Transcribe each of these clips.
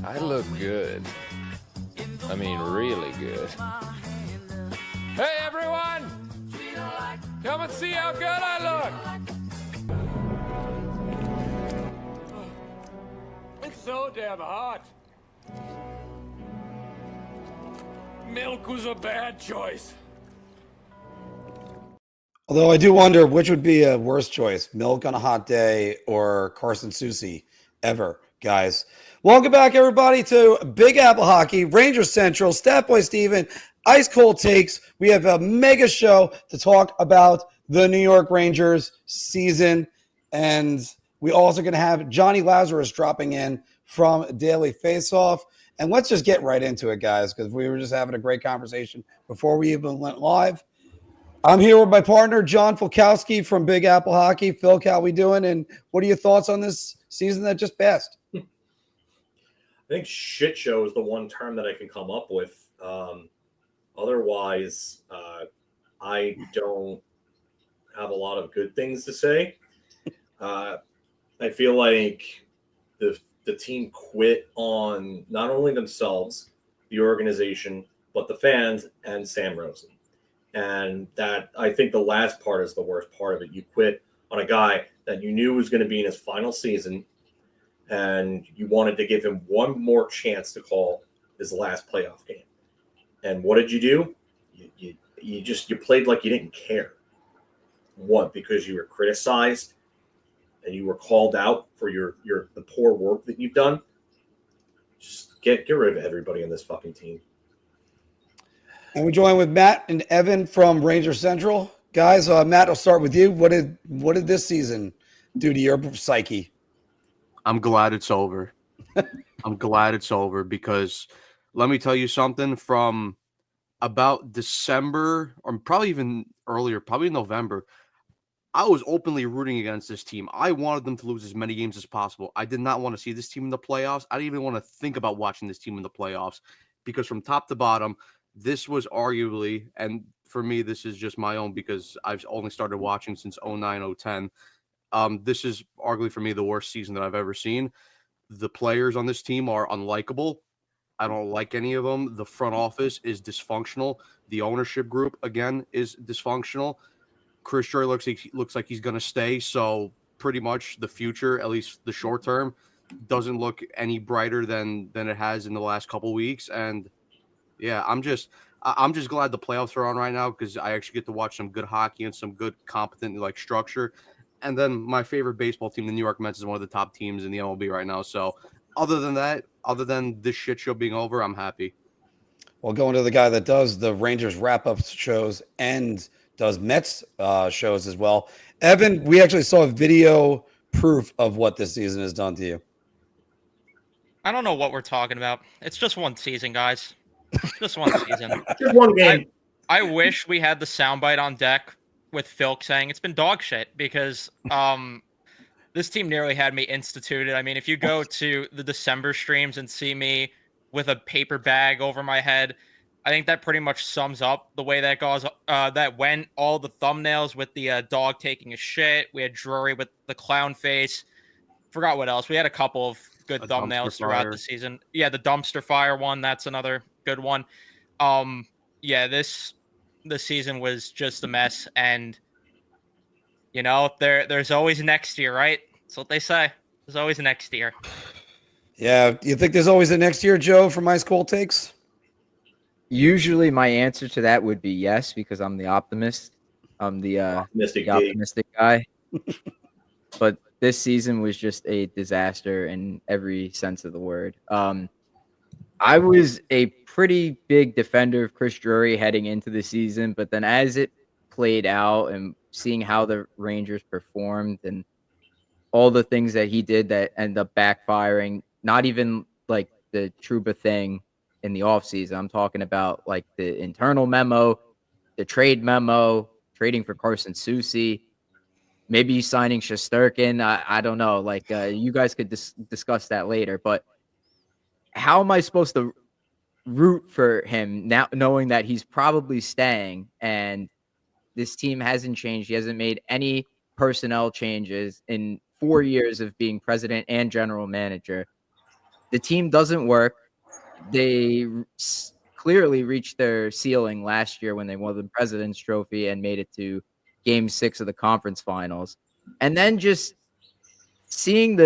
I look good. I mean, really good. Hey, everyone! Come and see how good I look! It's so damn hot. Milk was a bad choice. Although I do wonder which would be a worse choice, milk on a hot day or Carson Soucy ever, guys. Welcome back, everybody, to Big Apple Hockey, Ranger Central, Stat Boy Steven, Ice Cold Takes. We have a mega show to talk about the New York Rangers season. And we also going to have Jonny Lazarus dropping in from Daily Faceoff. And let's just get right into it, guys, because we were just having a great conversation before we even went live. I'm here with my partner, John Fulkowski from Big Apple Hockey. Phil, how we doing? And what are your thoughts on this season that just passed? I think shit show is the one term that I can come up with. Otherwise, I don't have a lot of good things to say. I feel like the team quit on not only themselves, the organization, but the fans and Sam Rosen. And that, I think the last part is the worst part of it. You quit on a guy that you knew was going to be in his final season, and you wanted to give him one more chance to call his last playoff game. And what did you do? You played like you didn't care. What? Because you were criticized and you were called out for the poor work that you've done? Just get rid of everybody on this fucking team. And we're joined with Matt and Evan from Ranger Central. Guys, Matt, I'll start with you. What did this season do to your psyche? I'm glad it's over. I'm glad it's over because let me tell you something, from about December or probably even earlier, probably November, I was openly rooting against this team. I wanted them to lose as many games as possible. I did not want to see this team in the playoffs. I didn't even want to think about watching this team in the playoffs because from top to bottom, this was arguably, and for me, this is just my own because I've only started watching since 09, 010. This is arguably for me the worst season that I've ever seen. The players on this team are unlikable. I don't like any of them. The front office is dysfunctional. The ownership group, again, is dysfunctional. Chris Drury looks like he's going to stay. So pretty much the future, at least the short term, doesn't look any brighter than it has in the last couple weeks. And yeah, I'm just glad the playoffs are on right now because I actually get to watch some good hockey and some good competent structure. And then my favorite baseball team, the New York Mets, is one of the top teams in the MLB right now. So other than this shit show being over, I'm happy. Well, going to the guy that does the Rangers wrap-up shows and does Mets shows as well. Evan, we actually saw video proof of what this season has done to you. I don't know what we're talking about. It's just one season, guys. Just one season. Just one game. I wish we had the soundbite on deck with Phil saying it's been dog shit because this team nearly had me instituted. I mean, if you go to the December streams and see me with a paper bag over my head, I think that pretty much sums up the way that goes. That went all the thumbnails with the dog taking a shit. We had Drury with the clown face. Forgot what else. We had a couple of good thumbnails throughout the season. Yeah, the dumpster fire one. That's another good one. Yeah, this season was just a mess, and there's always next year, right? That's what they say. There's always next year. Yeah, you think there's always a next year, Joe, from Ice Cold Takes? Usually my answer to that would be yes, because I'm the optimist. I'm the optimistic guy. But this season was just a disaster in every sense of the word. I was a pretty big defender of Chris Drury heading into the season, but then as it played out and seeing how the Rangers performed and all the things that he did that ended up backfiring, not even like the Trouba thing in the offseason. I'm talking about like the internal memo, the trade memo, trading for Carson Soucy, maybe signing Shesterkin. I don't know. Like you guys could discuss that later, but how am I supposed to root for him now, knowing that he's probably staying and this team hasn't changed? He hasn't made any personnel changes in 4 years of being president and general manager. the team doesn't work. They clearly reached their ceiling last year when they won the President's Trophy and made it to Game 6 of the conference finals. And then just seeing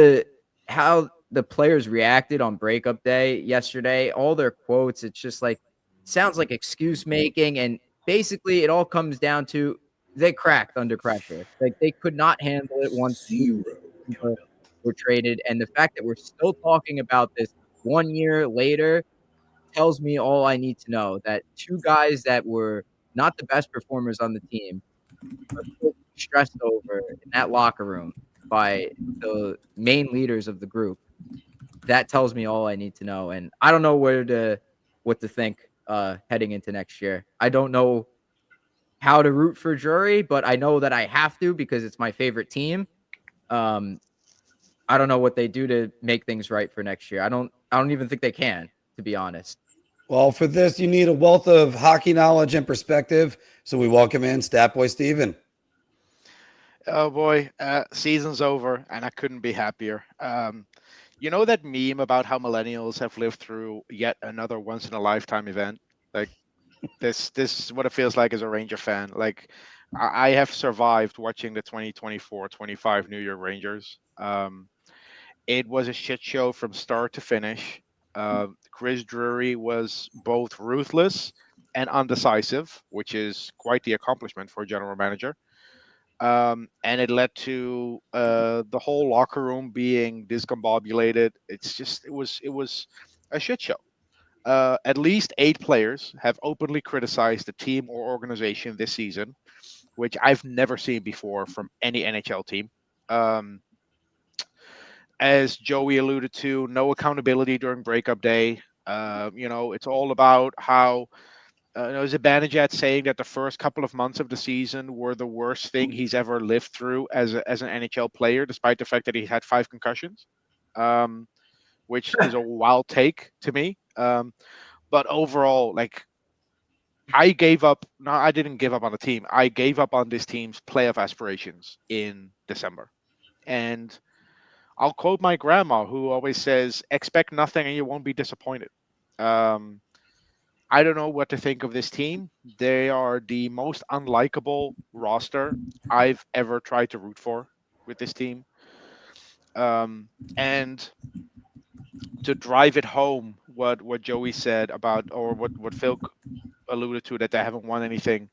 how the players reacted on breakup day yesterday, all their quotes, it's just like sounds like excuse making, and basically it all comes down to they cracked under pressure. Like they could not handle it once Zero. were traded, and the fact that we're still talking about this 1 year later tells me all I need to know, that two guys that were not the best performers on the team are still stressed over in that locker room by the main leaders of the group. That tells me all I need to know, and I don't know what to think heading into next year. I don't know how to root for Drury, but I know that I have to because it's my favorite team. I don't know what they do to make things right for next year. I don't even think they can, to be honest. Well, for this, you need a wealth of hockey knowledge and perspective. So we welcome in Stat Boy Steven. Oh boy, season's over, and I couldn't be happier. You know that meme about how millennials have lived through yet another once-in-a-lifetime event? Like this is what it feels like as a Ranger fan. Like I have survived watching the 2024-25 New York Rangers. It was a shit show from start to finish. Chris Drury was both ruthless and undecisive, which is quite the accomplishment for a general manager. And it led to the whole locker room being discombobulated. It was a shit show. At least 8 players have openly criticized the team or organization this season, which I've never seen before from any NHL team. As Joey alluded to, no accountability during breakup day. It's all about how Zibanejad saying that the first couple of months of the season were the worst thing he's ever lived through as an NHL player, despite the fact that he had 5 concussions, which is a wild take to me. But overall, like, I gave up. No, I didn't give up on the team. I gave up on this team's playoff aspirations in December. And I'll quote my grandma, who always says, expect nothing and you won't be disappointed. I don't know what to think of this team. They are the most unlikable roster I've ever tried to root for with this team. And to drive it home, what Joey said about, or what Phil alluded to, that they haven't won anything.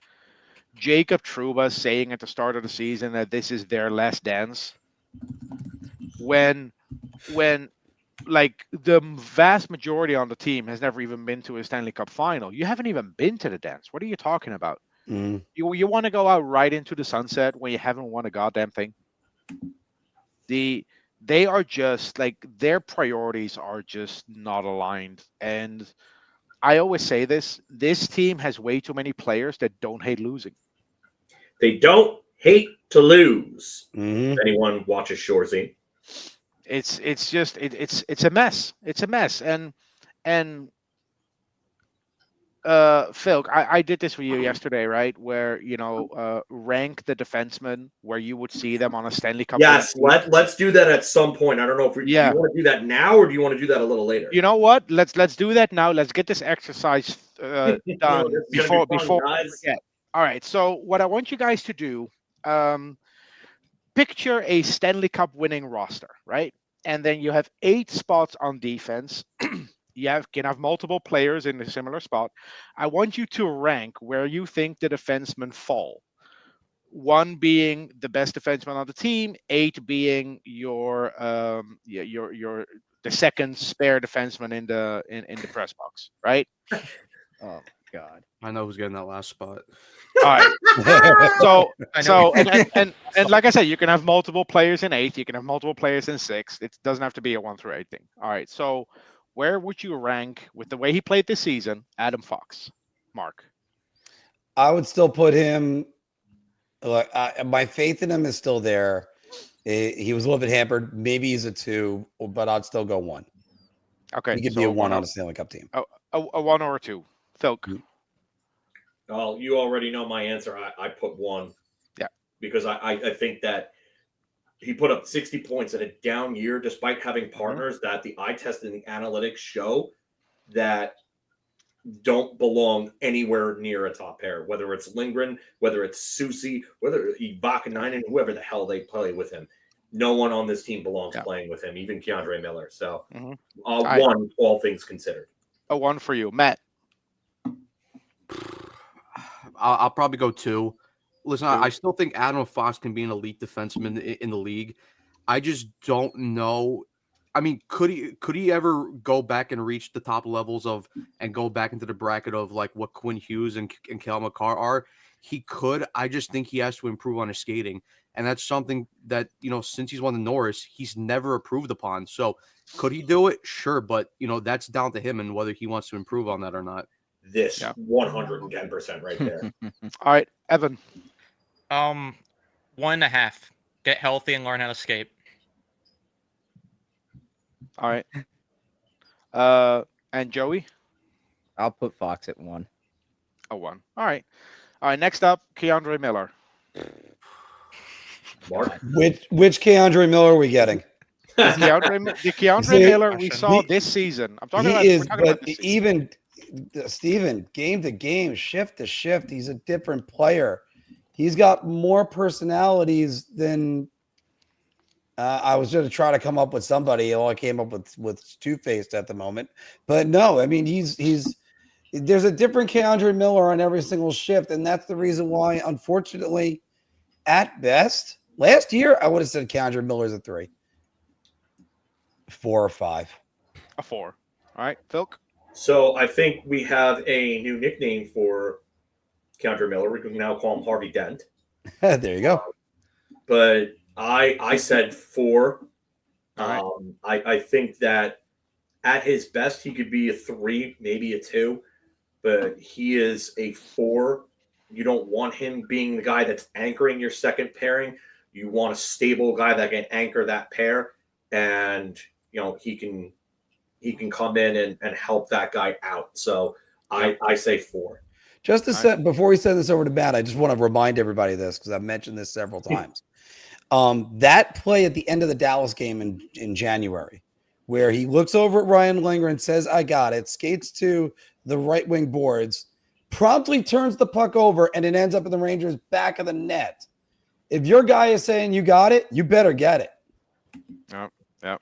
Jacob Trouba saying at the start of the season that this is their last dance. When like the vast majority on the team has never even been to a Stanley Cup final. You haven't even been to the dance. What are you talking about? You want to go out right into the sunset when you haven't won a goddamn thing? They are just like, their priorities are just not aligned. And I always say this team has way too many players that don't hate losing. They don't hate to lose. If anyone watches Shoresy. It's a mess. It's a mess. And Phil, I did this with you yesterday, right? Where rank the defensemen where you would see them on a Stanley Cup. Yes, let's do that at some point. I don't know if do you want to do that now or do you want to do that a little later? You know what? Let's do that now. Let's get this exercise done before we forget. All right. So what I want you guys to do, picture a Stanley Cup winning roster, right? And then you have 8 spots on defense. You can have multiple players in a similar spot. I want you to rank where you think the defensemen fall. 1 being the best defenseman on the team, 8 being your the second spare defenseman in the press box, right? Oh God, I know who's getting that last spot. All right. So and like I said, you can have multiple players in 8. You can have multiple players in 6. It doesn't have to be a 1 through 8 thing. All right. So where would you rank, with the way he played this season, Adam Fox? Mark? I would still put him. Like my faith in him is still there. He was a little bit hampered. Maybe he's a 2, but I'd still go 1. Okay, he could be a 1 on a Stanley Cup team. A 1 or a 2. Phil? Well, you already know my answer. I put 1. Yeah, because I think that he put up 60 points in a down year, despite having partners that the eye test and the analytics show that don't belong anywhere near a top pair, whether it's Lindgren, whether it's Susie, whether Ibaka, whoever the hell they play with him. No one on this team belongs playing with him, even Keandre Miller. So, one, all things considered. A 1 for you. Matt? I'll probably go 2. Listen, I still think Adam Fox can be an elite defenseman in the league. I just don't know. I mean, could he ever go back and reach the top levels of and go back into the bracket of like what Quinn Hughes and Cale Makar are? He could. I just think he has to improve on his skating. And that's something that, since he's won the Norris, he's never improved upon. So could he do it? Sure. But, that's down to him and whether he wants to improve on that or not. This 110% right there. All right, Evan. 1.5. Get healthy and learn how to skate. All right. And Joey? I'll put Fox at 1. A 1. All right. Next up, Keandre Miller. Mark? Which Keandre Miller are we getting? The Keandre Miller we saw this season. I'm talking about this season. Even Steven, game to game, shift to shift, he's a different player. He's got more personalities than I was going to try to come up with somebody. All I came up with Two-Faced at the moment. But no, I mean, there's a different Keandre Miller on every single shift, and that's the reason why, unfortunately, at best, last year, I would have said Keandre Miller's a 3. 4 or 5. A 4. All right, Phil? So I think we have a new nickname for Keandre Miller. We can now call him Harvey Dent. There you go. But I said 4. Right. I think that at his best, he could be a 3, maybe a 2. But he is a 4. You don't want him being the guy that's anchoring your second pairing. You want a stable guy that can anchor that pair. And, he can come in and help that guy out. So I say 4. Just to set, before we send this over to Matt, I just want to remind everybody of this because I've mentioned this several times. That play at the end of the Dallas game in January, where he looks over at Ryan Lindgren, says, "I got it," skates to the right wing boards, promptly turns the puck over, and it ends up in the Rangers' back of the net. If your guy is saying you got it, you better get it. Yep.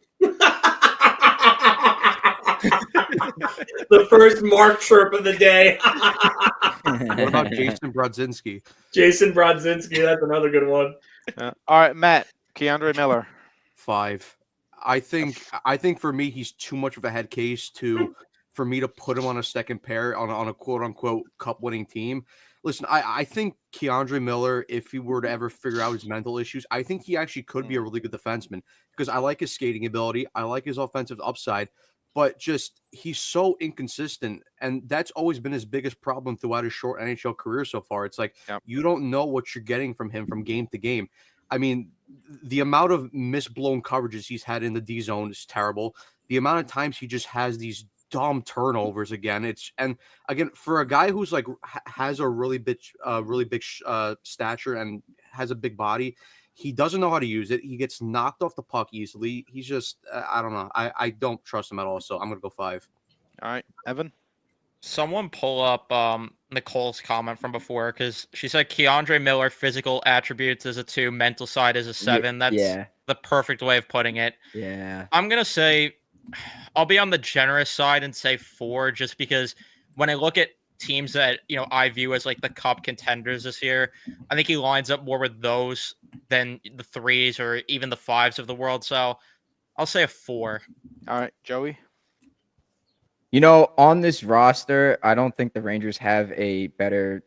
The first Mark chirp of the day. What about Jason Brodzinski? Jason Brodzinski, that's another good one. All right, Matt, Keandre Miller. 5. I think for me, he's too much of a head case for me to put him on a second pair on a quote unquote cup winning team. Listen, I think Keandre Miller, if he were to ever figure out his mental issues, I think he actually could be a really good defenseman because I like his skating ability. I like his offensive upside, but just he's so inconsistent. And that's always been his biggest problem throughout his short NHL career so far. It's like you don't know what you're getting from him from game to game. I mean, the amount of misblown coverages he's had in the D zone is terrible. The amount of times he just has these dumb turnovers again. And again, for a guy who's like has a really big stature and has a big body, he doesn't know how to use it. He gets knocked off the puck easily. He's just I don't know. I don't trust him at all. So I'm gonna go 5. All right, Evan. Someone pull up Nicole's comment from before because she said Keandre Miller physical attributes is a 2, mental side is a 7. That's the perfect way of putting it. Yeah. I'm gonna say I'll be on the generous side and say 4 just because when I look at teams that I view as like the cup contenders this year, I think he lines up more with those than the 3s or even the 5s of the world. So I'll say a 4. All right, Joey. On this roster, I don't think the Rangers have a better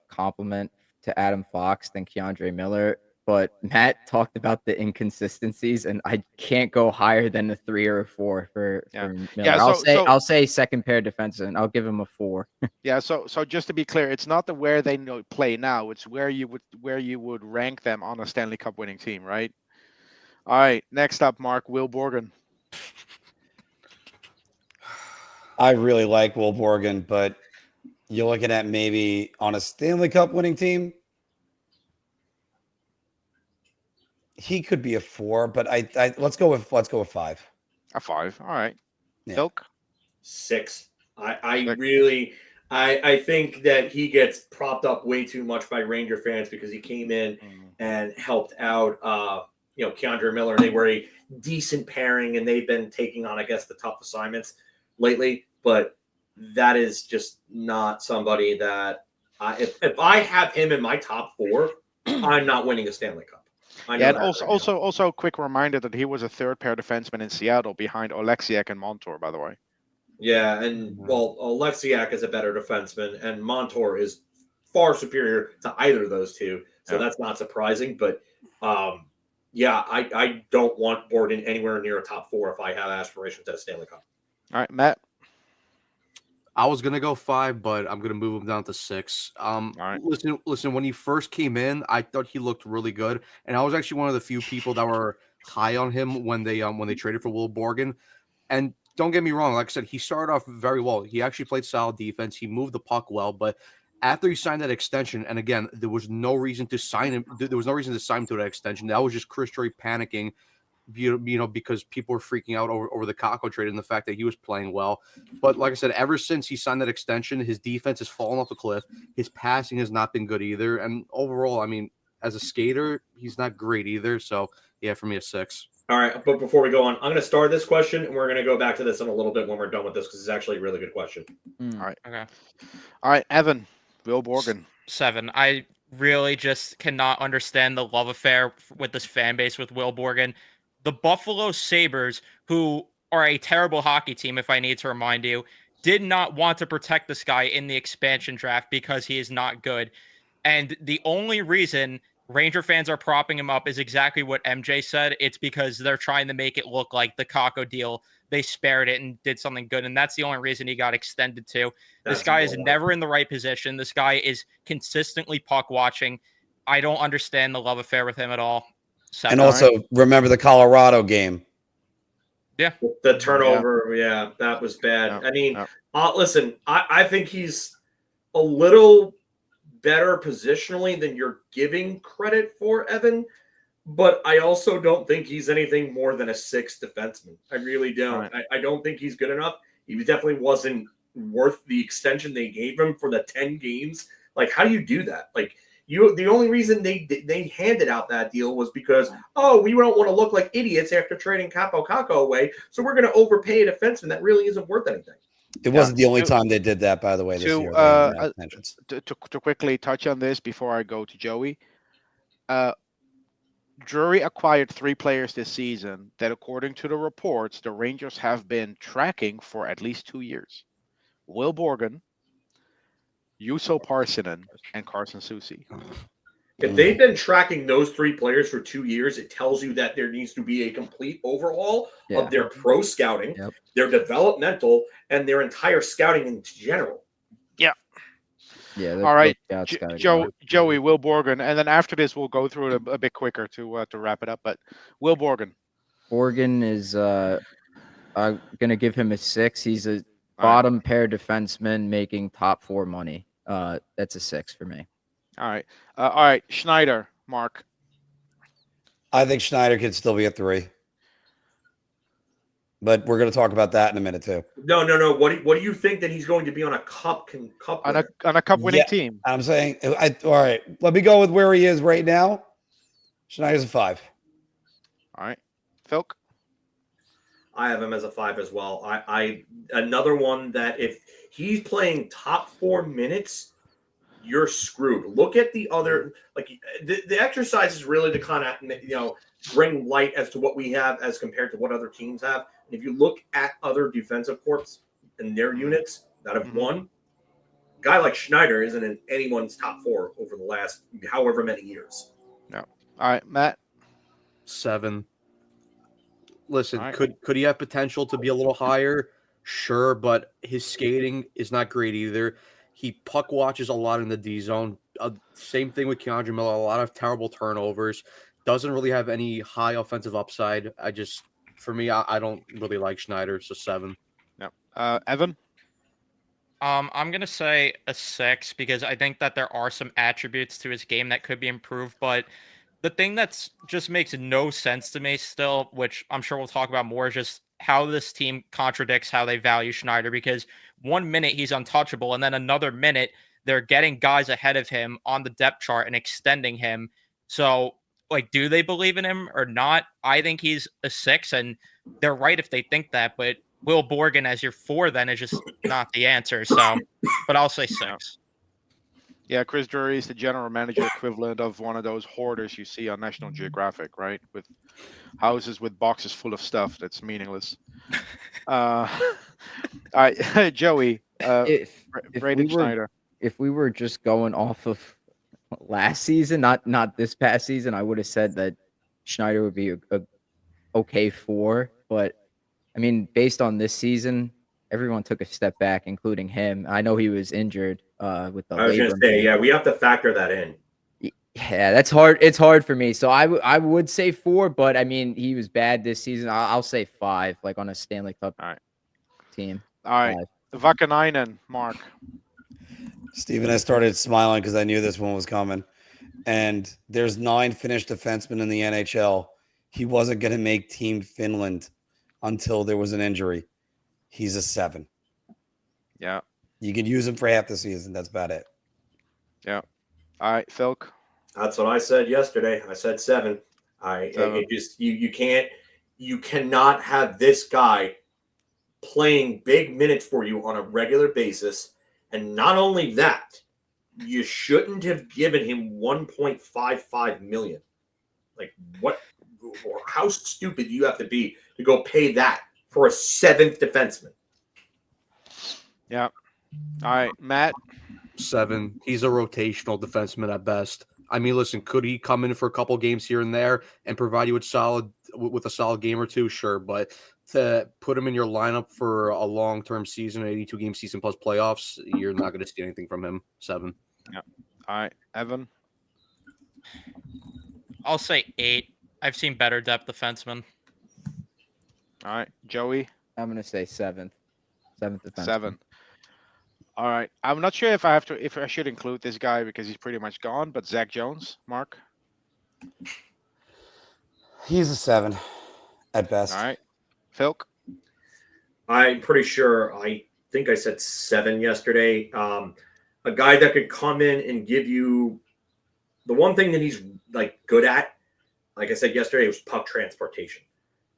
complement to Adam Fox than Keandre Miller. But Matt talked about the inconsistencies, and I can't go higher than a 3 or a 4 for Miller. Yeah, I'll say second pair defenseman, and I'll give him a 4. Yeah, so just to be clear, it's not where they play now; it's where you would rank them on a Stanley Cup winning team, right? All right, next up, Mark, Will Borgen. I really like Will Borgen, but you're looking at maybe on a Stanley Cup winning team. He could be a 4, but I let's go with 5. A 5. All right. Yeah. Silk? 6. I 6. really I think that he gets propped up way too much by Ranger fans because he came in and helped out Keandre Miller, and they were a decent pairing, and they've been taking on, I guess, the tough assignments lately. But that is just not somebody that if I have him in my top 4, I'm not winning a Stanley Cup. Yeah, and also a quick reminder that he was a third pair defenseman in Seattle behind Oleksiak and Montour, by the way. Yeah, and well, Oleksiak is a better defenseman, and Montour is far superior to either of those two, so that's not surprising. But I don't want Borden anywhere near a top 4 if I have aspirations at a Stanley Cup. All right, Matt. I was gonna go 5, but I'm gonna move him down to 6. All right. Listen. When he first came in, I thought he looked really good, and I was actually one of the few people that were high on him when they traded for Will Borgen. And don't get me wrong, like I said, he started off very well. He actually played solid defense. He moved the puck well, but after he signed that extension, and again, there was no reason to sign him. There was no reason to sign him to that extension. That was just Chris Drury panicking, because people were freaking out over the Kakko trade and the fact that he was playing well. But like I said, ever since he signed that extension, his defense has fallen off the cliff. His passing has not been good either. And overall, I mean, as a skater, he's not great either. So yeah, for me, a 6. All right, but before we go on, I'm going to start this question, and we're going to go back to this in a little bit when we're done with this because it's actually a really good question. All right. Okay. All right, Evan. Will Borgen. 7. I really just cannot understand the love affair with this fan base with Will Borgen. The Buffalo Sabres, who are a terrible hockey team, if I need to remind you, did not want to protect this guy in the expansion draft because he is not good. And the only reason Ranger fans are propping him up is exactly what MJ said. It's because they're trying to make it look like the Kakko deal, they spared it and did something good. And that's the only reason he got extended to. This guy is never in the right position. This guy is consistently puck watching. I don't understand the love affair with him at all. 7. And also remember the Colorado game. Yeah. The turnover, that was bad. I mean, listen, I think he's a little better positionally than you're giving credit for, Evan, but I also don't think he's anything more than a 6 defenseman. I really don't. Right. I don't think he's good enough. He definitely wasn't worth the extension they gave him for the 10 games. Like, how do you do that? Like, the only reason they handed out that deal was because, we don't want to look like idiots after trading Kakko away, so we're going to overpay a defenseman that really isn't worth anything. It wasn't the only time they did that, by the way, this year. To quickly touch on this before I go to Joey, Drury acquired 3 players this season that, according to the reports, the Rangers have been tracking for at least 2 years. Will Borgen, Juuso Parssinen, and Carson Soucy. If they've been tracking those 3 players for 2 years, it tells you that there needs to be a complete overhaul of their pro scouting, their developmental, and their entire scouting in general. Yeah. Yeah. All right, Joey, Will Borgen, and then after this, we'll go through it a bit quicker to wrap it up. But Will Borgen. Borgen is I'm gonna give him a 6. He's a bottom pair defenseman making top 4 money. That's a 6 for me. All right. Schneider, Mark. I think Schneider could still be a 3, but we're going to talk about that in a minute too. No. What do you think that he's going to be on a cup on a cup winning team? I'm saying, all right. Let me go with where he is right now. Schneider's a 5. All right, Philk. I have him as a 5 as well. I another one that if he's playing top 4 minutes, you're screwed. Look at the other, like the exercise is really to kind of, bring light as to what we have as compared to what other teams have. And if you look at other defensive corps and their units that have won, a guy like Schneider isn't in anyone's top 4 over the last however many years. No. All right, Matt. 7. Listen, could he have potential to be a little higher? Sure, but his skating is not great either. He puck watches a lot in the D zone. Same thing with Keandre Miller. A lot of terrible turnovers. Doesn't really have any high offensive upside. For me, I don't really like Schneider. So 7. No. Evan. I'm gonna say a 6 because I think that there are some attributes to his game that could be improved, but the thing that's just makes no sense to me still, which I'm sure we'll talk about more, is just how this team contradicts how they value Schneider, because 1 minute he's untouchable and then another minute they're getting guys ahead of him on the depth chart and extending him. So, like, do they believe in him or not? I think he's a 6, and they're right if they think that, but Will Borgen as your 4 then is just not the answer. So, but I'll say 6. Yeah, Chris Drury is the general manager equivalent of one of those hoarders you see on National Geographic, right? With houses with boxes full of stuff that's meaningless. All right, Joey, Braden Schneider. If we were just going off of last season, not this past season, I would have said that Schneider would be a okay 4. But I mean, based on this season, everyone took a step back, including him. I know he was injured with the. I was going to say, yeah, we have to factor that in. Yeah, that's hard. It's hard for me. So I would say 4, but I mean, he was bad this season. I'll say 5, like on a Stanley Cup team. All right, Vakanainen, Mark. Steven, I started smiling because I knew this one was coming. And there's 9 Finnish defensemen in the NHL. He wasn't going to make Team Finland until there was an injury. He's a 7. Yeah. You can use him for half the season. That's about it. Yeah. All right, Philk. That's what I said yesterday. I said 7. You cannot have this guy playing big minutes for you on a regular basis. And not only that, you shouldn't have given him $1.55 million. Like, what? Or how stupid do you have to be to go pay that for a 7th defenseman? Yeah. All right, Matt. 7. He's a rotational defenseman at best. I mean, listen, could he come in for a couple games here and there and provide you with a solid game or two? Sure, but to put him in your lineup for a long-term season, 82-game season plus playoffs, you're not going to see anything from him. 7. Yeah. All right, Evan. I'll say 8. I've seen better depth defensemen. All right, Joey. I'm gonna say 7th. 7th defenseman. 7. All right. I'm not sure if I should include this guy because he's pretty much gone, but Zach Jones, Mark. He's a 7 at best. All right. Philk. I'm pretty sure. I think I said 7 yesterday. A guy that could come in and give you the one thing that he's like good at. Like I said yesterday, was puck transportation.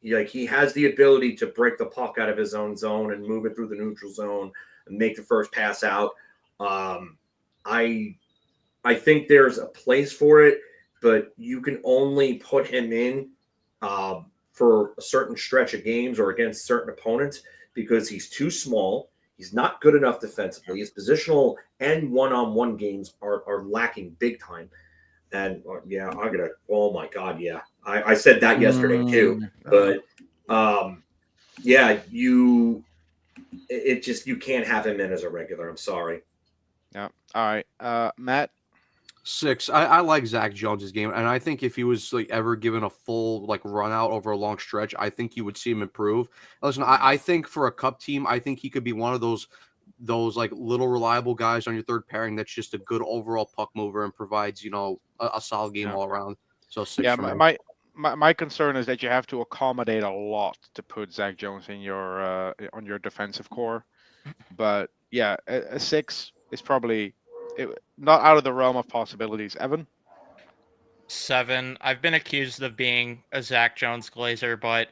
He has the ability to break the puck out of his own zone and move it through the neutral zone and make the first pass out. I think there's a place for it, but you can only put him in for a certain stretch of games or against certain opponents because he's too small. He's not good enough defensively. His positional and one-on-one games are lacking big time. And yeah, I'm gonna. Oh my God, yeah. I said that yesterday too. But yeah, you can't have him in as a regular. I'm sorry. Yeah. All right, Matt. 6. I like Zach Jones's game, and I think if he was like ever given a full like run out over a long stretch, I think you would see him improve. Listen, I think for a cup team, I think he could be one of those like little reliable guys on your third pairing that's just a good overall puck mover and provides a solid game all around. So 6. Yeah, my concern is that you have to accommodate a lot to put Zach Jones in your on your defensive core. But yeah, a 6 is probably not out of the realm of possibilities. Evan. 7. I've been accused of being a Zach Jones glazer, but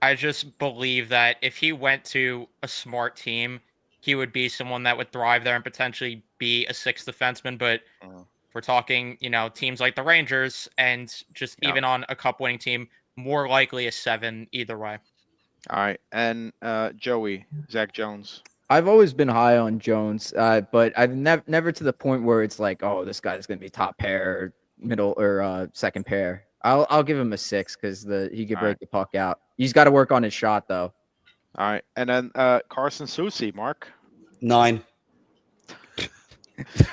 I just believe that if he went to a smart team, he would be someone that would thrive there and potentially be a 6th defenseman. But if we're talking, teams like the Rangers and just even on a cup-winning team, more likely a 7 either way. All right, and Joey, Zach Jones. I've always been high on Jones, but I've never to the point where it's like, oh, this guy's gonna be top pair, or middle, or second pair. I'll give him a 6 because he could break the puck out. He's got to work on his shot though. All right, and then Carson Soucy, Mark. 9.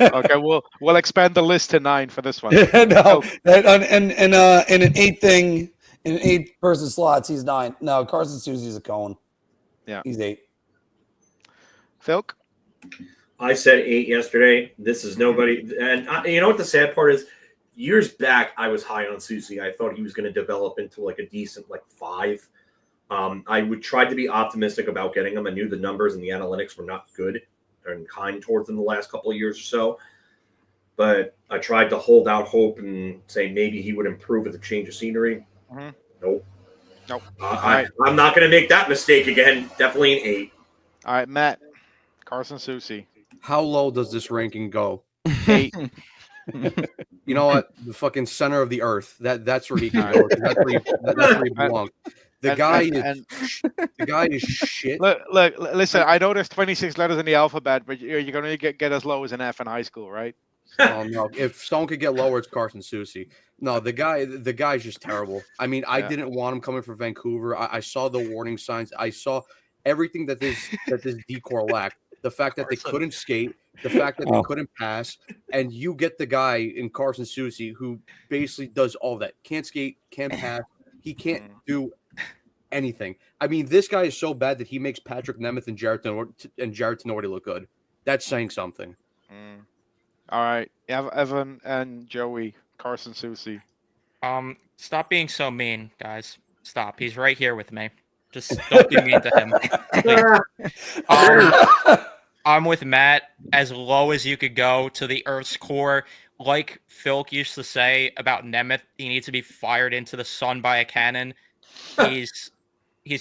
Okay, we'll expand the list to 9 for this one. No, and an 8 thing, in an 8-person slots, he's 9. No, Carson Soucy's a cone. Yeah, he's 8. Philk. I said 8 yesterday. This is nobody, and you know what the sad part is? years back, I was high on Susie. I thought he was going to develop into like a decent 5. I would try to be optimistic about getting him. I knew the numbers and the analytics were not good and kind towards him the last couple of years or so. But I tried to hold out hope and say maybe he would improve with a change of scenery. Mm-hmm. Nope. Right. I'm not going to make that mistake again. Definitely an 8. All right, Matt. Carson Soucy. How low does this ranking go? 8. You know what? The fucking center of the earth. That's where he can go. That's where he belongs. The guy is shit. Look, listen. I know there's 26 letters in the alphabet, but you're going to get as low as an F in high school, right? Oh no! If someone could get lower, it's Carson Soucy. No, the guy's just terrible. I mean, I didn't want him coming from Vancouver. I saw the warning signs. I saw everything that this decor lacked. The fact that they couldn't skate, the fact that they couldn't pass, and you get the guy in Carson Soucy who basically does all that. Can't skate, can't pass. He can't do anything. I mean, this guy is so bad that he makes Patrick Nemeth and Jarrett Tenori look good. That's saying something. All right, Evan and Joey, Carson Soucy. Stop being so mean, guys. Stop. He's right here with me. Just don't be mean to him. I'm with Matt. As low as you could go to the Earth's core. Like Philk used to say about Nemeth, he needs to be fired into the sun by a cannon. He's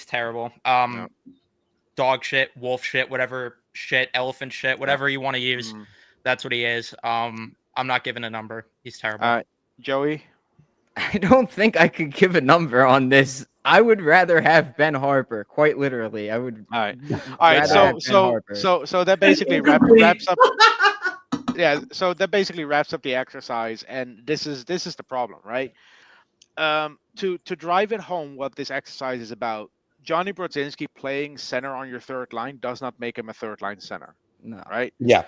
terrible. Dog shit, wolf shit, whatever shit, elephant shit, whatever you want to use. That's what he is. I'm not giving a number. He's terrible. Joey? I don't think I could give a number on this. I would rather have Ben Harper. Quite literally, I would. All right. So that basically wraps up. Yeah. So that basically wraps up the exercise, and this is the problem, right? To drive it home, what this exercise is about. Jonny Brodzinski playing center on your third line does not make him a third line center. No. Right? Yeah.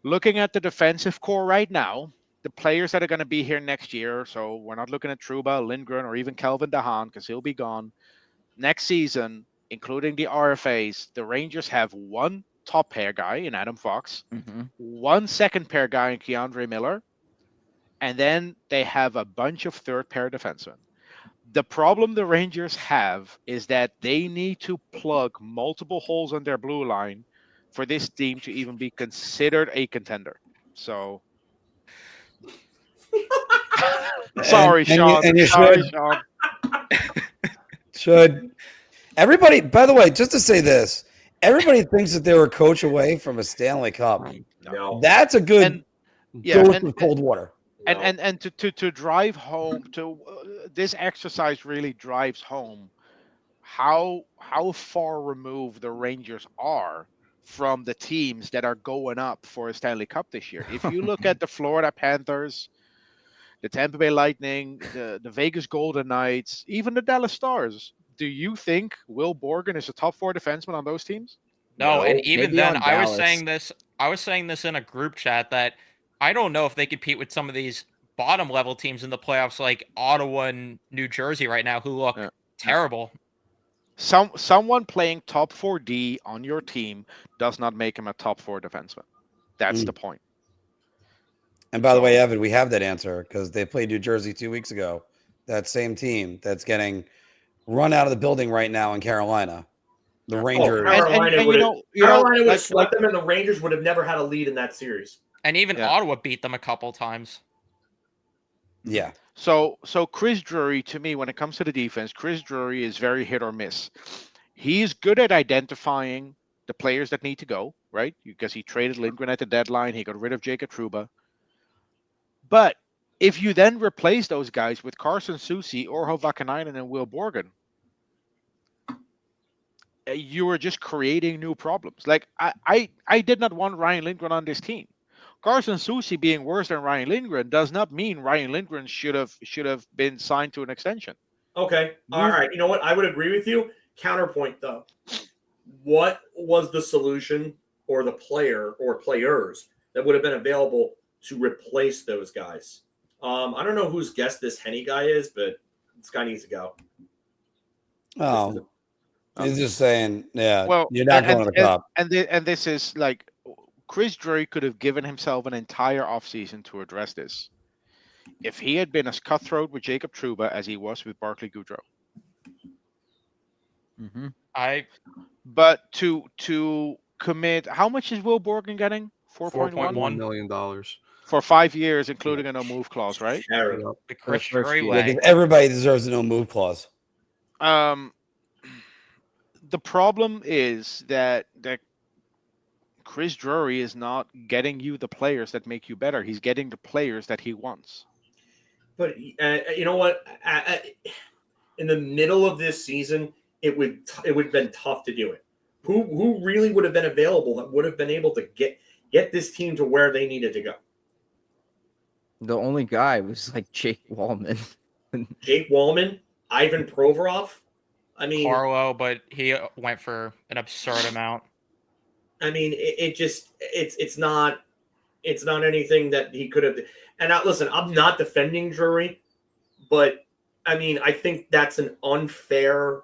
Looking at the defensive core right now, the players that are going to be here next year, so we're not looking at Trouba, Lindgren, or even Kelvin DeHaan because he'll be gone. Next season, including the RFAs, the Rangers have one top pair guy in Adam Fox, one second pair guy in Keandre Miller, and then they have a bunch of third pair defensemen. The problem the Rangers have is that they need to plug multiple holes on their blue line for this team to even be considered a contender. So, sorry, Sean. Sorry, Sean. Should everybody? By the way, just to say this, everybody thinks that they were a coach away from a Stanley Cup. No. That's a good dose of cold water. And to drive home to this exercise really drives home how far removed the Rangers are from the teams that are going up for a Stanley Cup this year. If you look at the Florida Panthers, the Tampa Bay Lightning, the Vegas Golden Knights, even the Dallas Stars, do you think Will Borgen is a top 4 defenseman on those teams? No, and even maybe then, on I was Dallas. saying this in a group chat that I don't know if they compete with some of these bottom level teams in the playoffs like Ottawa and New Jersey right now who look terrible. Someone playing top 4D on your team does not make him a top 4 defenseman. That's the point. And by the way, Evan, we have that answer because they played New Jersey 2 weeks ago. That same team that's getting run out of the building right now in Carolina. The Rangers. Carolina would have swept them, and the Rangers would have never had a lead in that series. And even Ottawa beat them a couple times. Yeah. So Chris Drury, to me, when it comes to the defense, Chris Drury is very hit or miss. He's good at identifying the players that need to go, right? Because he traded Lindgren at the deadline. He got rid of Jacob Trouba. But if you then replace those guys with Carson Soucy, Urho Vakanainen, and Will Borgen, you are just creating new problems. Like I did not want Ryan Lindgren on this team. Carson Soucy being worse than Ryan Lindgren does not mean Ryan Lindgren should have been signed to an extension. Okay. All right. You know what? I would agree with you. Counterpoint, though. What was the solution or the player or players that would have been available to replace those guys? I don't know whose guess this Henny guy is, but this guy needs to go. Oh, he's just saying, well, you're not going to the Cup. And this is like Chris Drury could have given himself an entire offseason to address this. if he had been as cutthroat with Jacob Trouba as he was with Barclay Goodrow. Mm-hmm. But to commit, how much is Will Borgen getting? $4.1 million. For 5 years, including a no move clause, right? Terrible. The Chris first Drury year. Yeah, way. because everybody deserves a no move clause. The problem is that Chris Drury is not getting you the players that make you better. He's getting the players that he wants. But you know what? In the middle of this season, it would have been tough to do it. Who really would have been available that would have been able to get this team to where they needed to go? The only guy was like Jake Wallman. Jake Wallman, Ivan Provorov. I mean, Carlo, but he went for an absurd amount. I mean, it's not anything that he could have. And listen, I'm not defending Drury, but I mean, I think that's an unfair.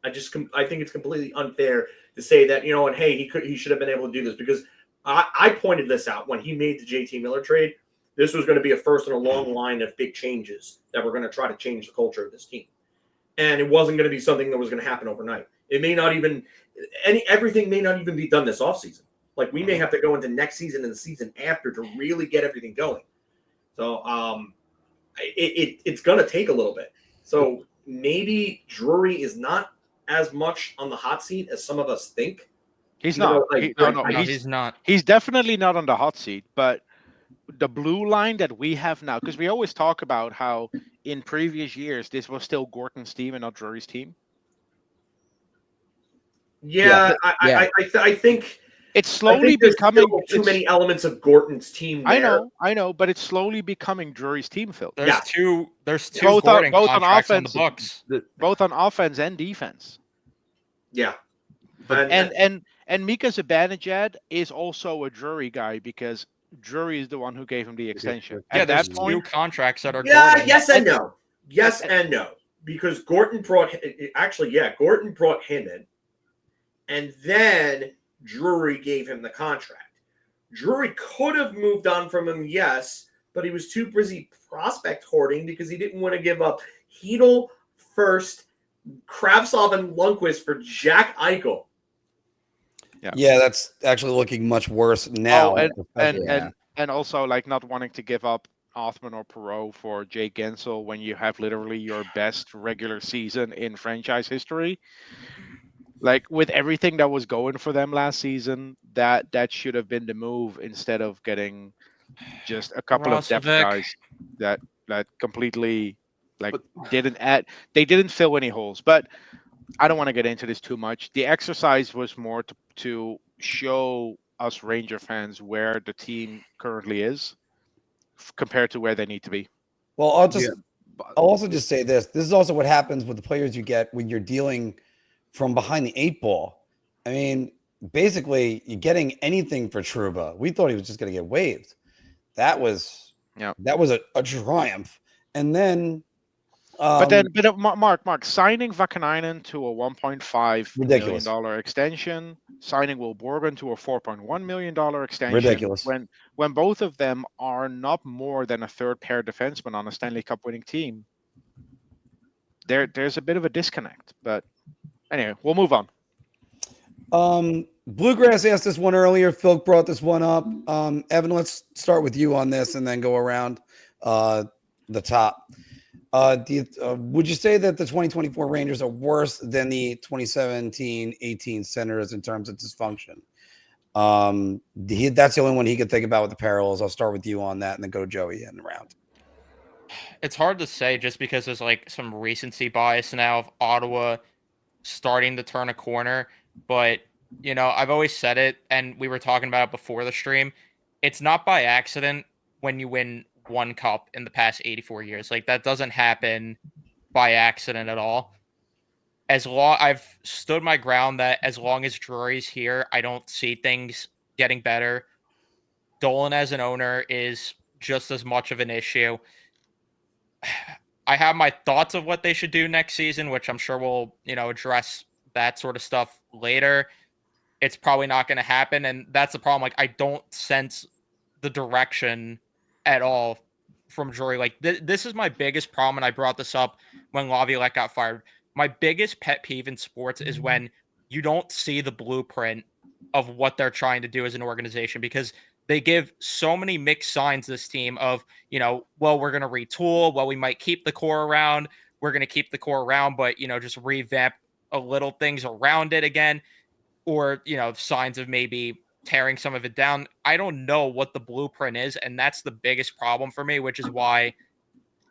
I think it's completely unfair to say that, you know, and hey, he should have been able to do this, because I pointed this out when he made the JT Miller trade. This was going to be a first in a long line of big changes that were going to try to change the culture of this team. And it wasn't going to be something that was going to happen overnight. It may not even everything may not even be done this offseason. Like, we may have to go into next season and the season after to really get everything going. So it's going to take a little bit. So maybe Drury is not as much on the hot seat as some of us think. He's not. He's not. He's definitely not on the hot seat, but the blue line that we have now, because we always talk about how in previous years this was still Gorton's team and not Drury's team. Yeah. I think it's slowly becoming too many elements of Gorton's team there. I know, but it's slowly becoming Drury's team, Phil. There's two both Gordon on contracts offense, on the books. both on offense and defense. Yeah. And Mika Zibanejad is also a Drury guy, because Drury is the one who gave him the extension. Yeah, At there's that two point, contracts that are Yeah, Gordon. yes and no. Because Gorton brought him in, and then Drury gave him the contract. Drury could have moved on from him, yes, but he was too busy prospect hoarding because he didn't want to give up Hedl first, Kravtsov and Lundqvist for Jack Eichel. Yeah, that's actually looking much worse now. And also, like, not wanting to give up Othman or Perreault for Jay Gensel when you have literally your best regular season in franchise history. Like, with everything that was going for them last season, that should have been the move, instead of getting just a couple of depth guys that completely didn't fill any holes. But I don't want to get into this too much. The exercise was more to show us Ranger fans where the team currently is compared to where they need to be. Well, I'll also just say this. This is also what happens with the players you get when you're dealing from behind the 8 ball. I mean, basically, you're getting anything for Trouba. We thought he was just going to get waived. That was a triumph. And then Mark, signing Vakanainen to a $1.5 million extension, signing Will Borgen to a $4.1 million extension, ridiculous. When both of them are not more than a third pair defenseman on a Stanley Cup winning team, there's a bit of a disconnect. But anyway, we'll move on. Bluegrass asked this one earlier. Phil brought this one up. Evan, let's start with you on this and then go around the top. Would you say that the 2024 Rangers are worse than the 2017-18 Senators in terms of dysfunction? That's the only one he could think about with the parallels. I'll start with you on that and then go to Joey in the round. It's hard to say just because there's like some recency bias now of Ottawa starting to turn a corner. But, you know, I've always said it, and we were talking about it before the stream. It's not by accident when you win one cup in the past 84 years. Like, that doesn't happen by accident at all. I've stood my ground that as long as Drury's here, I don't see things getting better. Dolan as an owner is just as much of an issue. I have my thoughts of what they should do next season, which I'm sure we'll, address that sort of stuff later. It's probably not going to happen, and that's the problem. Like, I don't sense the direction at all from Drury. Like this is my biggest problem, and I brought this up when Laviolette got fired. My biggest pet peeve in sports is when you don't see the blueprint of what they're trying to do as an organization, because they give so many mixed signs, this team, of, well, we're going to retool. Well, we might keep the core around. We're going to keep the core around, but, just revamp a little things around it again, or, signs of maybe tearing some of it down. I don't know what the blueprint is. And that's the biggest problem for me, which is why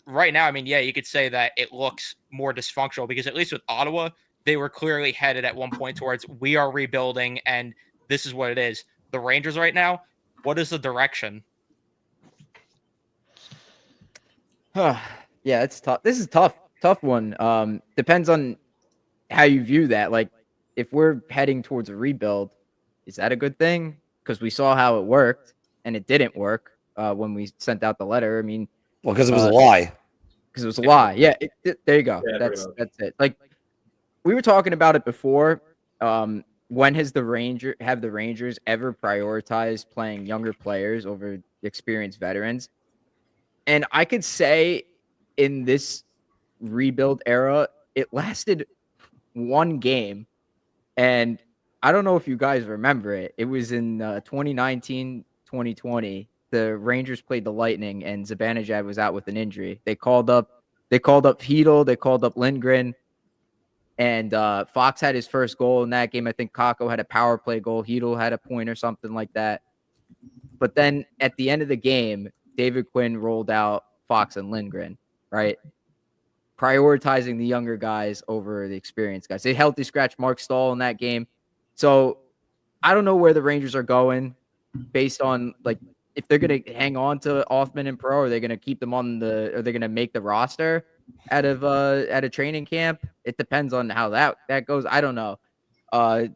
right now, I mean, yeah, you could say that it looks more dysfunctional, because at least with Ottawa, they were clearly headed at one point towards, we are rebuilding and this is what it is. The Rangers right now, what is the direction? Yeah, it's tough. This is tough one. Depends on how you view that. Like, if we're heading towards a rebuild, is that a good thing? Because we saw how it worked, and it didn't work when we sent out the letter. I mean, well, because it was a lie. Because it was a lie. Yeah, there you go. Yeah, that's it. Like, we were talking about it before. When has the Rangers ever prioritized playing younger players over experienced veterans? And I could say in this rebuild era, it lasted one game. And I don't know if you guys remember it. It was in 2019, 2020. The Rangers played the Lightning, and Zibanejad was out with an injury. They called up Hedl, they called up Lindgren, and Fox had his first goal in that game. I think Kakko had a power play goal. Hedl had a point or something like that. But then at the end of the game, David Quinn rolled out Fox and Lindgren, right? Prioritizing the younger guys over the experienced guys. They healthy scratched Mark Stahl in that game. So I don't know where the Rangers are going based on, like, if they're going to hang on to Othmann and Pro, or they're going to keep them are they going to make the roster out of at a training camp? It depends on how that goes. I don't know.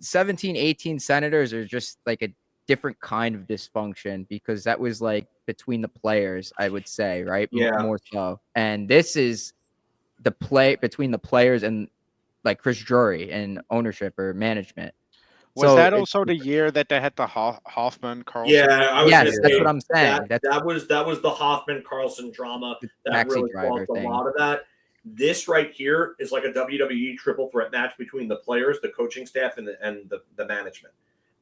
17, 18 Senators are just like a different kind of dysfunction, because that was like between the players, I would say, right? Yeah. More so. And this is the play between the players and like Chris Drury and ownership or management. Was that also the year that they had the Hoffman Carlson? Yeah, yes, that's what I'm saying. That was the Hoffman Carlson drama that really caused a lot of that. This right here is like a WWE triple threat match between the players, the coaching staff, and the management,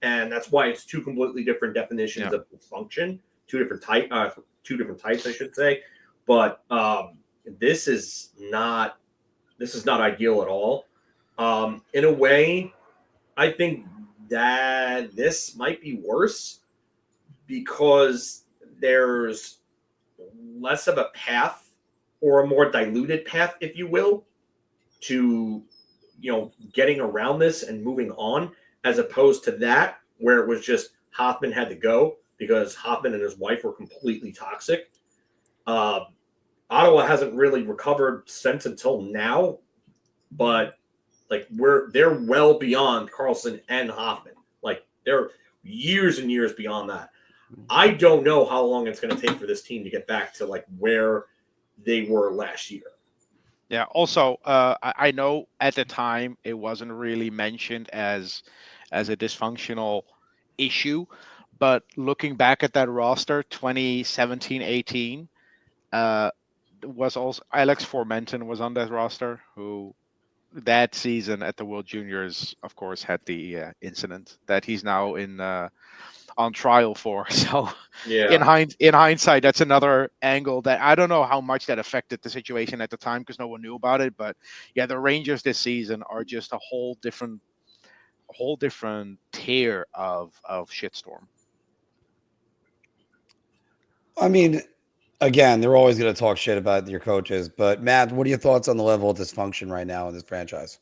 and that's why it's two completely different definitions of dysfunction, two different types, I should say. But this is not ideal at all. In a way, I think that this might be worse because there's less of a path, or a more diluted path, if you will, to getting around this and moving on, as opposed to that where it was just Hoffman had to go because Hoffman and his wife were completely toxic. Ottawa hasn't really recovered since until now, but like they're well beyond Carlson and Hoffman. Like, they're years and years beyond that. I don't know how long it's going to take for this team to get back to like where they were last year. Yeah. Also, I know at the time it wasn't really mentioned as a dysfunctional issue, but looking back at that roster, 2017-18, was also Alex Formenton was on that roster, who that season at the World Juniors, of course, had the incident that he's now on trial for. So in hindsight, that's another angle that I don't know how much that affected the situation at the time, because no one knew about it. But yeah, the Rangers this season are just a whole different tier of shitstorm. I mean, again, they're always going to talk shit about your coaches. But Matt, what are your thoughts on the level of dysfunction right now in this franchise?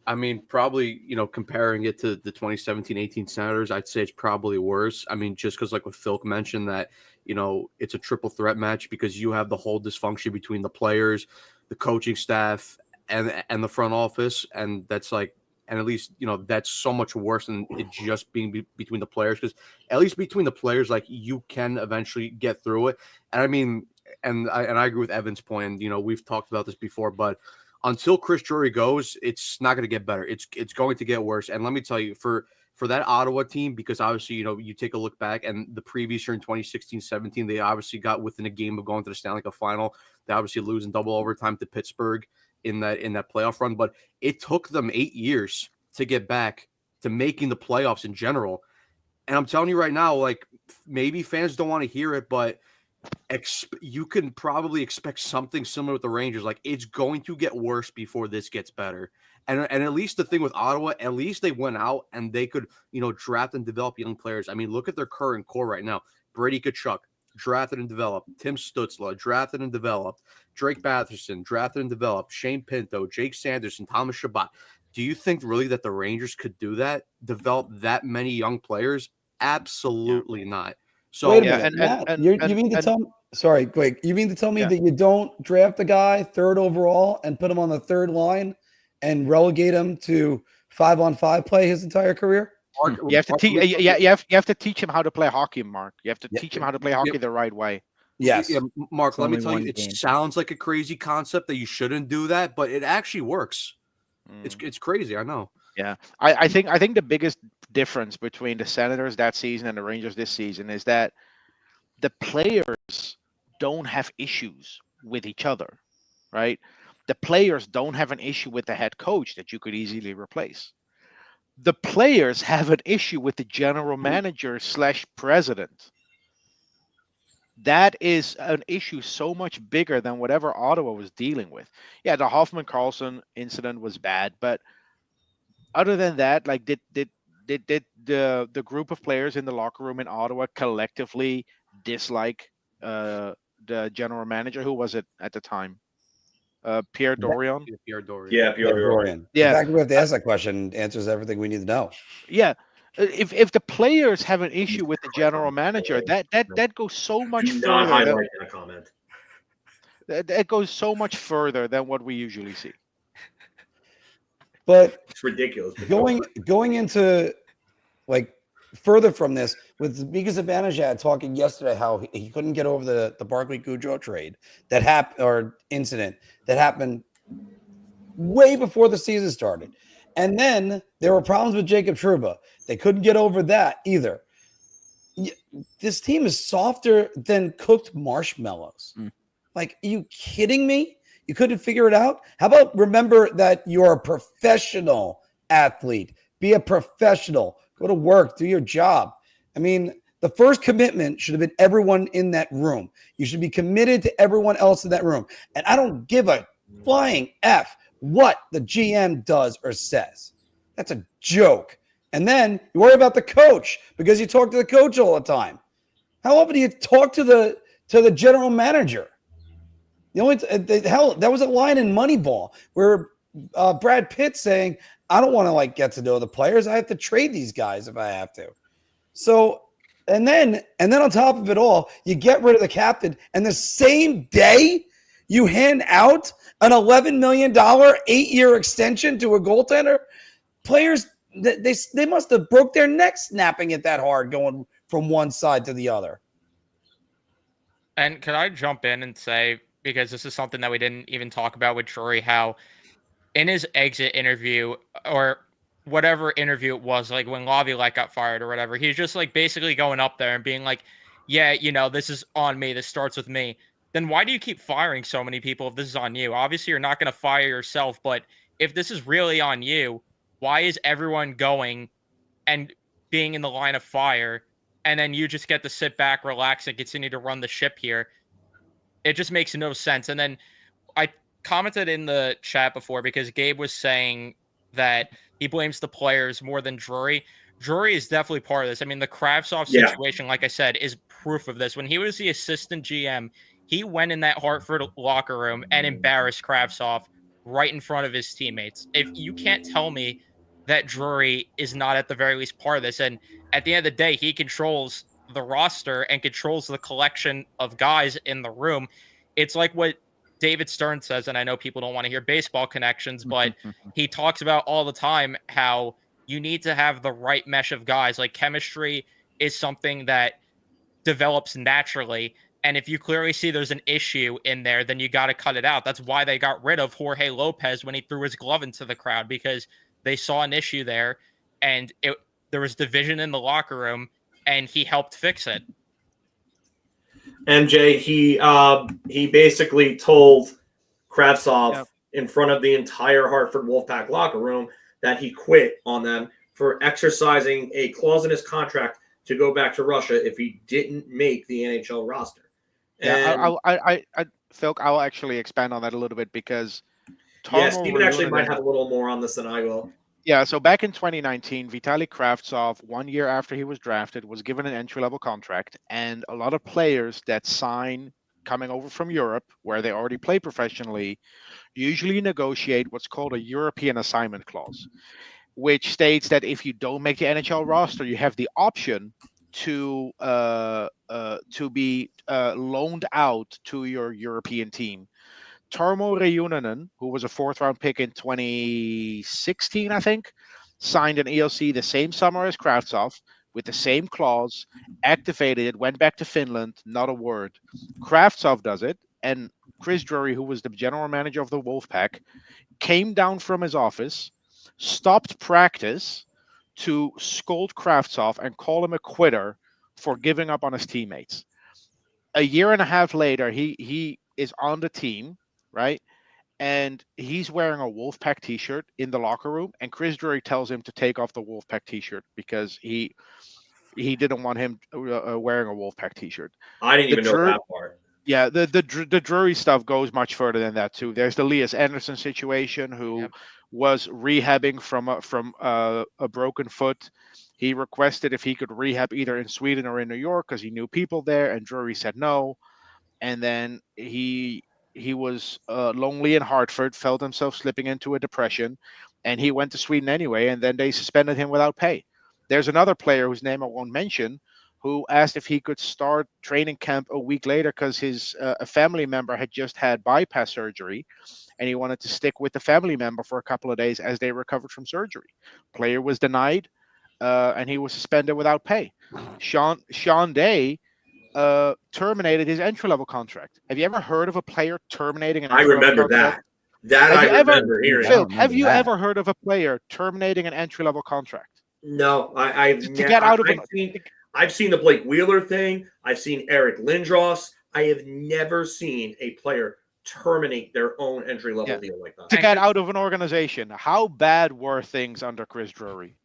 I mean, probably, comparing it to the 2017-18 Senators, I'd say it's probably worse. I mean, just because, like what Phil mentioned, that, it's a triple threat match because you have the whole dysfunction between the players, the coaching staff, and the front office. And that's like, and at least, that's so much worse than it just being between the players, because at least between the players, like, you can eventually get through it. And I mean, and I agree with Evan's point. And, we've talked about this before, but until Chris Drury goes, it's not going to get better. It's going to get worse. And let me tell you, for for that Ottawa team, because obviously, you take a look back and the previous year in 2016-17, they obviously got within a game of going to the Stanley Cup final. They obviously lose in double overtime to Pittsburgh in that playoff run, but it took them 8 years to get back to making the playoffs in general. And I'm telling you right now, like, maybe fans don't want to hear it, but you can probably expect something similar with the Rangers. Like, it's going to get worse before this gets better. And at least the thing with Ottawa, at least they went out and they could, draft and develop young players. I mean, look at their current core right now. Brady Tkachuk, drafted and developed. Tim Stützle, drafted and developed. Drake Batherson, drafted and developed. Shane Pinto, Jake Sanderson, Thomas Chabot. Do you think really that the Rangers could do that? Develop that many young players? Absolutely not. So wait a minute, you mean to tell me? Sorry, wait. You mean to tell me that you don't draft a guy third overall and put him on the third line and relegate him to 5-on-5 play his entire career? You have to teach. You have to teach him how to play hockey, Mark. You have to teach him how to play hockey the right way. Yes, Mark. Let me tell you, it sounds like a crazy concept that you shouldn't do that, but it actually works. It's crazy. I know. Yeah, I think the biggest difference between the Senators that season and the Rangers this season is that the players don't have issues with each other, right? The players don't have an issue with the head coach that you could easily replace. The players have an issue with the general manager / president. That is an issue so much bigger than whatever Ottawa was dealing with. Yeah, the Hoffman-Karlsson incident was bad, but other than that, like, did the group of players in the locker room in Ottawa collectively dislike the general manager? Who was it at the time? Pierre Dorion? Pierre Dorion. Yeah, Pierre Dorion. Yeah. The fact that we have to ask that question answers everything we need to know. Yeah. If the players have an issue with the general manager, that goes so much further. Not highlight that comment. That goes so much further than what we usually see. But it's ridiculous. Going into, like, further from this, with Mika Zibanejad talking yesterday how he couldn't get over the Barclay Goodrow trade that happened, or incident that happened way before the season started. And then there were problems with Jacob Trouba. They couldn't get over that either. This team is softer than cooked marshmallows. Like, are you kidding me? You couldn't figure it out? How about remember that you're a professional athlete? Be a professional. Go to work. Do your job. I mean, the first commitment should have been everyone in that room. You should be committed to everyone else in that room. And I don't give a flying F what the GM does or says. That's a joke. And then you worry about the coach because you talk to the coach all the time. How often do you talk to the general manager? The only that was a line in Moneyball where Brad Pitt saying, "I don't want to get to know the players. I have to trade these guys if I have to." So, and then on top of it all, you get rid of the captain, and the same day you hand out an $11 million 8-year extension to a goaltender. Players, they must have broke their neck snapping it that hard going from one side to the other. And can I jump in and say, because this is something that we didn't even talk about with Drury, how in his exit interview or whatever interview it was, like when Laviolette got fired or whatever, he's just basically going up there and being like, yeah, this is on me. This starts with me. Then why do you keep firing so many people if this is on you? Obviously, you're not going to fire yourself, but if this is really on you, why is everyone going and being in the line of fire, and then you just get to sit back, relax, and continue to run the ship here? It just makes no sense. And then I commented in the chat before because Gabe was saying that he blames the players more than Drury. Drury is definitely part of this. I mean, the Kravtsov situation, like I said, is proof of this. When he was the assistant GM, he went in that Hartford locker room and embarrassed Kravtsov right in front of his teammates. If you can't tell me that Drury is not at the very least part of this, and at the end of the day, he controls the roster and controls the collection of guys in the room. It's like what David Stern says, and I know people don't want to hear baseball connections, but he talks about all the time how you need to have the right mesh of guys. Like, chemistry is something that develops naturally. And if you clearly see there's an issue in there, then you got to cut it out. That's why they got rid of Jorge Lopez when he threw his glove into the crowd, because they saw an issue there and there was division in the locker room, and he helped fix it. MJ, he basically told Kravtsov in front of the entire Hartford Wolfpack locker room that he quit on them for exercising a clause in his contract to go back to Russia if he didn't make the NHL roster. Phil, I'll actually expand on that a little bit because Steven actually might have a little more on this than I will. Yeah, so back in 2019, Vitaly Kravtsov, 1 year after he was drafted, was given an entry-level contract, and a lot of players that sign coming over from Europe, where they already play professionally, usually negotiate what's called a European assignment clause, which states that if you don't make the NHL roster, you have the option to be loaned out to your European team. Tarmo Reunanen, who was a 4th-round pick in 2016, I think, signed an ELC the same summer as Kravtsov with the same clause, activated it, went back to Finland, not a word. Kravtsov does it, and Chris Drury, who was the general manager of the Wolfpack, came down from his office, stopped practice to scold Kravtsov and call him a quitter for giving up on his teammates. A year and a half later, he is on the team, right? And he's wearing a Wolfpack t-shirt in the locker room, and Chris Drury tells him to take off the Wolfpack t-shirt because he didn't want him wearing a Wolfpack t-shirt. I didn't even know that part. Yeah, the Drury stuff goes much further than that too. There's the Elias Anderson situation, who was rehabbing from a broken foot. He requested if he could rehab either in Sweden or in New York because he knew people there, and Drury said no. And then he was lonely in Hartford, felt himself slipping into a depression, and he went to Sweden anyway, and then they suspended him without pay. There's another player whose name I won't mention who asked if he could start training camp a week later because his a family member had just had bypass surgery, and he wanted to stick with the family member for a couple of days as they recovered from surgery. Player was denied, and he was suspended without pay. Sean Day terminated his entry-level contract. Have you ever heard of a player terminating an entry-level contract? I remember that. I remember hearing. Phil, have you ever heard of a player terminating an entry-level contract? No, I've seen the Blake Wheeler thing. I've seen Eric Lindros. I have never seen a player terminate their own entry-level deal like that. To get out of an organization. How bad were things under Chris Drury?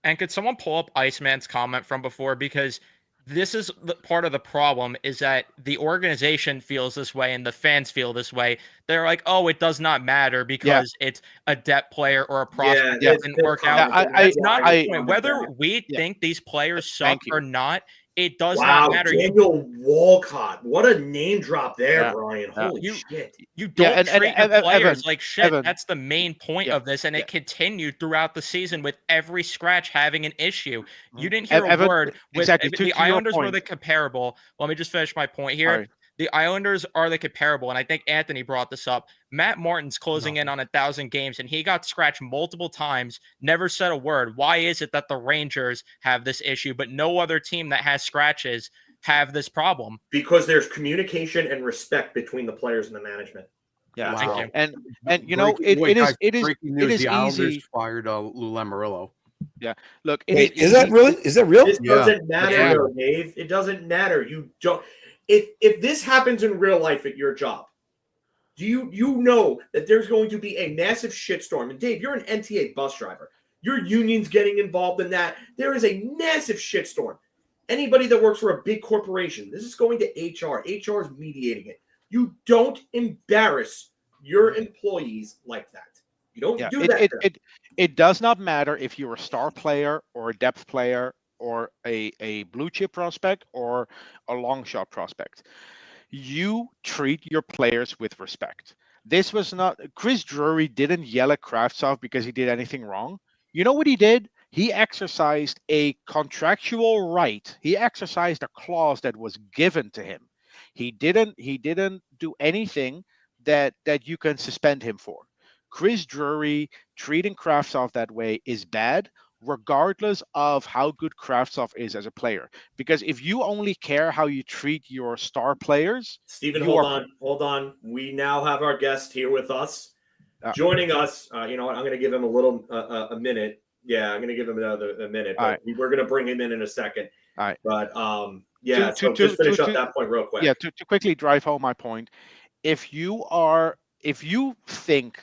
And could someone pull up Iceman's comment from before? Because this is part of the problem, is that the organization feels this way and the fans feel this way. They're like, oh, it does not matter because it's a depth player or a prospect that didn't work out. That's not the point. Whether we think these players suck or not, it does not matter. Daniel Walcott. What a name drop there, Brian. Holy shit. You don't treat your players like shit. Evan. That's the main point of this, and it continued throughout the season with every scratch having an issue. You didn't hear a word. The Islanders were the comparable. Let me just finish my point here. Right. The Islanders are the comparable, and I think Anthony brought this up. Matt Martin's closing in on 1,000 games, and he got scratched multiple times, never said a word. Why is it that the Rangers have this issue, but no other team that has scratches have this problem? Because there's communication and respect between the players and the management. Yeah, wow. And you know, it is the Islanders fired Lou Lamoriello. Yeah, look. Is that really? Is that real? It doesn't matter, Dave. It doesn't matter. You don't. If this happens in real life at your job, do you know that there's going to be a massive shitstorm? And Dave, you're an NTA bus driver. Your union's getting involved in that. There is a massive shitstorm. Anybody that works for a big corporation, this is going to HR. HR is mediating it. You don't embarrass your employees like that. You don't do that. It does not matter if you're a star player or a depth player or a blue chip prospect or a long shot prospect. You treat your players with respect. This was not, Chris Drury didn't yell at Kravtsov because he did anything wrong. You know what he did? He exercised a contractual right. He exercised a clause that was given to him. He didn't do anything that you can suspend him for. Chris Drury treating Kravtsov that way is bad, regardless of how good Kravtsov is as a player. Because if you only care how you treat your star players... Stephen, hold on. We now have our guest here with us. Joining us, you know what, I'm going to give him a minute. Yeah, I'm gonna give him a minute, All but right. we're gonna bring him in a second. All right. But yeah. So just finish up that point real quick. Yeah, to quickly drive home my point. If you think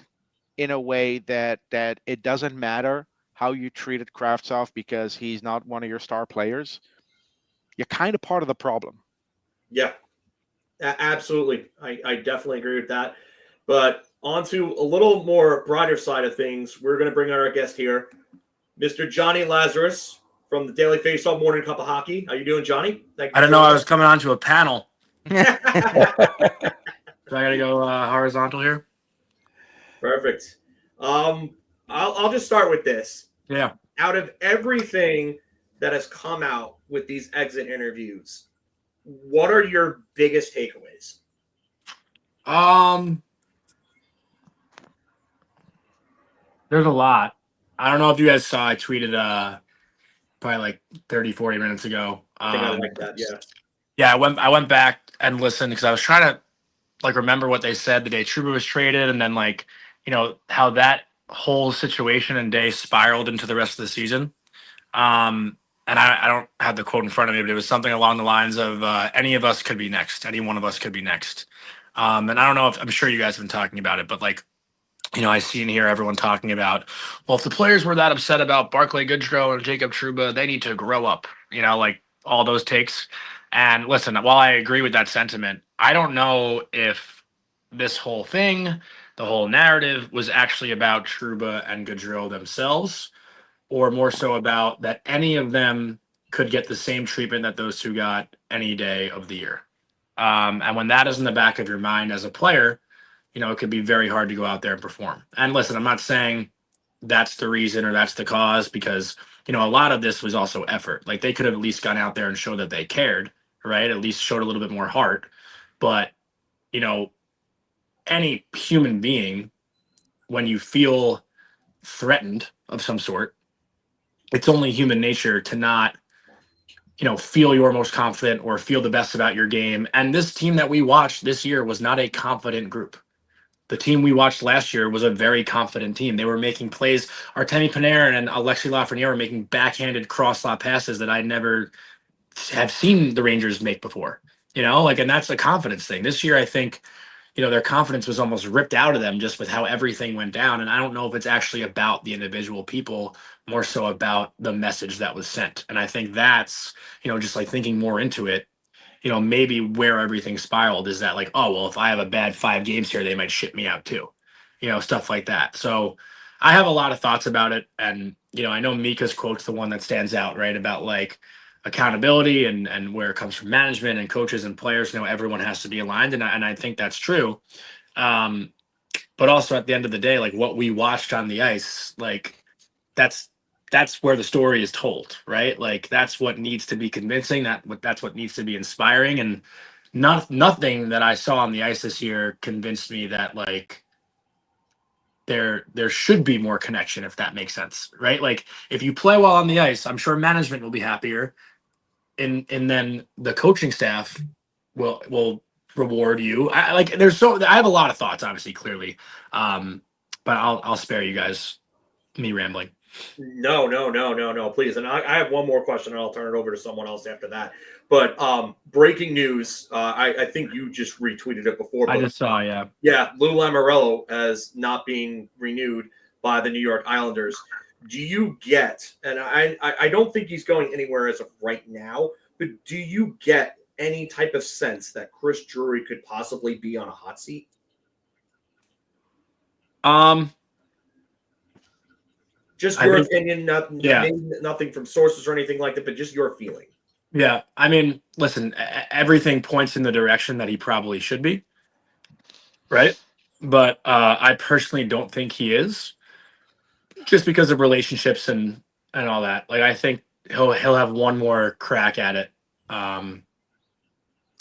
in a way that it doesn't matter how you treated Kravtsov because he's not one of your star players, you're kind of part of the problem. Yeah, absolutely. I definitely agree with that. But on to a little more brighter side of things, we're going to bring our guest here, Mr. Jonny Lazarus from the Daily Faceoff Morning Cup of Hockey. How you doing, Jonny? I didn't know I was coming onto a panel. So I got to go horizontal here. Perfect. I'll just start with this. Yeah. Out of everything that has come out with these exit interviews, what are your biggest takeaways? There's a lot. I don't know if you guys saw, I tweeted probably like 30, 40 minutes ago. I think I like that, yeah. Yeah, I went back and listened because I was trying to like remember what they said the day Trouba was traded, and then like, you know, how that whole situation and day spiraled into the rest of the season. And I don't have the quote in front of me, but it was something along the lines of any of us could be next. Any one of us could be next. And I don't know if I'm sure you guys have been talking about it, but like, you know, I see and hear everyone talking about, well, if the players were that upset about Barclay Goodrow and Jacob Trouba, they need to grow up, you know, like all those takes. And listen, while I agree with that sentiment, I don't know if this whole thing, the whole narrative was actually about Trouba and Goodrow themselves, or more so about that any of them could get the same treatment that those two got any day of the year. And when that is in the back of your mind as a player, you know, it could be very hard to go out there and perform. And listen, I'm not saying that's the reason or that's the cause, because, you know, a lot of this was also effort. Like they could have at least gone out there and showed that they cared, right? At least showed a little bit more heart. But, you know, any human being, when you feel threatened of some sort, it's only human nature to not, you know, feel your most confident or feel the best about your game. And this team that we watched this year was not a confident group. The team we watched last year was a very confident team. They were making plays. Artemi Panarin and Alexi Lafreniere were making backhanded cross-slot passes that I never have seen the Rangers make before. You know, like, and that's a confidence thing. This year, I think, you know, their confidence was almost ripped out of them just with how everything went down. And I don't know if it's actually about the individual people, more so about the message that was sent. And I think that's, you know, just like thinking more into it, you know, maybe where everything spiraled is that like, oh, well, if I have a bad 5 games here, they might ship me out too, you know, stuff like that. So I have a lot of thoughts about it. And, you know, I know Mika's quote's the one that stands out, right? About like accountability and where it comes from management and coaches and players. You know, everyone has to be aligned. And I think that's true. But also at the end of the day, like what we watched on the ice, like that's where the story is told, right? Like that's what needs to be convincing. That's what needs to be inspiring. And nothing that I saw on the ice this year convinced me that like there should be more connection, if that makes sense, right? Like if you play well on the ice, I'm sure management will be happier, and then the coaching staff will reward you. I have a lot of thoughts, obviously, clearly, but I'll spare you guys me rambling. No, please. And I have one more question, and I'll turn it over to someone else after that. But breaking news, I think you just retweeted it before. I just saw, yeah. Yeah, Lou Lamoriello as not being renewed by the New York Islanders. Do you get, and I don't think he's going anywhere as of right now, but do you get any type of sense that Chris Drury could possibly be on a hot seat? Just your opinion, nothing from sources or anything like that, but just your feeling. Yeah, I mean, listen, everything points in the direction that he probably should be, right? But I personally don't think he is, just because of relationships and all that. Like, I think he'll have one more crack at it, and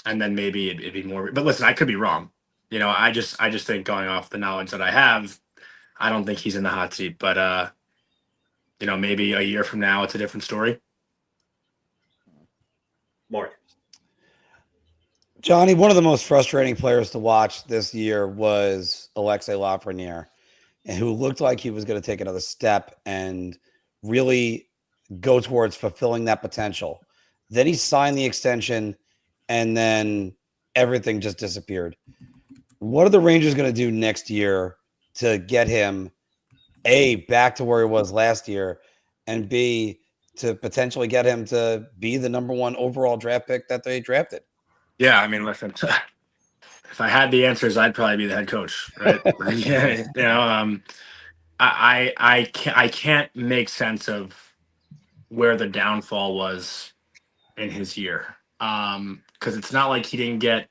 then maybe it'd be more. But listen, I could be wrong. You know, I just think, going off the knowledge that I have, I don't think he's in the hot seat. But you know, maybe a year from now, it's a different story. Mark. Jonny, one of the most frustrating players to watch this year was Alexei Lafreniere, and who looked like he was going to take another step and really go towards fulfilling that potential. Then he signed the extension, and then everything just disappeared. What are the Rangers going to do next year to get him, A, back to where he was last year, and B, to potentially get him to be the number 1 overall draft pick that they drafted? Yeah, I mean, listen, if I had the answers, I'd probably be the head coach, right? I can't make sense of where the downfall was in his year. Because it's not like he didn't get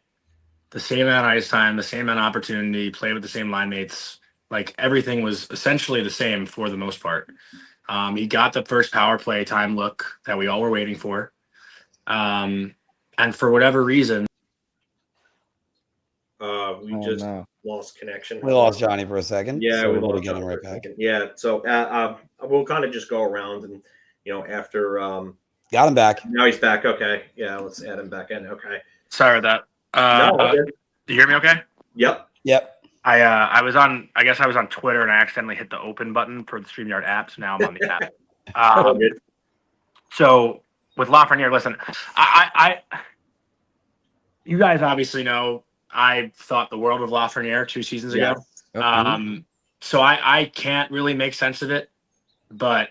the same amount of ice time, the same amount of opportunity, play with the same line mates. Like everything was essentially the same for the most part. He got the first power play time look that we all were waiting for. And for whatever reason, we lost connection. We lost Jonny for a second. Yeah, so we we'll lost get him Jonny right for a back. second. Yeah, so we'll kind of just go around and, after Got him back. now he's back. Okay, yeah, let's add him back in. Okay. sorry about No, that. okay. Do you hear me okay? Yep. I was on Twitter and I accidentally hit the open button for the StreamYard app, so now I'm on the app. Good. So with Lafreniere, listen, I you guys obviously know I thought the world of Lafreniere 2 seasons ago. So I can't really make sense of it, but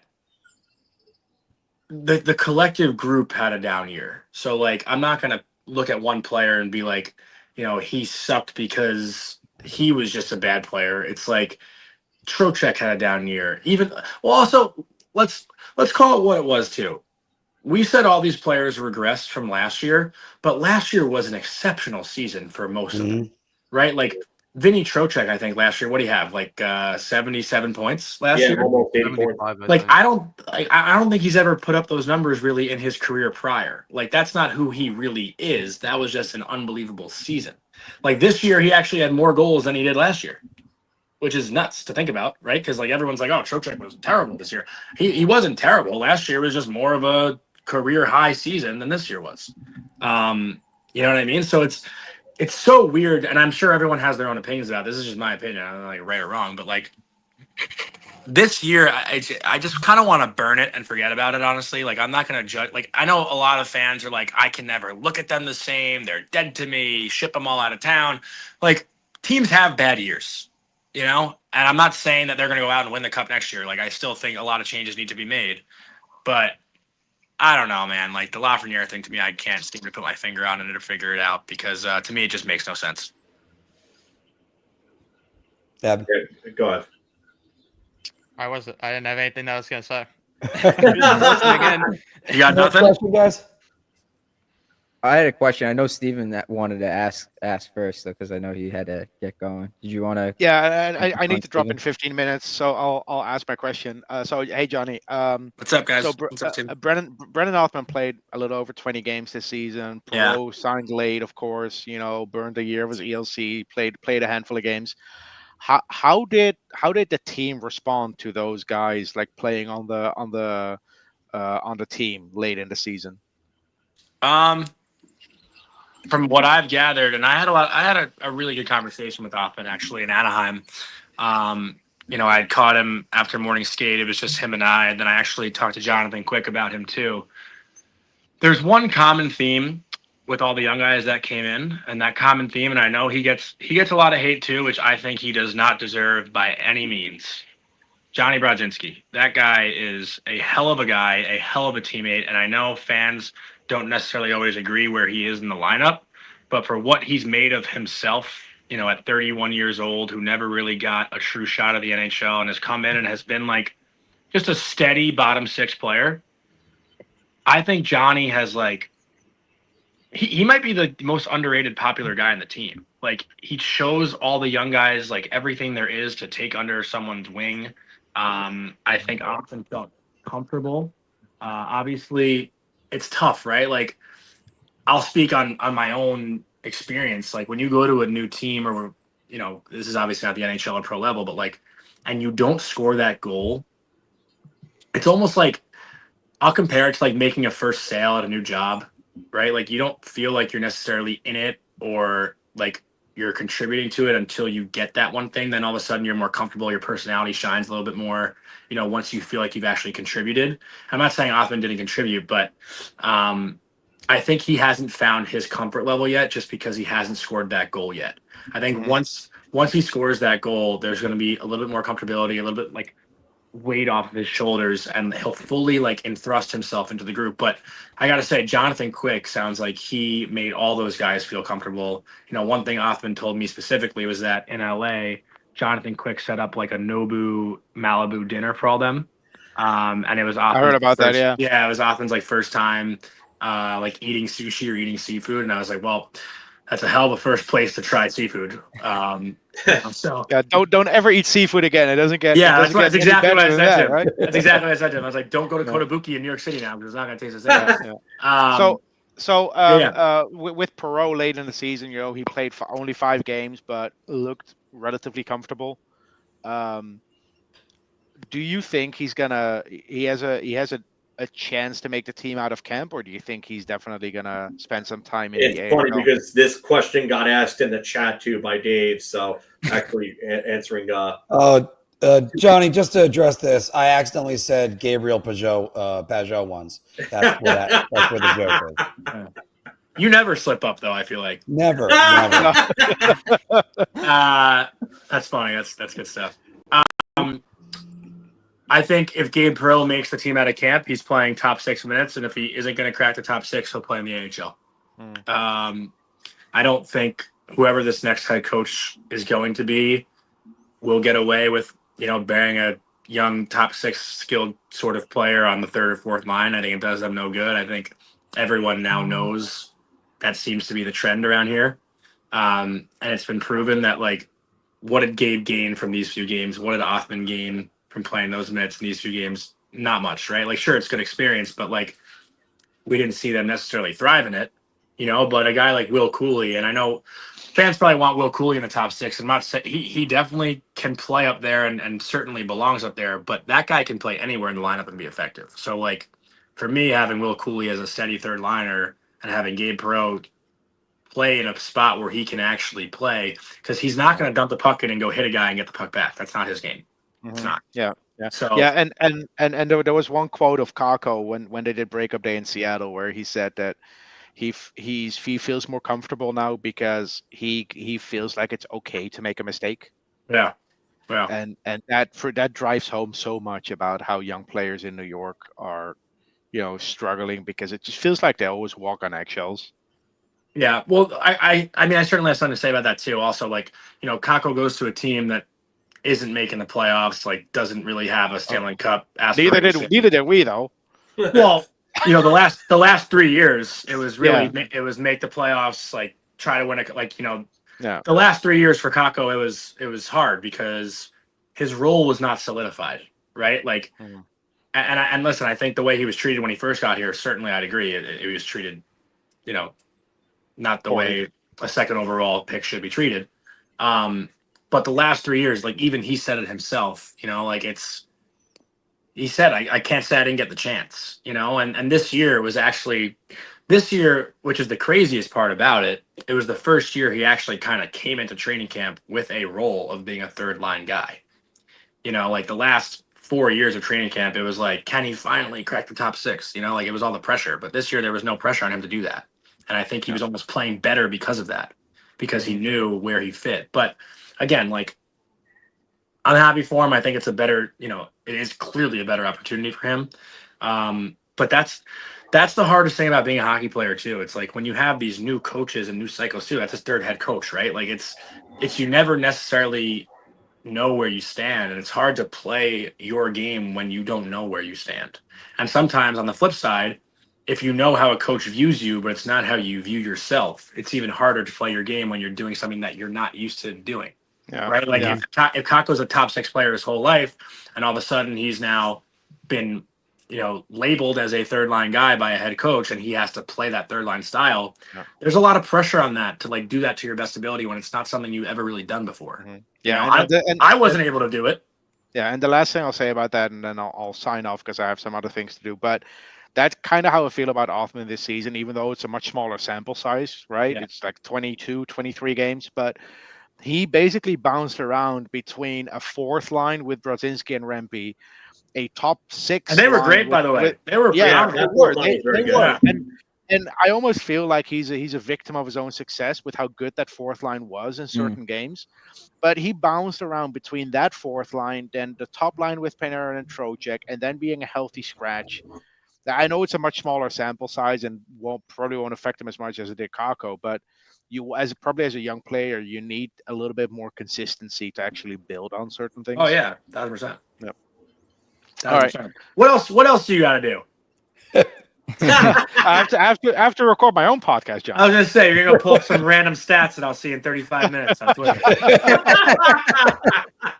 the collective group had a down year. So like I'm not gonna look at one player and be like, he sucked because he was just a bad player. It's like Trocheck had a down year. Also let's call it what it was too. We said all these players regressed from last year, but last year was an exceptional season for most of them, right? Like Vinny Trocheck, I think last year, what do you have? Like 77 points last year? Almost 84. Like I don't think he's ever put up those numbers really in his career prior. Like that's not who he really is. That was just an unbelievable season. Like this year, he actually had more goals than he did last year, which is nuts to think about, right? Because like everyone's like, oh, Trocheck was terrible this year. He wasn't terrible. Last year was just more of a career high season than this year was. You know what I mean? So it's so weird, and I'm sure everyone has their own opinions about this. This is just my opinion. I don't know like right or wrong, but like this year, I just kind of want to burn it and forget about it. Honestly, like I'm not gonna judge. Like I know a lot of fans are like, I can never look at them the same. They're dead to me. Ship them all out of town. Like teams have bad years, and I'm not saying that they're gonna go out and win the cup next year. Like I still think a lot of changes need to be made, but I don't know, man. Like the Lafreniere thing to me, I can't seem to put my finger on it or figure it out because to me, it just makes no sense. Deb. Go ahead. I didn't have anything that I was going to say. You got nothing? Question, guys? I had a question. I know Steven that wanted to ask first, because I know he had to get going. Did you want to? Yeah, I need to drop in 15 minutes, so I'll ask my question. Hey, Jonny. What's up, guys? So What's up, team? Brennan Othman played a little over 20 games this season. Pro signed late, of course. Burned a year, was ELC. Played a handful of games. How did the team respond to those guys like playing on the team late in the season? From what I've gathered, and I had a really good conversation with Othman actually in Anaheim. I had caught him after morning skate. It was just him and I, and then I actually talked to Jonathan Quick about him too. There's one common theme with all the young guys that came in, and that common theme, and I know he gets a lot of hate too, which I think he does not deserve by any means. Johnny Brodzinski, that guy is a hell of a guy, a hell of a teammate, and I know fans don't necessarily always agree where he is in the lineup, but for what he's made of himself, at 31 years old, who never really got a true shot of the NHL and has come in and has been like just a steady bottom 6 player. I think Johnny has like, he might be the most underrated popular guy in the team. Like he shows all the young guys like everything there is to take under someone's wing. I think often felt comfortable. Obviously it's tough, right? Like I'll speak on my own experience. Like when you go to a new team or, this is obviously not the NHL or pro level, but like, and you don't score that goal, it's almost like I'll compare it to like making a first sale at a new job, right? Like you don't feel like you're necessarily in it or like you're contributing to it until you get that one thing. Then all of a sudden you're more comfortable. Your personality shines a little bit more, once you feel like you've actually contributed. I'm not saying Othman didn't contribute, but I think he hasn't found his comfort level yet just because he hasn't scored that goal yet. I think once he scores that goal, there's going to be a little bit more comfortability, a little bit like weight off of his shoulders, and he'll fully like enthrust himself into the group. But I gotta say, Jonathan Quick sounds like he made all those guys feel comfortable. One thing Othman told me specifically was that in LA, Jonathan Quick set up like a Nobu Malibu dinner for all them. And it was Othman's I heard about that. Yeah, it was Othman's like first time like eating sushi or eating seafood, and I was like, well, that's a hell of a first place to try seafood. So don't ever eat seafood again. It doesn't get. Yeah, that's exactly what I said to him. Right? That's exactly what I said to him. I was like, don't go to Kotobuki in New York City now because it's not going to taste the same. With Perot late in the season, he played for only 5 games, but looked relatively comfortable. Do you think he has a chance to make the team out of camp, or do you think he's definitely gonna spend some time in the AHL? It's funny because this question got asked in the chat too by Dave, so actually answering Johnny, just to address this, I accidentally said Gabriel Pajot once. That's where the joke is. You never slip up though, I feel like. Never. That's funny. That's good stuff. I think if Gabe Perreault makes the team out of camp, he's playing top 6 minutes, and if he isn't going to crack the top 6, he'll play in the AHL. I don't think whoever this next head coach is going to be will get away with, bearing a young top 6 skilled sort of player on the 3rd or 4th line. I think it does them no good. I think everyone now knows that seems to be the trend around here. And it's been proven that, like, what did Gabe gain from these few games? What did Othman gain from playing those minutes in these few games? Not much, right? Like, sure, it's good experience, but like, we didn't see them necessarily thrive in it, but a guy like Will Cooley, and I know fans probably want Will Cooley in the top 6. I'm not saying he definitely can play up there and certainly belongs up there, but that guy can play anywhere in the lineup and be effective. So like, for me, having Will Cooley as a steady 3rd liner and having Gabe Perreault play in a spot where he can actually play, because he's not going to dump the puck in and go hit a guy and get the puck back. That's not his game. It's not. Yeah. So and there was one quote of Kako when they did breakup day in Seattle where he said that he feels more comfortable now because he feels like it's okay to make a mistake. Yeah. And that drives home so much about how young players in New York are, struggling because it just feels like they always walk on eggshells. Yeah. Well, I mean, I certainly have something to say about that too. Also, like, Kako goes to a team that isn't making the playoffs, like doesn't really have a Stanley Cup aspiration. Neither did we though. Well, the last 3 years, it was really it was make the playoffs, like try to win it, like the last 3 years for Kako, it was hard because his role was not solidified, right? Like, and listen, I think the way he was treated when he first got here, certainly I'd agree. He was treated, not the way a 2nd overall pick should be treated. But the last 3 years, like even he said it himself, like he said, I can't say I didn't get the chance, and this year was actually, which is the craziest part about it. It was the first year he actually kind of came into training camp with a role of being a 3rd line guy. Like the last 4 years of training camp, it was like, can he finally crack the top 6? Like it was all the pressure, but this year there was no pressure on him to do that. And I think he was almost playing better because of that, because he knew where he fit. But again, like, I'm happy for him. I think it's a better, it is clearly a better opportunity for him. But that's the hardest thing about being a hockey player too. It's like when you have these new coaches and new cycles too, that's his 3rd head coach, right? Like it's you never necessarily know where you stand, and it's hard to play your game when you don't know where you stand. And sometimes on the flip side, if you know how a coach views you, but it's not how you view yourself, it's even harder to play your game when you're doing something that you're not used to doing. Yeah. Right. Like if Kako's a top 6 player his whole life, and all of a sudden he's now been, labeled as a 3rd line guy by a head coach, and he has to play that 3rd line style. Yeah. There's a lot of pressure on that to like do that to your best ability when it's not something you've ever really done before. Mm-hmm. Yeah. I wasn't able to do it. Yeah. And the last thing I'll say about that, and then I'll sign off because I have some other things to do. But That's kind of how I feel about Othman this season, even though it's a much smaller sample size, right? Yeah. It's like 22, 23 games, but he basically bounced around between a fourth line with Brodzinski and Rempe, a top six And they were line great, by the way. They were yeah, phenomenal. they were. That line was very They good. were. Yeah. And I almost feel like he's a victim of his own success with how good that fourth line was in certain games. But he bounced around between that fourth line, then the top line with Panarin and Trocheck, and then being a healthy scratch. I know it's a much smaller sample size and probably won't affect him as much as it did Kako, but you as a young player, you need a little bit more consistency to actually build on certain things. Oh yeah, 1,000%. Yep. 1,000%. All right. What else do you got to do? I have to record my own podcast, John. I was gonna say you're gonna pull up some random stats that I'll see in 35 minutes on Twitter.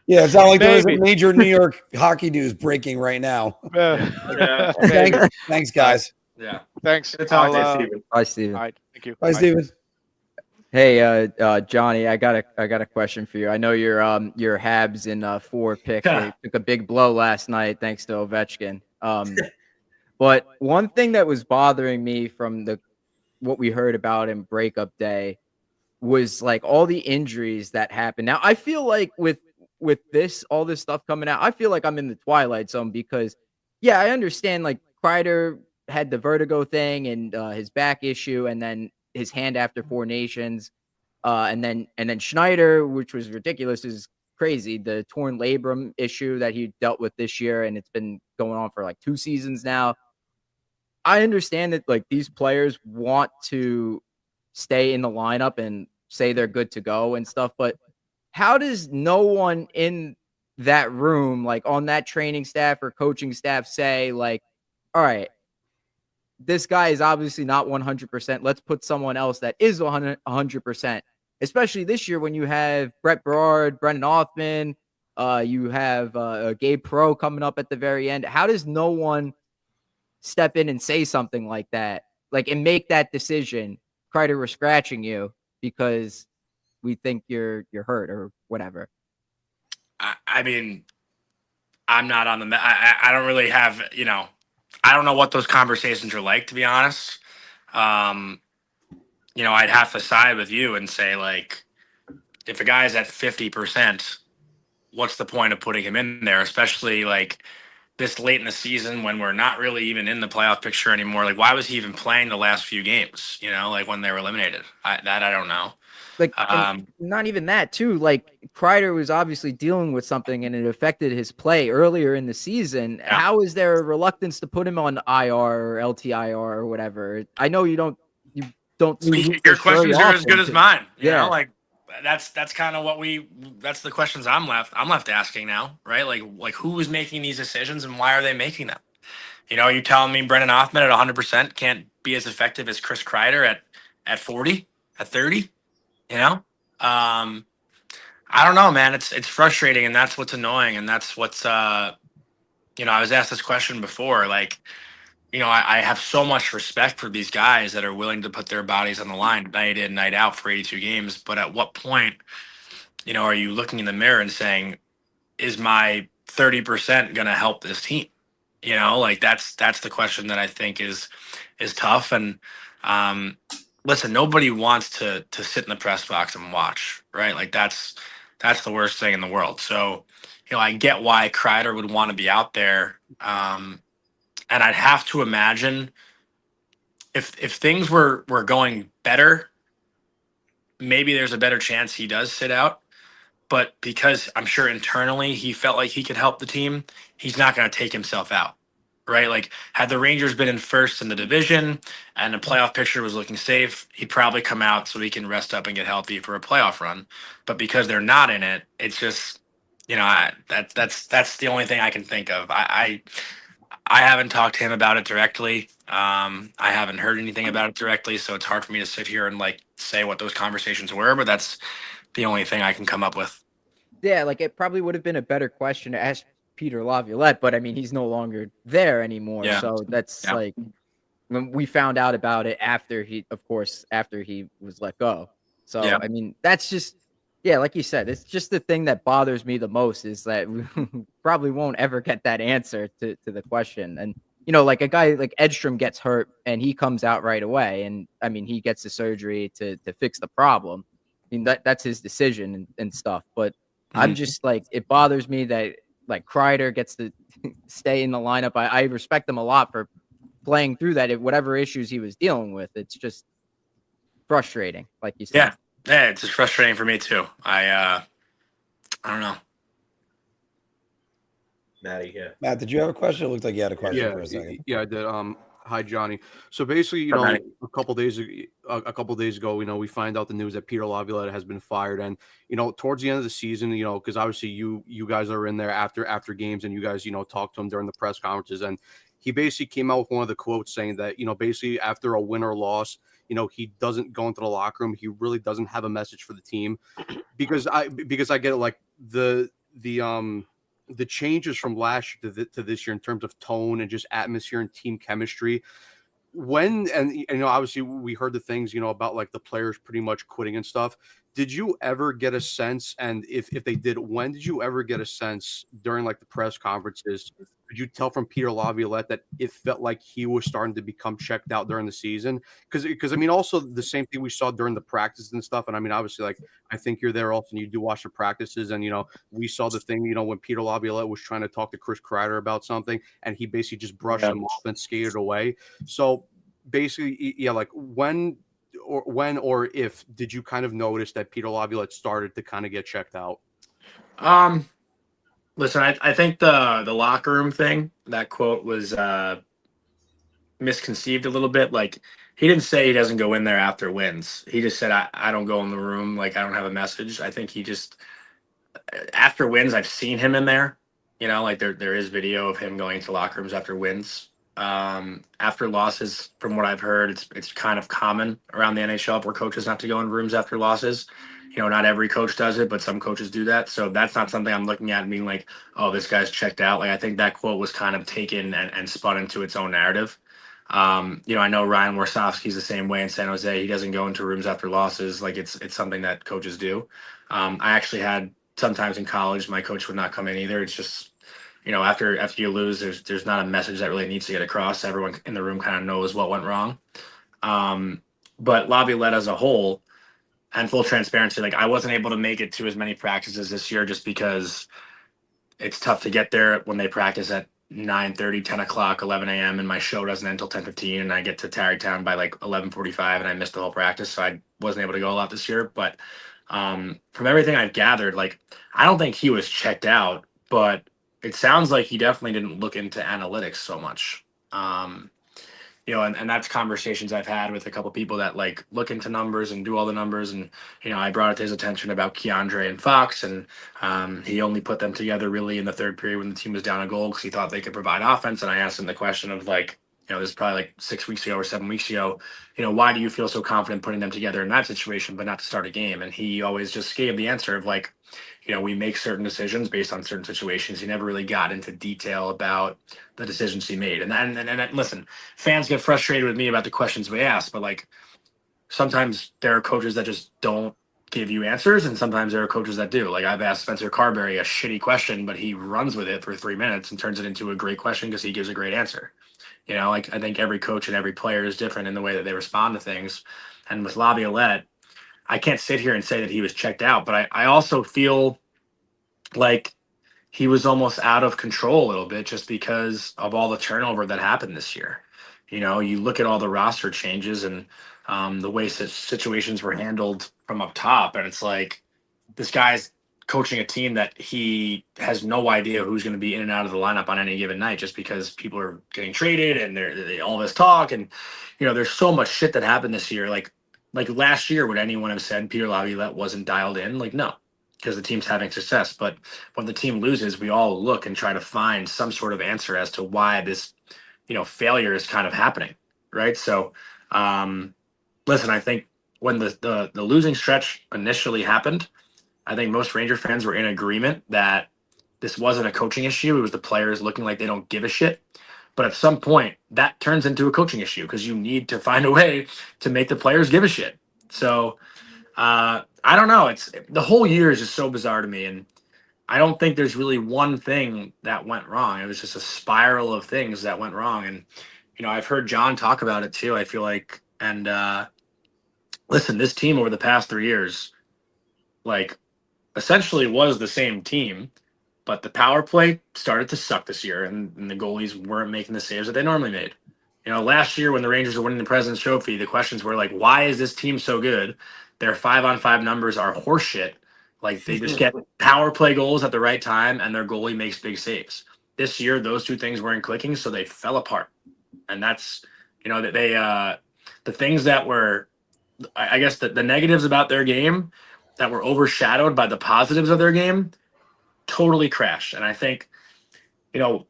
Yeah, it's not like there Maybe. isn't major New York hockey news breaking right now. Maybe. Thanks, guys. Yeah. Thanks. Good talk to you, I'll, Steven. Bye, Steven. All right. Thank you. Bye, Steven. Hey, Johnny, I got a question for you. I know your Habs in 4 pick they took a big blow last night thanks to Ovechkin. But one thing that was bothering me from what we heard about in breakup day was like all the injuries that happened. Now I feel like with all this stuff coming out, I feel like I'm in the twilight zone because yeah, I understand like Kreider had the vertigo thing and his back issue, and then his hand after 4 Nations, and then Schneider, which was ridiculous, is crazy. The torn labrum issue that he dealt with this year, and it's been going on for like 2 seasons now. I understand that like these players want to stay in the lineup and say they're good to go and stuff, but how does no one in that room, like on that training staff or coaching staff, say like, all right, this guy is obviously not 100%. Let's put someone else that is 100%, especially this year when you have Brett Berard, Brendan Othman, you have Gabe Pro coming up at the very end. How does no one step in and say something like that, like, and make that decision? Kreider, we're scratching you because we think you're hurt or whatever. I mean, I'm not on the. I don't really have. I don't know what those conversations are like, to be honest. I'd have to side with you and say, like, if a guy's at 50%, what's the point of putting him in there, especially like this late in the season when we're not really even in the playoff picture anymore? Like, why was he even playing the last few games, like when they were eliminated? I don't know. Like, not even that too. Like, Kreider was obviously dealing with something and it affected his play earlier in the season. Yeah. How is there a reluctance to put him on IR or LTIR or whatever? I know you don't your questions are as good as mine. You know, like that's kind of that's the questions I'm left asking now, right? Like who is making these decisions and why are they making them? You telling me Brendan Othman at 100% can't be as effective as Chris Kreider at 40, at 30? I don't know, man. It's frustrating, and that's what's annoying, and that's what's I was asked this question before. Like, I have so much respect for these guys that are willing to put their bodies on the line night in, night out for 82 games. But at what point, are you looking in the mirror and saying, is my 30% going to help this team? Like that's the question that I think is tough. And listen, nobody wants to sit in the press box and watch, right? Like that's the worst thing in the world. So, I get why Kreider would want to be out there. And I'd have to imagine if things were going better, maybe there's a better chance he does sit out. But because I'm sure internally he felt like he could help the team, he's not going to take himself out, right? Like, had the Rangers been in first in the division and the playoff picture was looking safe, he'd probably come out so he can rest up and get healthy for a playoff run. But because they're not in it, it's just, that's the only thing I can think of. I haven't talked to him about it directly. I haven't heard anything about it directly, so it's hard for me to sit here and like say what those conversations were, but that's the only thing I can come up with. Yeah, like it probably would have been a better question to ask Peter Laviolette, but I mean, he's no longer there anymore. Yeah. So that's like when we found out about it after he was let go. So, I mean, that's just, like you said, it's just the thing that bothers me the most is that we probably won't ever get that answer to the question. And like a guy like Edstrom gets hurt and he comes out right away. And I mean, he gets the surgery to fix the problem. I mean, that's his decision and stuff. But I'm just like, it bothers me that like Kreider gets to stay in the lineup. I respect him a lot for playing through that, whatever issues he was dealing with. It's just frustrating, like you said. Yeah, it's just frustrating for me too. I don't know. Maddie, yeah. Matt, did you have a question? It looked like you had a question for a second. Yeah, I did. Hi, Johnny. So basically, a couple days ago, we find out the news that Peter Laviolette has been fired, and towards the end of the season, because obviously you guys are in there after games, and you guys talk to him during the press conferences, and he basically came out with one of the quotes saying that basically after a win or loss, he doesn't go into the locker room. He really doesn't have a message for the team, because I get it, like the changes from last year to this year in terms of tone and just atmosphere and team chemistry. Obviously we heard the things, about like the players pretty much quitting and stuff. Did you ever get a sense, and if they did, when did you ever get a sense during like the press conferences? Could you tell from Peter Laviolette that it felt like he was starting to become checked out during the season? Because I mean, also the same thing we saw during the practices and stuff. And I mean, obviously, like I think you're there also, and you do watch the practices, and we saw the thing, when Peter Laviolette was trying to talk to Chris Kreider about something, and he basically just brushed him off and skated away. So basically, yeah, like when or if did you kind of notice that Peter Laviolette started to kind of get checked out? Listen, I think the locker room thing, that quote was misconceived a little bit. Like, he didn't say he doesn't go in there after wins. He just said, I don't go in the room. Like, I don't have a message. I think he just, after wins, I've seen him in there. Like there is video of him going to locker rooms after wins. After losses, from what I've heard, it's kind of common around the NHL for coaches not to go in rooms after losses. Not every coach does it, but some coaches do that. So that's not something I'm looking at and being like, oh, this guy's checked out. Like, I think that quote was kind of taken and spun into its own narrative. I know Ryan Warsofsky's the same way in San Jose. He doesn't go into rooms after losses. Like, it's something that coaches do. I actually had sometimes in college, my coach would not come in either. It's just, after you lose, there's not a message that really needs to get across. Everyone in the room kind of knows what went wrong. But Laviolette as a whole, and full transparency, like I wasn't able to make it to as many practices this year just because it's tough to get there when they practice at 9:30, 10 o'clock, 11 a.m. and my show doesn't end until 10:15, and I get to Tarrytown by like 11:45 and I missed the whole practice. So I wasn't able to go a lot this year. But from everything I've gathered, like I don't think he was checked out, but it sounds like he definitely didn't look into analytics so much. And that's conversations I've had with a couple people that like look into numbers and do all the numbers. And, I brought it to his attention about Keandre and Fox, and he only put them together really in the third period when the team was down a goal because he thought they could provide offense. And I asked him the question of like, this is probably like 6 weeks ago or 7 weeks ago, why do you feel so confident putting them together in that situation, but not to start a game? And he always just gave the answer of like, we make certain decisions based on certain situations. He never really got into detail about the decisions he made. And listen, fans get frustrated with me about the questions we ask, but like sometimes there are coaches that just don't give you answers, and sometimes there are coaches that do. Like I've asked Spencer Carberry a shitty question, but he runs with it for 3 minutes and turns it into a great question because he gives a great answer. Like I think every coach and every player is different in the way that they respond to things. And with Laviolette, I can't sit here and say that he was checked out, but I also feel like he was almost out of control a little bit just because of all the turnover that happened this year. You look at all the roster changes and the way situations were handled from up top, and it's like this guy's coaching a team that he has no idea who's going to be in and out of the lineup on any given night just because people are getting traded and they all this talk. And, there's so much shit that happened this year. Like last year, would anyone have said Peter Laviolette wasn't dialed in? Like, no, because the team's having success. But when the team loses, we all look and try to find some sort of answer as to why this, failure is kind of happening. Right. So, listen, I think when the losing stretch initially happened, I think most Ranger fans were in agreement that this wasn't a coaching issue. It was the players looking like they don't give a shit. But at some point, that turns into a coaching issue because you need to find a way to make the players give a shit. So I don't know. It's the whole year is just so bizarre to me. And I don't think there's really one thing that went wrong. It was just a spiral of things that went wrong. And, I've heard John talk about it too, I feel like. And listen, this team over the past 3 years, like, essentially was the same team, but the power play started to suck this year, and the goalies weren't making the saves that they normally made. Last year when the Rangers were winning the President's Trophy, the questions were like, why is this team so good? Their 5-on-5 numbers are horseshit. Like, they just get power play goals at the right time, and their goalie makes big saves. This year, those two things weren't clicking, so they fell apart. And that's, that the things that were, I guess, the negatives about their game that were overshadowed by the positives of their game totally crashed. And I think,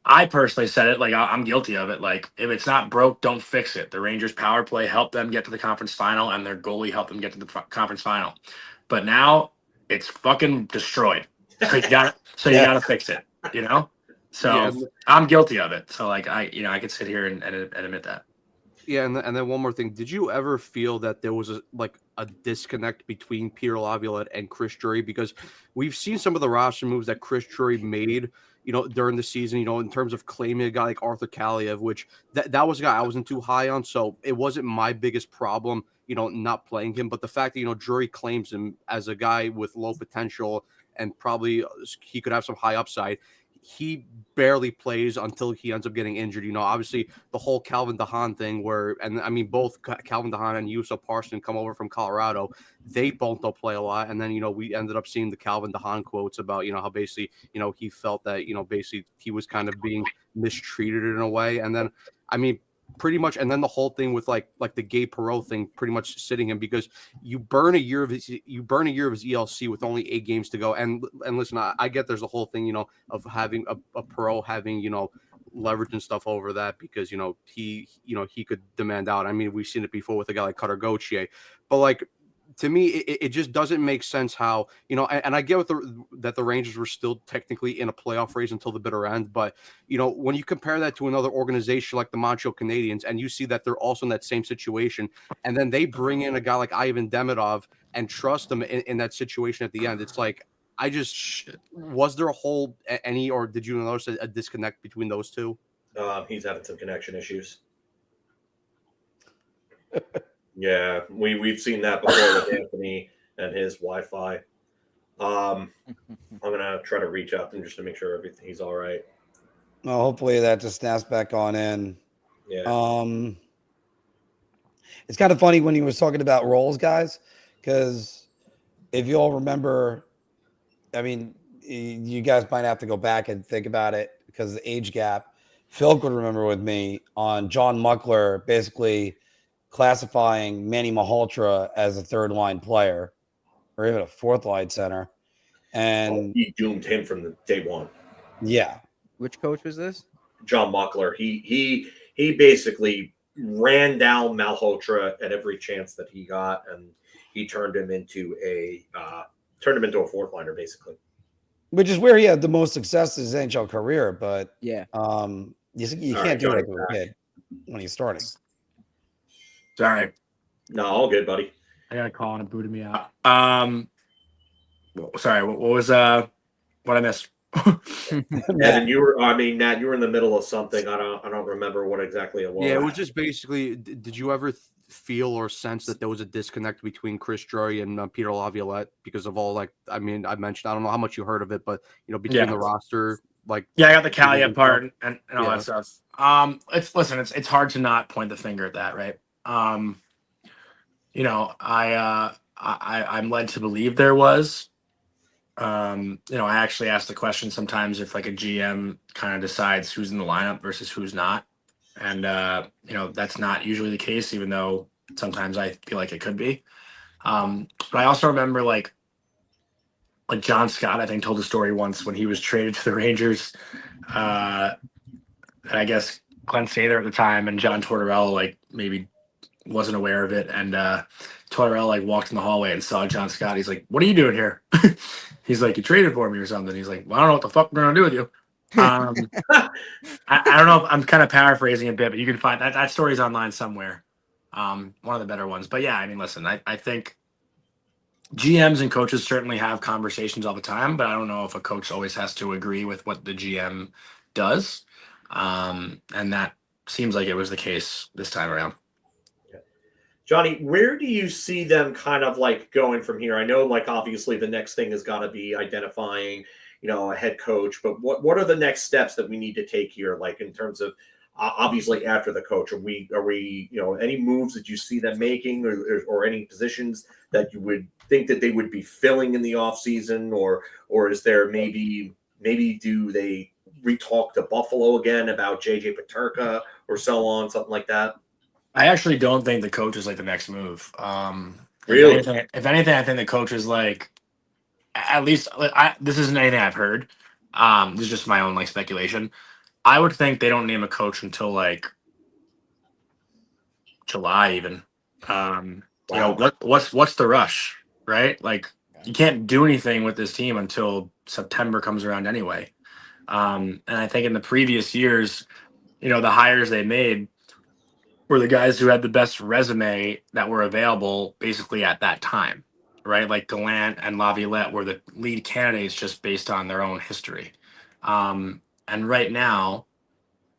I personally said it, like, I'm guilty of it. Like, if it's not broke, don't fix it. The Rangers power play helped them get to the conference final, and their goalie helped them get to the conference final. But now it's fucking destroyed. So you gotta fix it, So Yeah. I'm guilty of it. So like I could sit here and admit that. Yeah, and then one more thing. Did you ever feel that there was a disconnect between Peter Laviolette and Chris Drury? Because we've seen some of the roster moves that Chris Drury made, during the season, in terms of claiming a guy like Arthur Kaliev, which that was a guy I wasn't too high on. So it wasn't my biggest problem, not playing him. But the fact that, Drury claims him as a guy with low potential and probably he could have some high upside, he barely plays until he ends up getting injured. Obviously the whole Calvin DeHaan thing both Calvin DeHaan and Yusuf Parson come over from Colorado. They both don't play a lot. And then, we ended up seeing the Calvin DeHaan quotes about, how basically, he felt that, basically he was kind of being mistreated in a way. And then, pretty much, and then the whole thing with like the Gabe Perreault thing pretty much sitting him because you burn a year of his ELC with only 8 games to go. And listen, I get there's a whole thing, of having a Perreault having, leverage and stuff over that because, he could demand out. We've seen it before with a guy like Cutter Gauthier, but like, to me, it just doesn't make sense how, and I get that the Rangers were still technically in a playoff race until the bitter end. But, when you compare that to another organization like the Montreal Canadiens, and you see that they're also in that same situation, and then they bring in a guy like Ivan Demidov and trust him in that situation at the end. It's like, was there or did you notice a disconnect between those two? He's having some connection issues. Yeah, we've seen that before with Anthony and his Wi-Fi. I'm gonna try to reach out to him just to make sure he's all right. Well, hopefully that just snaps back on in. Yeah. It's kind of funny when he was talking about roles, guys, because if you all remember, you guys might have to go back and think about it because of the age gap. Phil could remember with me on John Muckler basically classifying Manny Malhotra as a third-line player or even a fourth-line center. And he doomed him from the day one. Yeah. Which coach was this? John Muckler. He basically ran down Malhotra at every chance that he got, and he turned him into a fourth-liner, basically. Which is where he had the most success in his NHL career, but yeah, you can't do that with a kid when he's starting. Sorry. No, all good, buddy. I got a call and it booted me out. Sorry, what was what I missed? Nat, you were in the middle of something. I don't remember what exactly it was. Yeah, it was just basically, did you ever feel or sense that there was a disconnect between Chris Drury and Peter Laviolette because of all I mentioned, I don't know how much you heard of it, but between the roster, I got the Kaliev part and all that stuff. It's hard to not point the finger at that, right? I'm led to believe there was. I actually ask the question sometimes if like a GM kind of decides who's in the lineup versus who's not. And, that's not usually the case, even though sometimes I feel like it could be. But I also remember like John Scott, I think, told a story once when he was traded to the Rangers. And I guess Glenn Sather at the time and John Tortorella maybe wasn't aware of it. And Tortorella walked in the hallway and saw John Scott. He's like, "What are you doing here?" He's like, "You traded for me or something." He's like, "Well, I don't know what the fuck we're gonna do with you." I don't know if I'm kind of paraphrasing a bit, but you can find that story's online somewhere. One of the better ones. But yeah, listen, I think GMs and coaches certainly have conversations all the time, but I don't know if a coach always has to agree with what the GM does. And that seems like it was the case this time around. Jonny, where do you see them kind of like going from here? I know, like, obviously the next thing has got to be identifying, a head coach, but what are the next steps that we need to take here? Like, in terms of obviously after the coach, are we, any moves that you see them making, or any positions that you would think that they would be filling in the off season, or is there maybe do they re-talk to Buffalo again about JJ Paterka or so on, something like that? I actually don't think the coach is like the next move. Really? If anything, I think the coach is like, at least this isn't anything I've heard. This is just my own like speculation. I would think they don't name a coach until like July even. Wow. What's the rush, right? Like you can't do anything with this team until September comes around anyway. And I think in the previous years, the hires they made were the guys who had the best resume that were available basically at that time, right? Like Gallant and Laviolette were the lead candidates just based on their own history. And right now,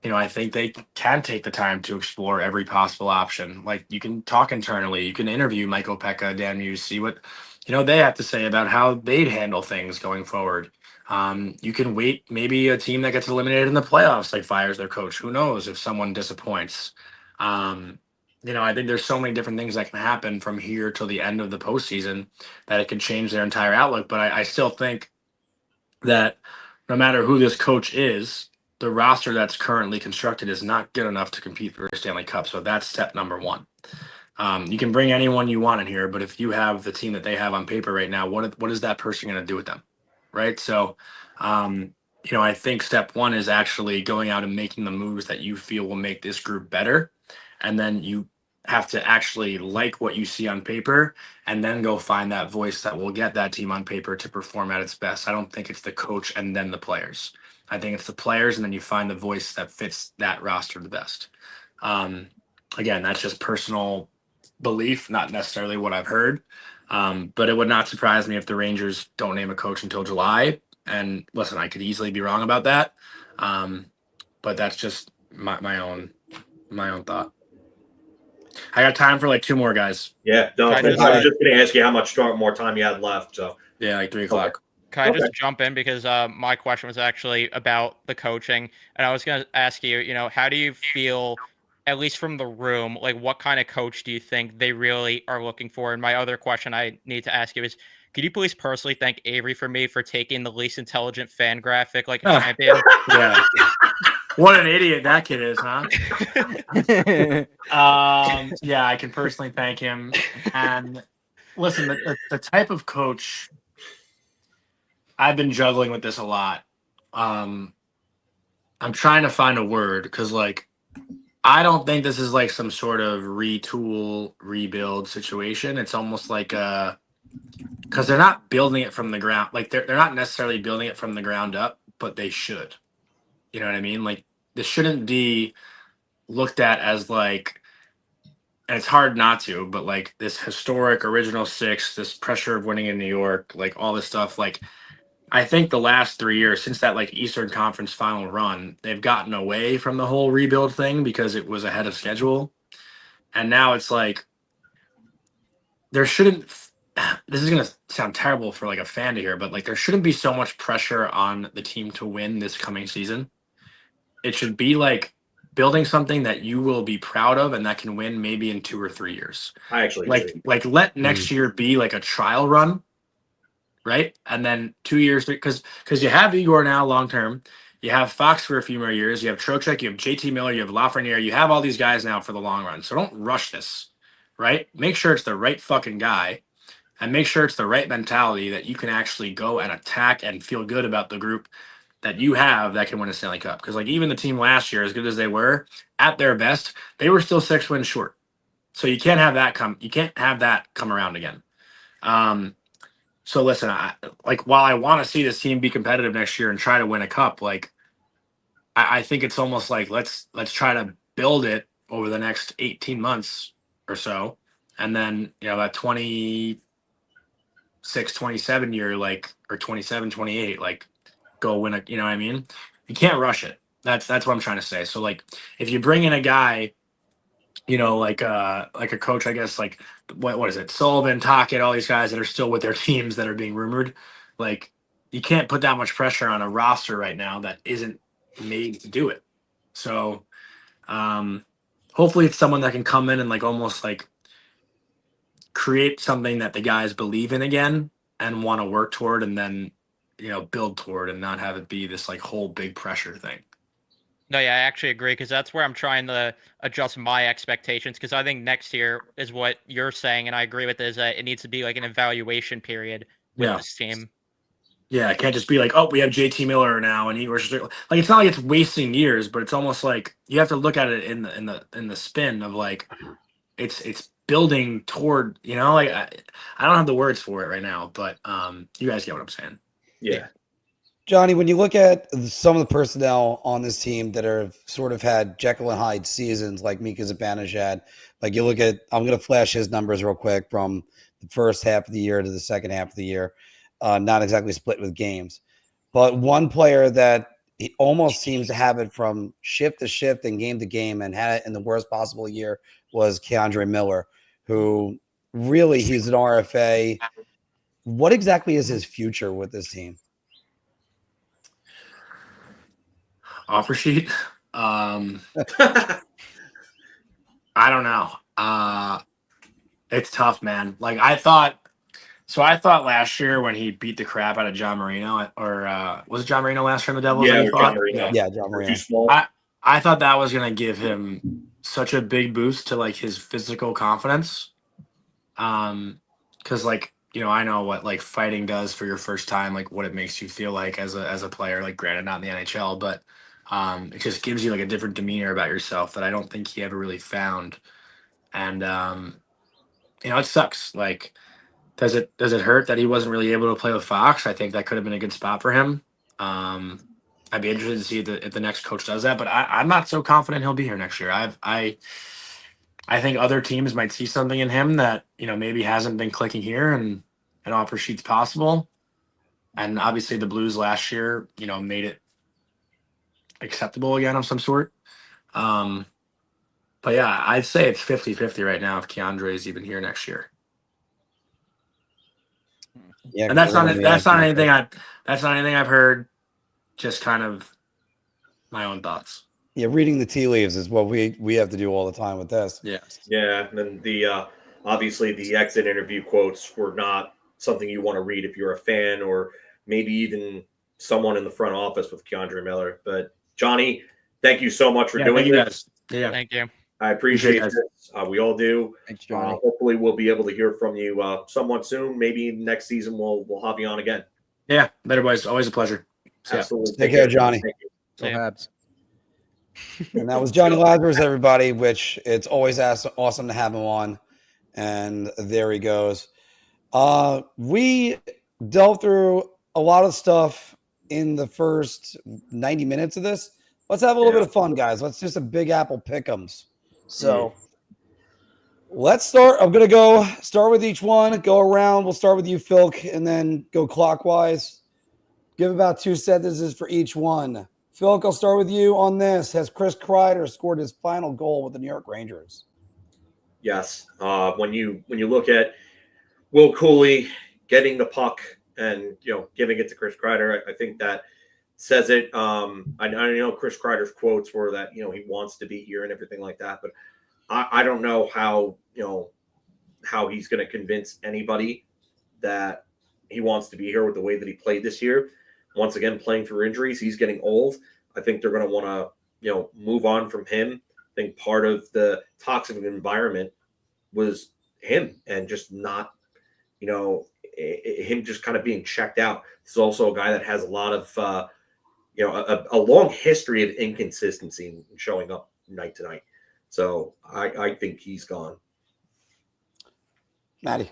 I think they can take the time to explore every possible option. Like you can talk internally, you can interview Michael Pekka, Dan Hughes, see what they have to say about how they'd handle things going forward. You can wait. Maybe a team that gets eliminated in the playoffs like fires their coach. Who knows if someone disappoints? I think there's so many different things that can happen from here till the end of the postseason that it can change their entire outlook. But I still think that no matter who this coach is, the roster that's currently constructed is not good enough to compete for a Stanley Cup. So that's step number one. You can bring anyone you want in here, but if you have the team that they have on paper right now, what is that person going to do with them? Right. So, I think step one is actually going out and making the moves that you feel will make this group better. And then you have to actually like what you see on paper and then go find that voice that will get that team on paper to perform at its best. I don't think it's the coach and then the players. I think it's the players and then you find the voice that fits that roster the best. Again, that's just personal belief, not necessarily what I've heard. But it would not surprise me if the Rangers don't name a coach until July. And listen, I could easily be wrong about that. But that's just my own thought. I got time for like two more guys. Yeah, no, I was just going to ask you how much more time you had left. So yeah, like 3 o'clock. Can I just jump in because my question was actually about the coaching, and I was going to ask you, how do you feel, at least from the room, like what kind of coach do you think they really are looking for? And my other question I need to ask you is, could you please personally thank Avery for me for taking the least intelligent fan graphic like a champion? Yeah. What an idiot that kid is, huh? Yeah, I can personally thank him. And listen, the type of coach, I've been juggling with this a lot. I'm trying to find a word because, like, I don't think this is like some sort of retool, rebuild situation. It's almost like because they're not building it from the ground. Like they're not necessarily building it from the ground up, but they should. You know what I mean? Like this shouldn't be looked at as like, and it's hard not to, but like this historic original six, this pressure of winning in New York, like all this stuff. Like I think the last 3 years since that like Eastern Conference final run, they've gotten away from the whole rebuild thing because it was ahead of schedule. And now it's like there shouldn't, this is going to sound terrible for like a fan to hear, but like there shouldn't be so much pressure on the team to win this coming season. It should be like building something that you will be proud of and that can win maybe in 2 or 3 years. I actually like let next year be like a trial run, right? And then 2 years, because you have Igor now long term, you have Fox for a few more years, you have Trocheck, you have JT Miller, you have Lafreniere, you have all these guys now for the long run. So don't rush this, right? Make sure it's the right fucking guy. And make sure it's the right mentality that you can actually go and attack and feel good about the group that you have that can win a Stanley Cup. Because like even the team last year, as good as they were at their best, they were still 6 wins short. So you can't have that come around again. So listen, while I want to see this team be competitive next year and try to win a cup, like I think it's almost like let's try to build it over the next 18 months or so, and then that 27 year, like, or 27, 28, like, go win a, you know what I mean? You can't rush it. That's what I'm trying to say. So like, if you bring in a guy, like a coach, I guess, like what is it? Sullivan, Tockett, all these guys that are still with their teams that are being rumored, like you can't put that much pressure on a roster right now that isn't made to do it. So hopefully it's someone that can come in and like almost like create something that the guys believe in again and want to work toward, and then build toward, and not have it be this like whole big pressure thing. No, yeah, I actually agree, because that's where I'm trying to adjust my expectations, because I think next year is what you're saying, and I agree with this, that it needs to be like an evaluation period with this team. Yeah, it can't just be like, oh, we have JT Miller now, and like it's not like it's wasting years, but it's almost like you have to look at it in the spin of like it's building toward, like I don't have the words for it right now, but you guys get what I'm saying. Yeah. Jonny, when you look at some of the personnel on this team that are sort of had Jekyll and Hyde seasons, like Mika Zibanejad, like you look at, I'm going to flash his numbers real quick from the first half of the year to the second half of the year, not exactly split with games, but one player that he almost seems to have it from shift to shift and game to game and had it in the worst possible year was Keandre Miller, who really, he's an RFA. What exactly is his future with this team? Offer sheet. I don't know. It's tough, man. Like I thought last year when he beat the crap out of John Marino, or was it John Marino last year in the Devils? Yeah, John Marino. Yeah, John Marino. Too small. I thought that was gonna give him such a big boost to like his physical confidence. Because like, I know what like fighting does for your first time, like what it makes you feel like as a player, like granted not in the NHL, but it just gives you like a different demeanor about yourself that I don't think he ever really found. And it sucks. Like, does it hurt that he wasn't really able to play with Fox? I think that could have been a good spot for him. I'd be interested to see if the next coach does that, but I'm not so confident he'll be here next year. I think other teams might see something in him that maybe hasn't been clicking here, and an offer sheet's possible. And obviously the Blues last year, made it acceptable again of some sort. But yeah, I'd say it's 50-50 right now if Keandre is even here next year. Yeah, and that's not anything I've heard. Just kind of my own thoughts. Yeah, reading the tea leaves is what we have to do all the time with this. Yes. Yeah, and then the obviously the exit interview quotes were not something you want to read if you're a fan or maybe even someone in the front office with Keandre Miller. But Jonny, thank you so much for doing this. Yeah, thank you. I appreciate it. We all do. Thanks, Jonny. Hopefully, we'll be able to hear from you somewhat soon. Maybe next season we'll have you on again. Yeah, later, boys. Always a pleasure. Absolutely. Take care, Jonny. Go Habs. And that was Jonny Lazarus, everybody, which it's always awesome to have him on. And there he goes. We delved through a lot of stuff in the first 90 minutes of this. Let's have a little bit of fun, guys. Let's just a Big Apple pick'ems. So let's start. I'm going to start with each one, go around. We'll start with you, Phil, and then go clockwise. Give about 2 sentences for each one. Phil, I'll start with you on this. Has Chris Kreider scored his final goal with the New York Rangers? Yes. When you look at Will Goalie getting the puck and giving it to Chris Kreider, I think that says it. I know Chris Kreider's quotes were that he wants to be here and everything like that, but I don't know how how he's going to convince anybody that he wants to be here with the way that he played this year. Once again, playing through injuries, he's getting old. I think they're going to want to move on from him. I think part of the toxic environment was him and just not him just kind of being checked out. This is also a guy that has a lot of a long history of inconsistency in showing up night to night. So I think he's gone. Maddie.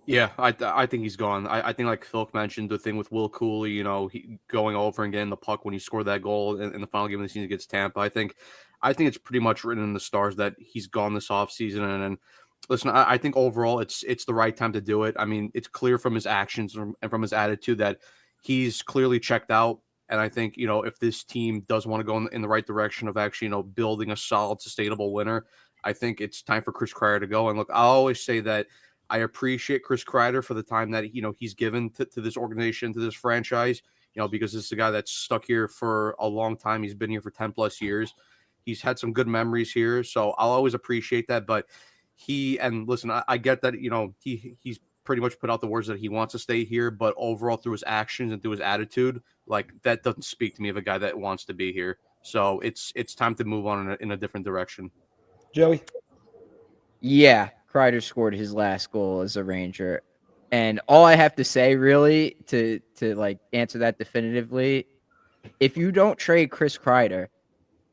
Yeah, I think he's gone. I think, like Phil mentioned, the thing with Will Goalie, he going over and getting the puck when he scored that goal in the final game of the season against Tampa. I think it's pretty much written in the stars that he's gone this offseason. And Listen, I think overall it's the right time to do it. I mean, it's clear from his actions and from his attitude that he's clearly checked out. And I think, if this team does want to go in the right direction of actually, building a solid, sustainable winner, I think it's time for Chris Kreider to go. And look, I always say that I appreciate Chris Kreider for the time that, he's given to this organization, to this franchise, because this is a guy that's stuck here for a long time. He's been here for 10 plus years. He's had some good memories here. So I'll always appreciate that. But listen, I get that, he's pretty much put out the words that he wants to stay here, but overall through his actions and through his attitude, like that doesn't speak to me of a guy that wants to be here. So it's time to move on in a different direction. Joey? Yeah, Kreider scored his last goal as a Ranger. And all I have to say really to like answer that definitively, if you don't trade Chris Kreider,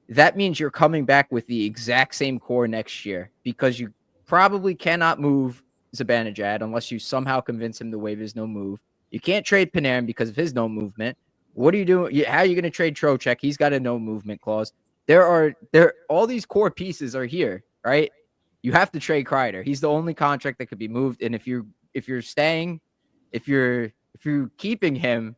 that means you're coming back with the exact same core next year because you probably cannot move Zibanejad unless you somehow convince him to waive his no move. You can't trade Panarin because of his no movement. What are you doing? How are you going to trade Trocheck? He's got a no movement clause. All these core pieces are here, right? You have to trade Kreider. He's the only contract that could be moved. And if you're keeping him,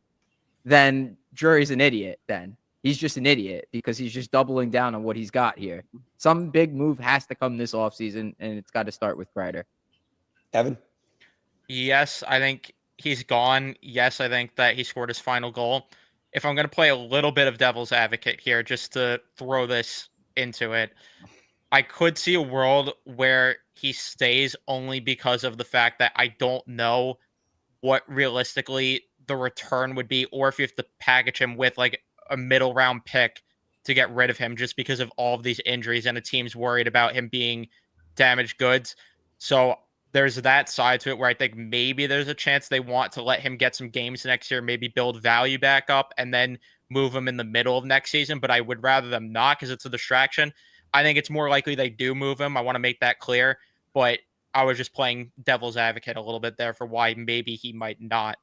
then Drury's an idiot. Then he's just an idiot because he's just doubling down on what he's got here. Some big move has to come this offseason, and it's got to start with Kreider. Evan? Yes, I think he's gone. Yes, I think that he scored his final goal. If I'm going to play a little bit of devil's advocate here, just to throw this into it, I could see a world where he stays only because of the fact that I don't know what realistically the return would be, or if you have to package him with like a middle round pick to get rid of him just because of all of these injuries and a team's worried about him being damaged goods. So there's that side to it where I think maybe there's a chance they want to let him get some games next year, maybe build value back up and then move him in the middle of next season. But I would rather them not because it's a distraction. I think it's more likely they do move him. I want to make that clear. But I was just playing devil's advocate a little bit there for why maybe he might not.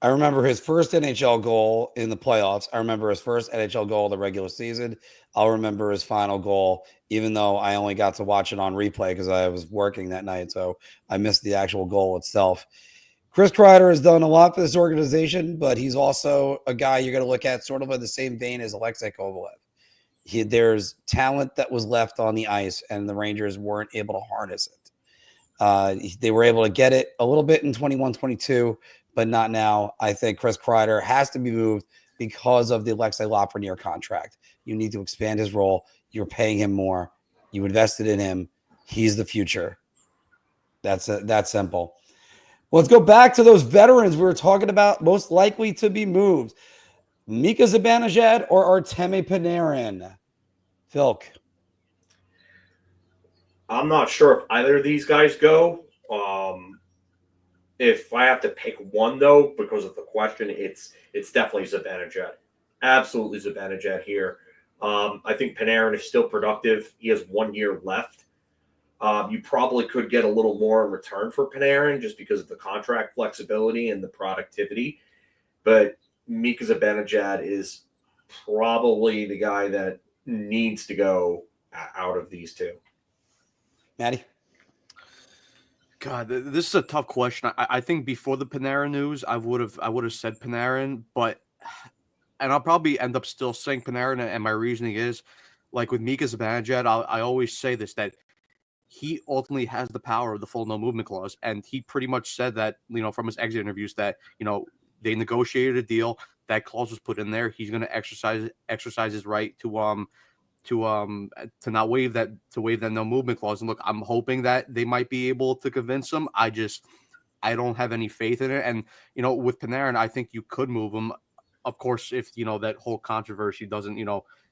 I remember his first NHL goal in the playoffs. I remember his first NHL goal of the regular season. I'll remember his final goal, even though I only got to watch it on replay because I was working that night. So I missed the actual goal itself. Chris Kreider has done a lot for this organization, but he's also a guy you're going to look at sort of in the same vein as Alexei Kovalev. There's talent that was left on the ice, and the Rangers weren't able to harness it. They were able to get it a little bit in 21-22, but not now. I think Chris Kreider has to be moved because of the Alexei Lafreniere contract. You need to expand his role. You're paying him more. You invested in him. He's the future. That's simple. Let's go back to those veterans we were talking about most likely to be moved. Mika Zibanejad or Artemi Panarin? Philk. I'm not sure if either of these guys go. If I have to pick one, though, because of the question, it's definitely Zibanejad. Absolutely Zibanejad here. I think Panarin is still productive. He has 1 year left. You probably could get a little more in return for Panarin just because of the contract flexibility and the productivity. But Mika Zibanejad is probably the guy that needs to go out of these two. Maddie? God, this is a tough question. I think before the Panarin news, I would have said Panarin, and I'll probably end up still saying Panarin. And my reasoning is, like with Mika Zibanejad, I always say this, that he ultimately has the power of the full no movement clause, and he pretty much said that, from his exit interviews, that they negotiated a deal, that clause was put in there. He's going to exercise his right to not waive that no movement clause. And look, I'm hoping that they might be able to convince him. I don't have any faith in it. And with Panarin, I think you could move him, of course, if that whole controversy doesn't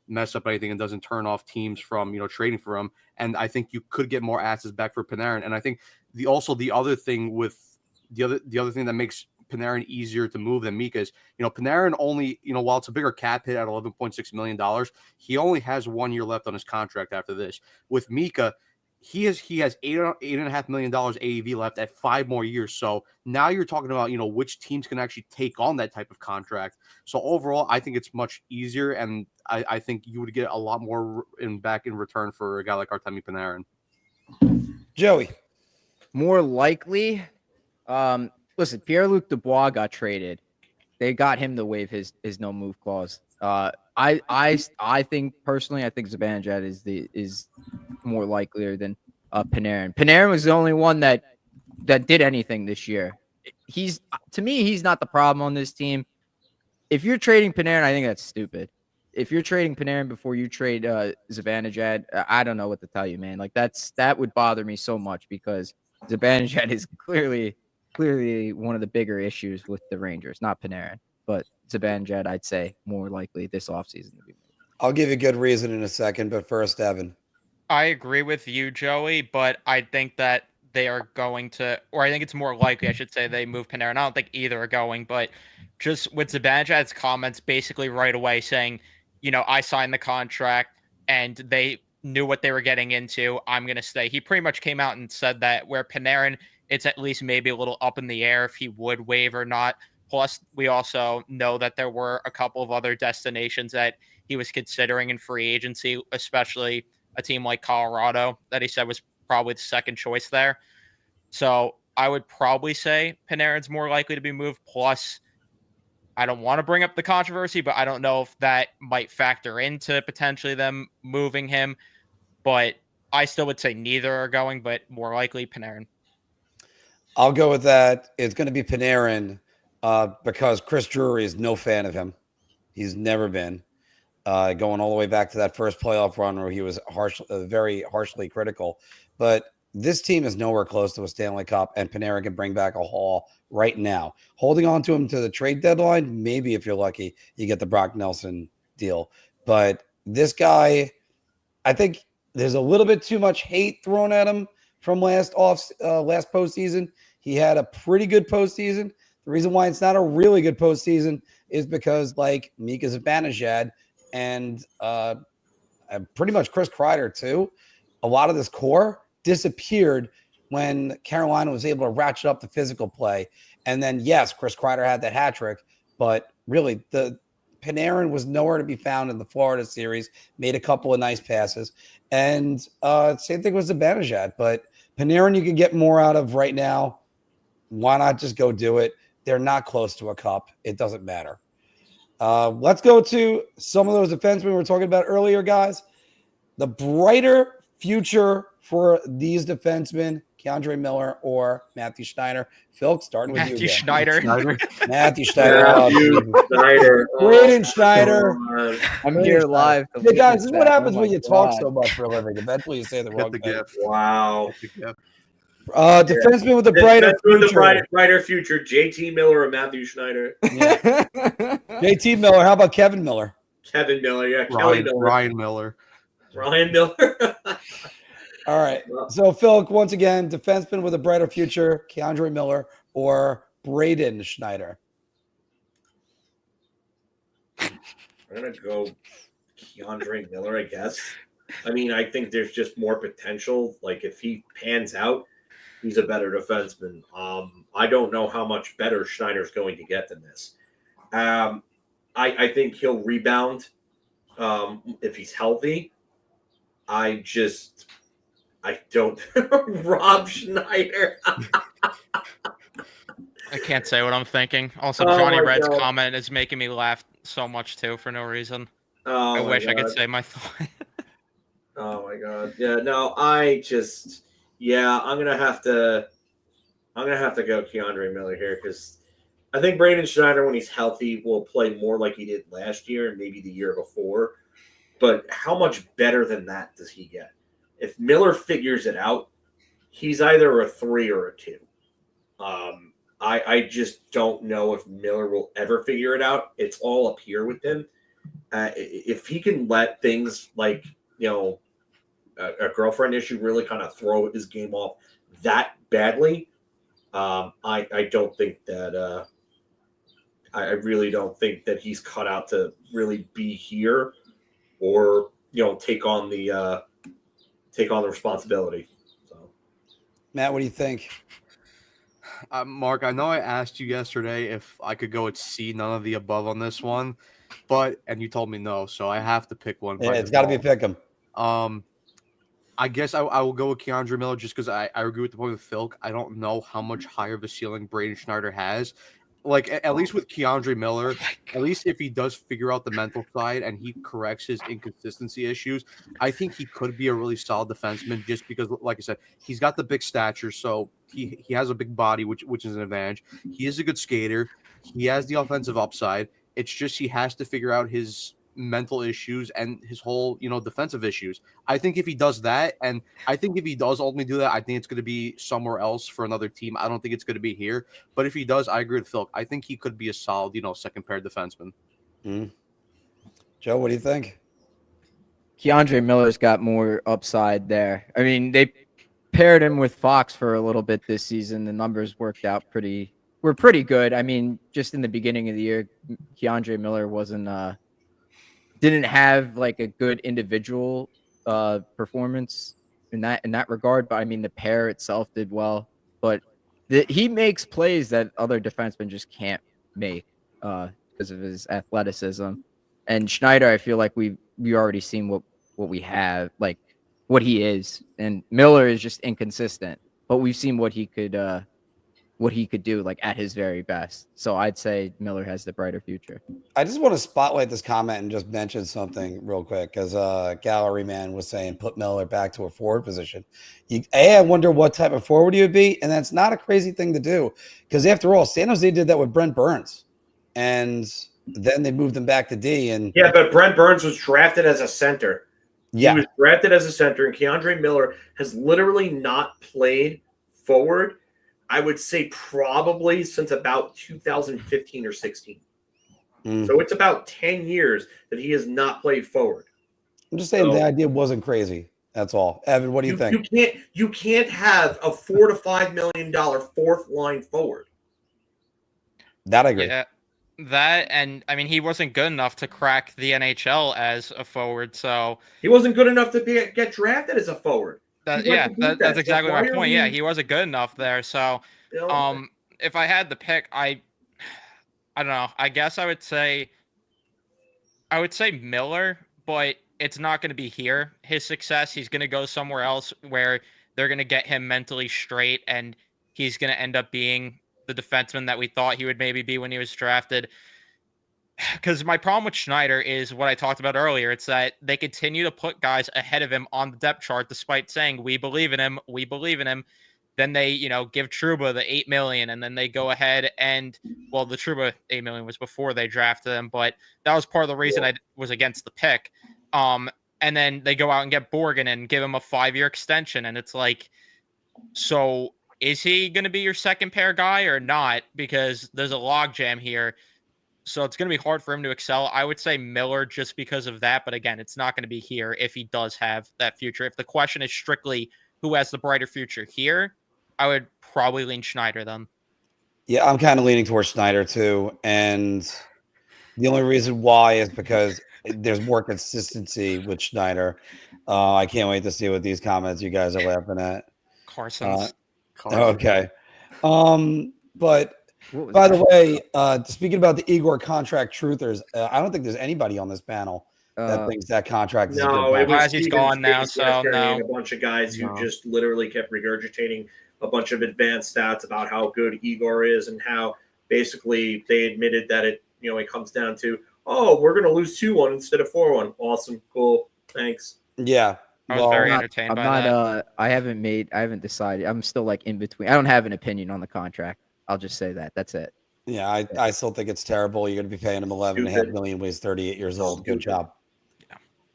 mess up anything and doesn't turn off teams from trading for him. And I think you could get more assets back for Panarin. And I think the other thing that makes Panarin easier to move than Mika is, Panarin only, while it's a bigger cap hit at $11.6 million, he only has 1 year left on his contract after this. With Mika, he has $8.5 million AAV left at 5 more years. So now you're talking about, which teams can actually take on that type of contract. So overall, I think it's much easier, and I think you would get a lot more back in return for a guy like Artemi Panarin. Joey. More likely, listen, Pierre-Luc Dubois got traded. They got him to waive his no move clause. I think personally, I think Zibanejad is more likelier than Panarin. Panarin was the only one that did anything this year. To me, he's not the problem on this team. If you're trading Panarin, I think that's stupid. If you're trading Panarin before you trade Zibanejad, I don't know what to tell you, man. Like that would bother me so much because Zibanejad is clearly one of the bigger issues with the Rangers, not Panarin. But Zibanejad, I'd say, more likely this offseason to be moved. I'll give you good reason in a second, but first, Evan. I agree with you, Joey, but I think that they are going to, or I think it's more likely, I should say, they move Panarin. I don't think either are going, but just with Zibanejad's comments basically right away saying, I signed the contract and they knew what they were getting into. I'm going to stay. He pretty much came out and said that where Panarin, it's at least maybe a little up in the air if he would waive or not. Plus, we also know that there were a couple of other destinations that he was considering in free agency, especially a team like Colorado that he said was probably the second choice there. So I would probably say Panarin's more likely to be moved. Plus, I don't want to bring up the controversy, but I don't know if that might factor into potentially them moving him. But I still would say neither are going, but more likely Panarin. I'll go with that. It's going to be Panarin because Chris Drury is no fan of him. He's never been. Going all the way back to that first playoff run where he was very harshly critical. But this team is nowhere close to a Stanley Cup, and Panarin can bring back a haul right now. Holding on to him to the trade deadline, maybe if you're lucky, you get the Brock Nelson deal. But this guy, I think there's a little bit too much hate thrown at him from last postseason. He had a pretty good postseason. The reason why it's not a really good postseason is because, like Mika Zibanejad and pretty much Chris Kreider too, a lot of this core disappeared when Carolina was able to ratchet up the physical play. And then, yes, Chris Kreider had that hat trick, but really the Panarin was nowhere to be found in the Florida series, made a couple of nice passes. And same thing with Zibanejad, but Panarin you can get more out of right now. Why not just go do it? They're not close to a cup. It doesn't matter. Let's go to some of those defensemen we were talking about earlier, guys. The brighter future for these defensemen, Keandre Miller or Matthew Schneider. Phil, starting with Matthew you. Schneider. Matthew Schneider. Schneider. Braden Schneider. I'm here live. Hey, guys, this is what happens when you talk so much for a living. Eventually you say the wrong thing. Wow. Defenseman with a brighter future. Brighter future. JT Miller or Matthew Schneider. Yeah. JT Miller. How about Kevin Miller? Kevin Miller. Yeah. Ryan Miller. Ryan Miller. All right. So, Phil, once again, defenseman with a brighter future, Keandre Miller or Braden Schneider? I'm going to go Keandre Miller, I guess. I mean, I think there's just more potential. Like, if he pans out, he's a better defenseman. I don't know how much better Schneider's going to get than this. I think he'll rebound if he's healthy. I don't Rob Schneider. I can't say what I'm thinking. Also, Johnny Red's comment is making me laugh so much too for no reason. I wish I could say my thought. Oh my god. Yeah, no, I'm gonna have to go Keandre Miller here because I think Braden Schneider, when he's healthy, will play more like he did last year and maybe the year before. But how much better than that does he get? If Miller figures it out, he's either a 3 or a 2. I just don't know if Miller will ever figure it out. It's all up here with him. If he can let things like, a girlfriend issue really kind of throw his game off that badly, I don't think that I really don't think that he's cut out to really be here or take on the responsibility. So, Matt, what do you think? Mark, I know I asked you yesterday if I could go at C, none of the above on this one, and you told me no, so I have to pick one. Yeah, it's got to be pick 'em. I guess I will go with Keandre Miller just because I agree with the point with Filk. I don't know how much higher of a ceiling Braden Schneider has. Like, at least with Keandre Miller, at least if he does figure out the mental side and he corrects his inconsistency issues, I think he could be a really solid defenseman just because, like I said, he's got the big stature, so he has a big body, which is an advantage. He is a good skater. He has the offensive upside. It's just he has to figure out his mental issues and his whole, defensive issues. I think if he does that, and I think if he does ultimately do that, I think it's going to be somewhere else for another team. I don't think it's going to be here. But if he does, I agree with Phil. I think he could be a solid, second pair defenseman. Joe, what do you think? Keandre Miller's got more upside there. I mean, they paired him with Fox for a little bit this season. The numbers were pretty good. I mean, just in the beginning of the year, Keandre Miller didn't have like a good individual performance in that regard, but I mean the pair itself did well. But he makes plays that other defensemen just can't make because of his athleticism. And Schneider, I feel like we already seen what we have, like what he is, and Miller is just inconsistent. But we've seen what he could do like at his very best. So I'd say Miller has the brighter future. I just want to spotlight this comment and just mention something real quick because Gallery Man was saying put Miller back to a forward position. I wonder what type of forward he would be, and that's not a crazy thing to do because after all, San Jose did that with Brent Burns, and then they moved him back to D. And yeah, but Brent Burns was drafted as a center. Yeah, he was drafted as a center, and Keandre Miller has literally not played forward. I would say probably since about 2015 or 16. So it's about 10 years that he has not played forward. I'm just saying the idea wasn't crazy. That's all. Evan, what do you think? You can't have a $4 to $5 million fourth line forward. That I agree. Yeah, that, and I mean he wasn't good enough to crack the NHL as a forward, so he wasn't good enough to get drafted as a forward. That's exactly my point. Yeah, he wasn't good enough there. So, if I had to pick, I don't know. I guess I would say Miller, but it's not going to be here. His success, he's going to go somewhere else where they're going to get him mentally straight, and he's going to end up being the defenseman that we thought he would maybe be when he was drafted. Because my problem with Schneider is what I talked about earlier. It's that they continue to put guys ahead of him on the depth chart, despite saying, we believe in him. We believe in him. Then they, give Trouba the $8 million, and then they go ahead and, well, the Trouba $8 million was before they drafted him, but that was part of the reason I was against the pick. And then they go out and get Borgen and give him a 5-year extension. And it's like, so is he going to be your second pair guy or not? Because there's a logjam here. So it's going to be hard for him to excel. I would say Miller just because of that. But again, it's not going to be here if he does have that future. If the question is strictly who has the brighter future here, I would probably lean Schneider then. Yeah, I'm kind of leaning towards Schneider too. And the only reason why is because there's more consistency with Schneider. I can't wait to see what these comments you guys are laughing at. Carson's. Okay. But by the way, speaking about the Igor contract truthers, I don't think there's anybody on this panel that thinks that contract is no, a good contract. He's gone now, so no. A bunch of guys who just literally kept regurgitating a bunch of advanced stats about how good Igor is and how basically they admitted that it comes down to, we're going to lose 2-1 instead of 4-1. Awesome. Cool. Thanks. Yeah. I was very entertained by that. I haven't decided. I'm still like in between. I don't have an opinion on the contract. I'll just say that. That's it. Yeah, I still think it's terrible. You're going to be paying him $11.5 million when he's 38 years old. Good job.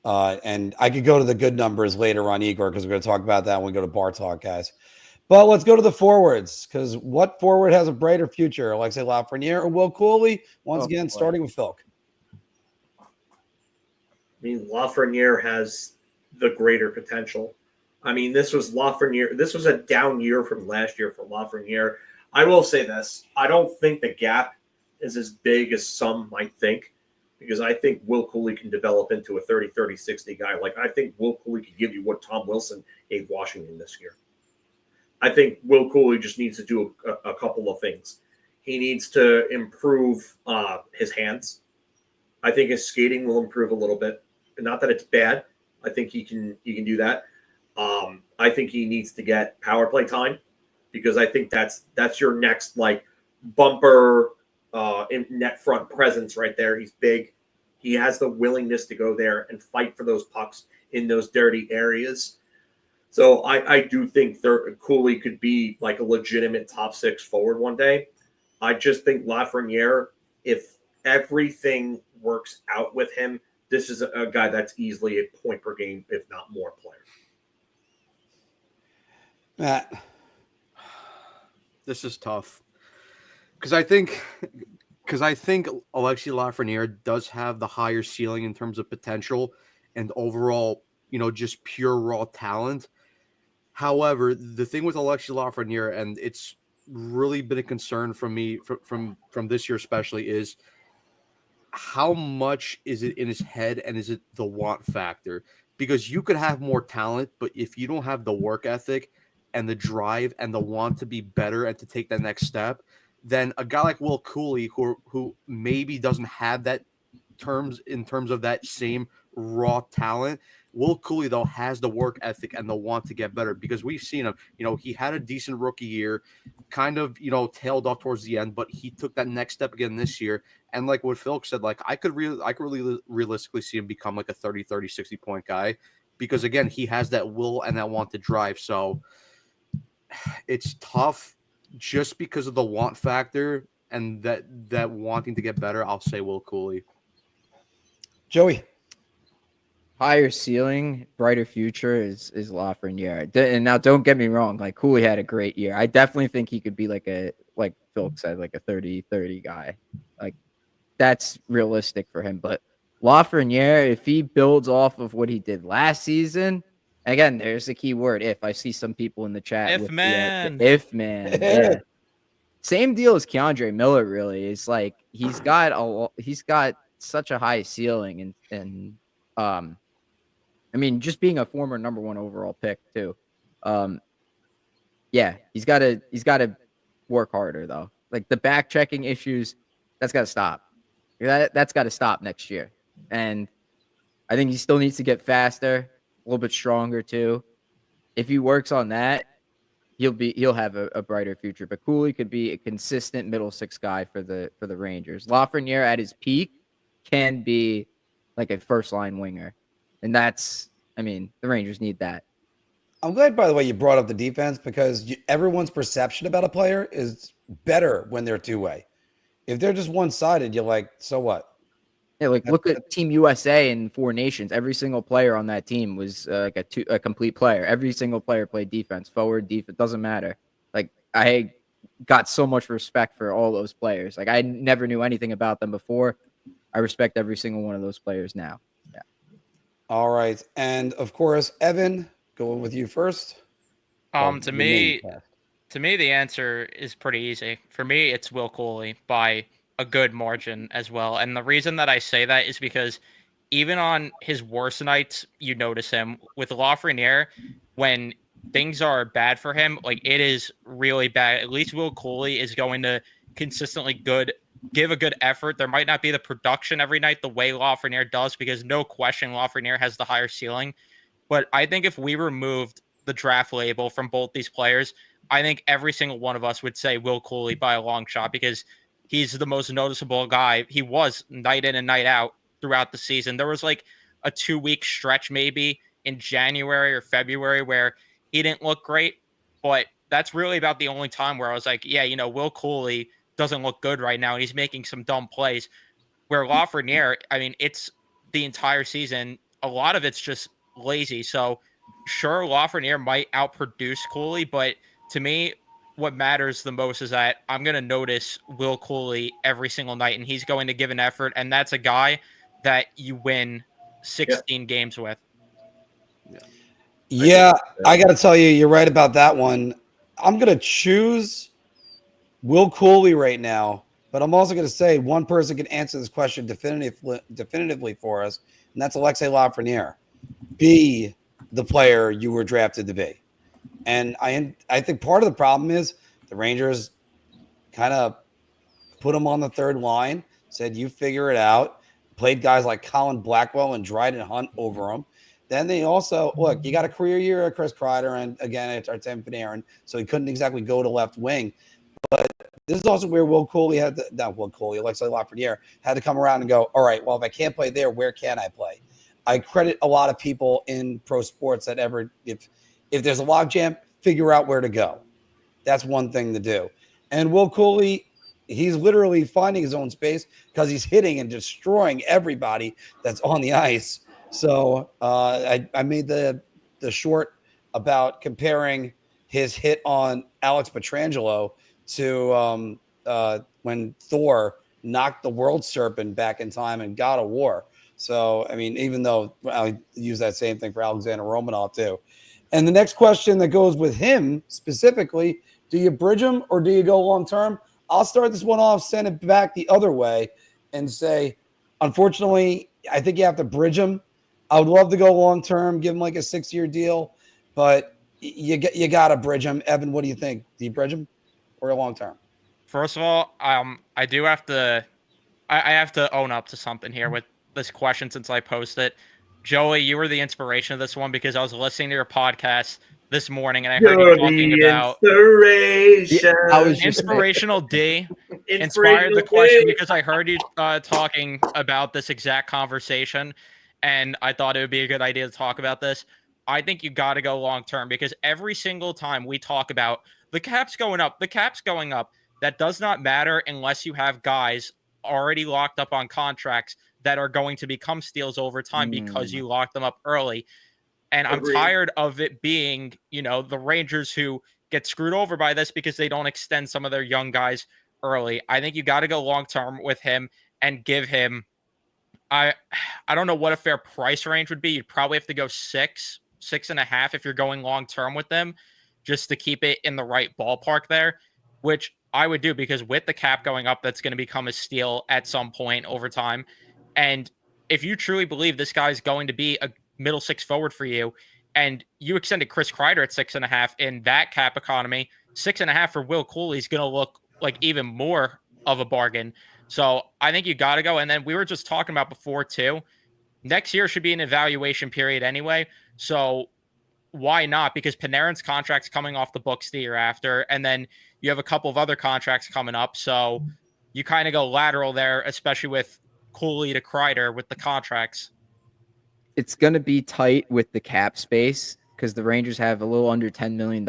Yeah. And I could go to the good numbers later on Igor because we're going to talk about that when we go to Bar Talk, guys. But let's go to the forwards because what forward has a brighter future? Alexei Lafreniere or Will Goalie? Once again, starting with Phil. I mean, Lafreniere has the greater potential. I mean, this was Lafreniere. This was a down year from last year for Lafreniere. I will say this. I don't think the gap is as big as some might think because I think Will Cooley can develop into a 30-30-60 guy. Like, I think Will Cooley could give you what Tom Wilson gave Washington this year. I think Will Cooley just needs to do a couple of things. He needs to improve his hands. I think his skating will improve a little bit. Not that it's bad. I think he can do that. I think he needs to get power play time because I think that's your next like bumper in net front presence right there. He's big. He has the willingness to go there and fight for those pucks in those dirty areas. So I do think Cooley could be like a legitimate top 6 forward one day. I just think Lafreniere, if everything works out with him, this is a guy that's easily a point per game, if not more, player. Matt, this is tough because I think Alexis Lafreniere does have the higher ceiling in terms of potential and overall, just pure raw talent. However, the thing with Alexis Lafreniere, and it's really been a concern from me from this year especially, is how much is it in his head and is it the want factor? Because you could have more talent, but if you don't have the work ethic and the drive and the want to be better and to take that next step, then a guy like Will Cooley, who maybe doesn't have that in terms of that same raw talent. Will Cooley, though, has the work ethic and the want to get better because we've seen him. He had a decent rookie year, kind of, tailed off towards the end, but he took that next step again this year. And like what Phil said, like I could really realistically see him become like a 30, 60 point guy because, again, he has that will and that want to drive. So it's tough just because of the want factor and that wanting to get better. I'll say Will Cooley. Joey. Higher ceiling, brighter future is Lafreniere. And now, don't get me wrong, like Cooley had a great year. I definitely think he could be like Phil said, like a 30-30 guy. Like that's realistic for him. But Lafreniere, if he builds off of what he did last season, again, there's the key word. If I see some people in the chat, if man, yeah. Same deal as Keandre Miller. Really, it's like he's got such a high ceiling and I mean, just being a former number 1 overall pick too. Yeah, he's got to work harder though. Like the back checking issues, that's got to stop. That's got to stop next year. And I think he still needs to get faster, a little bit stronger too. If he works on that, he'll have a brighter future. But Cooley could be a consistent middle 6 guy for the Rangers. Lafreniere at his peak can be like a first line winger. And the Rangers need that. I'm glad, by the way, you brought up the defense because everyone's perception about a player is better when they're two-way. If they're just one-sided, you're like, so what? Yeah, like look at Team USA and 4 Nations. Every single player on that team was like a complete player. Every single player played defense, forward, defense, doesn't matter. Like I got so much respect for all those players. Like I never knew anything about them before. I respect every single one of those players now. Yeah. All right. And of course, Evan, going with you first. To me, the answer is pretty easy. For me, it's Will Cooley by a good margin as well. And the reason that I say that is because even on his worst nights, you notice him. With Lafreniere, when things are bad for him, like it is really bad. At least Will Cooley is going to consistently give a good effort. There might not be the production every night the way Lafreniere does, because no question Lafreniere has the higher ceiling. But I think if we removed the draft label from both these players, I think every single one of us would say Will Cooley by a long shot because he's the most noticeable guy. He was night in and night out throughout the season. There was like a 2-week stretch maybe in January or February where he didn't look great, but that's really about the only time where I was like, yeah, Will Cooley doesn't look good right now, and he's making some dumb plays. Where Lafreniere, it's the entire season. A lot of it's just lazy. So sure, Lafreniere might outproduce Cooley, but to me, what matters the most is that I'm going to notice Will Cooley every single night, and he's going to give an effort, and that's a guy that you win 16 games with. Yeah, I got to tell you, you're right about that one. I'm going to choose Will Cooley right now, but I'm also going to say one person can answer this question definitively for us, and that's Alexis Lafreniere. Be the player you were drafted to be. And I think part of the problem is the Rangers kind of put him on the third line, said, you figure it out, played guys like Colin Blackwell and Dryden Hunt over him. Then they also look. You got a career year of Chris Kreider, and again, it's our Tim Panarin, so he couldn't exactly go to left wing. But this is also where Will Cooley Alexis Lafreniere had to come around and go, all right, well, if I can't play there, where can I play? I credit a lot of people in pro sports that if there's a logjam, figure out where to go. That's one thing to do. And Will Cooley, he's literally finding his own space because he's hitting and destroying everybody that's on the ice. So I made the short about comparing his hit on Alex Pietrangelo to when Thor knocked the world serpent back in time in God of War. So, I mean, even though I use that same thing for Alexander Romanov too. And the next question that goes with him specifically, do you bridge him or do you go long-term? I'll start this one off, send it back the other way and say, unfortunately, I think you have to bridge him. I would love to go long-term, give him like a 6-year deal, but you got to bridge him. Evan, what do you think? Do you bridge him or a long-term? First of all, I do have to, I have to own up to something here with this question since I posted it. Joey, you were the inspiration of this one because I was listening to your podcast this morning and I heard you talking about inspirational D. Inspired the question because I heard you talking about this exact conversation, and I thought it would be a good idea to talk about this. I think you got to go long term because every single time we talk about the cap's going up, that does not matter unless you have guys already locked up on contracts that are going to become steals over time because you locked them up early. And I'm tired of it being, the Rangers who get screwed over by this because they don't extend some of their young guys early. I think you got to go long term with him and give him, I don't know what a fair price range would be. You'd probably have to go 6.5 if you're going long term with them, just to keep it in the right ballpark there, which I would do because with the cap going up, that's going to become a steal at some point over time. And if you truly believe this guy's going to be a middle six forward for you, and you extended Chris Kreider at 6.5 in that cap economy, 6.5 for Will Cooley is going to look like even more of a bargain. So I think you got to go. And then we were just talking about before too, next year should be an evaluation period anyway. So why not? Because Panarin's contract's coming off the books the year after, and then you have a couple of other contracts coming up. So you kind of go lateral there, especially with Cooley to Kreider with the contracts. It's going to be tight with the cap space because the Rangers have a little under $10 million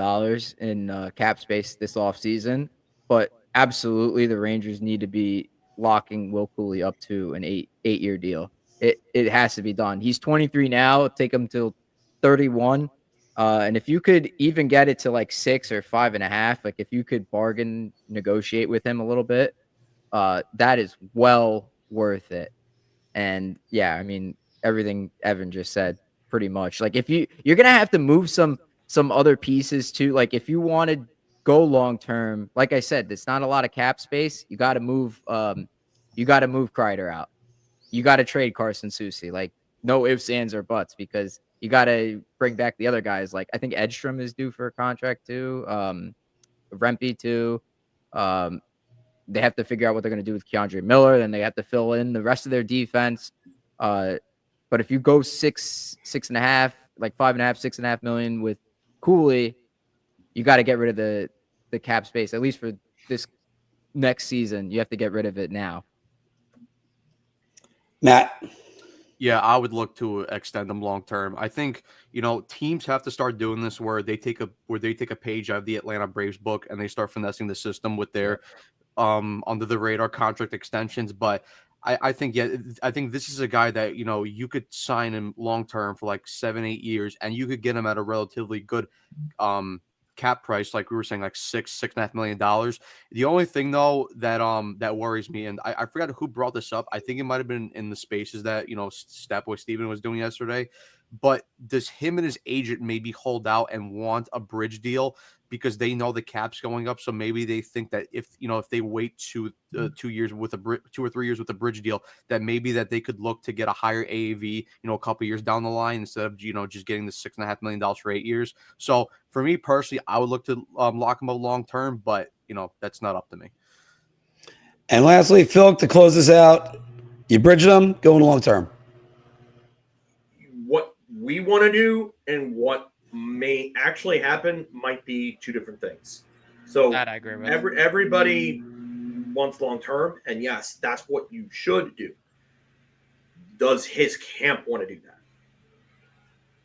in cap space this offseason. But absolutely, the Rangers need to be locking Will Cooley up to an eight-year deal. It has to be done. He's 23 now. Take him till 31. And if you could even get it to like 6 or 5.5, like if you could negotiate with him a little bit, that is well worth it. And yeah, I mean, everything Evan just said pretty much. Like if you're going to have to move some other pieces too. Like if you want to go long term, like I said, there's not a lot of cap space. You got to move Kreider out. You got to trade Carson Soucy. Like no ifs, ands, or buts, because you got to bring back the other guys. Like I think Edstrom is due for a contract too. Rempe too. They have to figure out what they're going to do with Keandre Miller. Then they have to fill in the rest of their defense. But if you go 6.5, like 5.5, 6.5 million with Cooley, you got to get rid of the cap space, at least for this next season. You have to get rid of it now. Matt. Yeah, I would look to extend them long term. I think, teams have to start doing this where they take a page out of the Atlanta Braves book and they start finessing the system with their under the radar contract extensions. But I think this is a guy that, you could sign him long term for like 7-8 years and you could get him at a relatively good cap price, like we were saying, like $6.5 million. The only thing though that worries me, and I forgot who brought this up. I think it might have been in the spaces that Statboy Steven was doing yesterday. But does him and his agent maybe hold out and want a bridge deal because they know the cap's going up? So maybe they think that if they wait 2 years with 2 or 3 years with a bridge deal, that maybe that they could look to get a higher AAV, a couple years down the line instead of just getting the $6.5 million for 8 years. So for me personally, I would look to lock him up long term, but that's not up to me. And lastly, Phil, to close this out, you bridge them, going long term. we want to do and what may actually happen might be two different things. So That I agree with. Everybody wants long term, and yes, that's what you should do. Does his camp want to do that?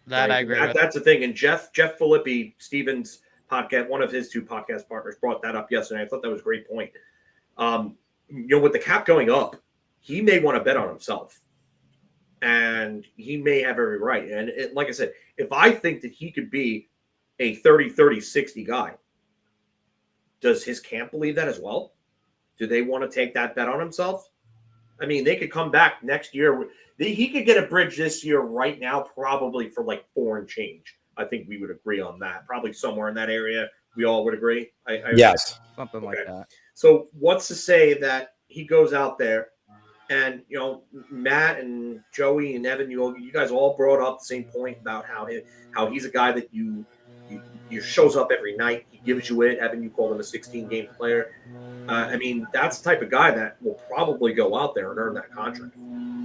That I agree with. That's the thing. And Jeff Filippi, Steven's podcast, one of his two podcast partners, brought that up yesterday. I thought that was a great point. With the cap going up, he may want to bet on himself. And he may have every right. And like I said, if I think that he could be a 30-30-60 guy, does his camp believe that as well? Do they want to take that bet on himself? I mean, they could come back next year. He could get a bridge this year right now, probably for like 4 and change. I think we would agree on that. Probably somewhere in that area. We all would agree. Yes. Something like that. So what's to say that he goes out there and, Matt and Joey and Evan, you guys all brought up the same point about how he's a guy that you shows up every night. He gives you it. Evan, you called him a 16-game player. That's the type of guy that will probably go out there and earn that contract.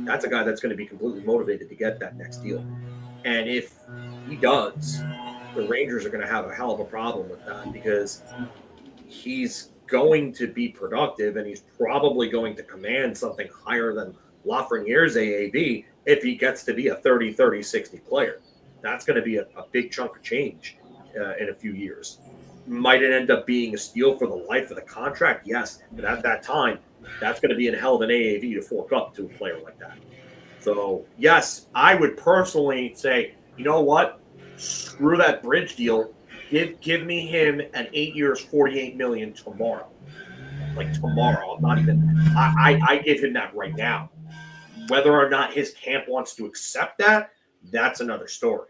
That's a guy that's going to be completely motivated to get that next deal. And if he does, the Rangers are going to have a hell of a problem with that because he's going to be productive and he's probably going to command something higher than Lafreniere's AAV if he gets to be a 30-30-60 player. That's going to be a big chunk of change in a few years. Might it end up being a steal for the life of the contract? Yes. But at that time, that's going to be a hell of an AAV to fork up to a player like that. So, yes, I would personally say, you know what? Screw that bridge deal. Give me him at 8 years, $48 million tomorrow. Like tomorrow. I'm not even – I give him that right now. Whether or not his camp wants to accept that, that's another story.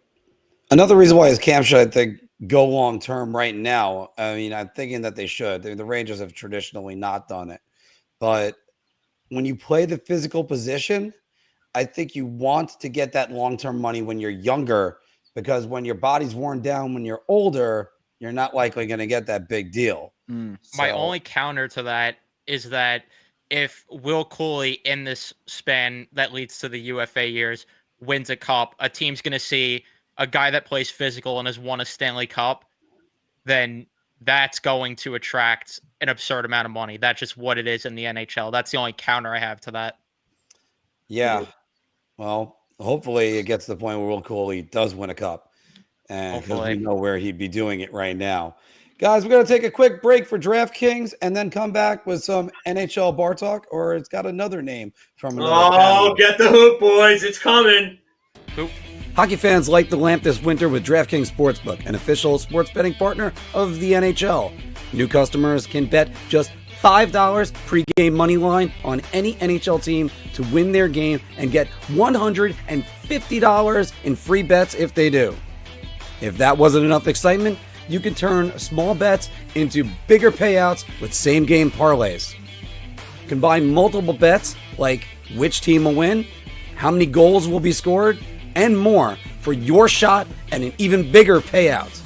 Another reason why his camp should, I think, go long term right now. I'm thinking that they should. The Rangers have traditionally not done it. But when you play the physical position, I think you want to get that long-term money when you're younger because when your body's worn down, when you're older, you're not likely going to get that big deal. My only counter to that is that if Will Cooley in this span that leads to the UFA years wins a cup, a team's going to see a guy that plays physical and has won a Stanley Cup, then that's going to attract an absurd amount of money. That's just what it is in the NHL. That's the only counter I have to that. Yeah. Well, hopefully it gets to the point where Will Cooley does win a cup. And because we know where he'd be doing it right now. Guys, we're going to take a quick break for DraftKings and then come back with some NHL bar talk, or it's got another name from another family. Get the hoop, boys. It's coming. Hoop. Hockey fans light the lamp this winter with DraftKings Sportsbook, an official sports betting partner of the NHL. New customers can bet just $5 pre-game money line on any NHL team to win their game and get $150 in free bets if they do. If that wasn't enough excitement, you can turn small bets into bigger payouts with same-game parlays. Combine multiple bets like which team will win, how many goals will be scored, and more for your shot at an even bigger payout.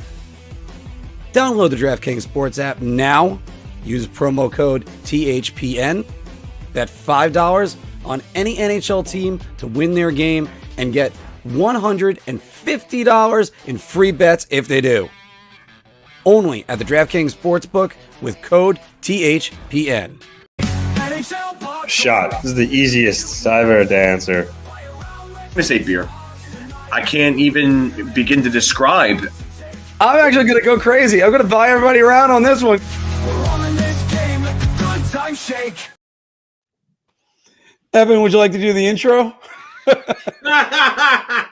Download the DraftKings Sports app now. Use promo code THPN. Bet $5 on any NHL team to win their game and get $150 in free bets if they do. Only at the DraftKings Sportsbook with code THPN. Shot. This is the easiest I've ever had to answer. I'm going to say beer. I can't even begin to describe. I'm actually going to go crazy. I'm going to buy everybody around on this one. Evan, would you like to do the intro?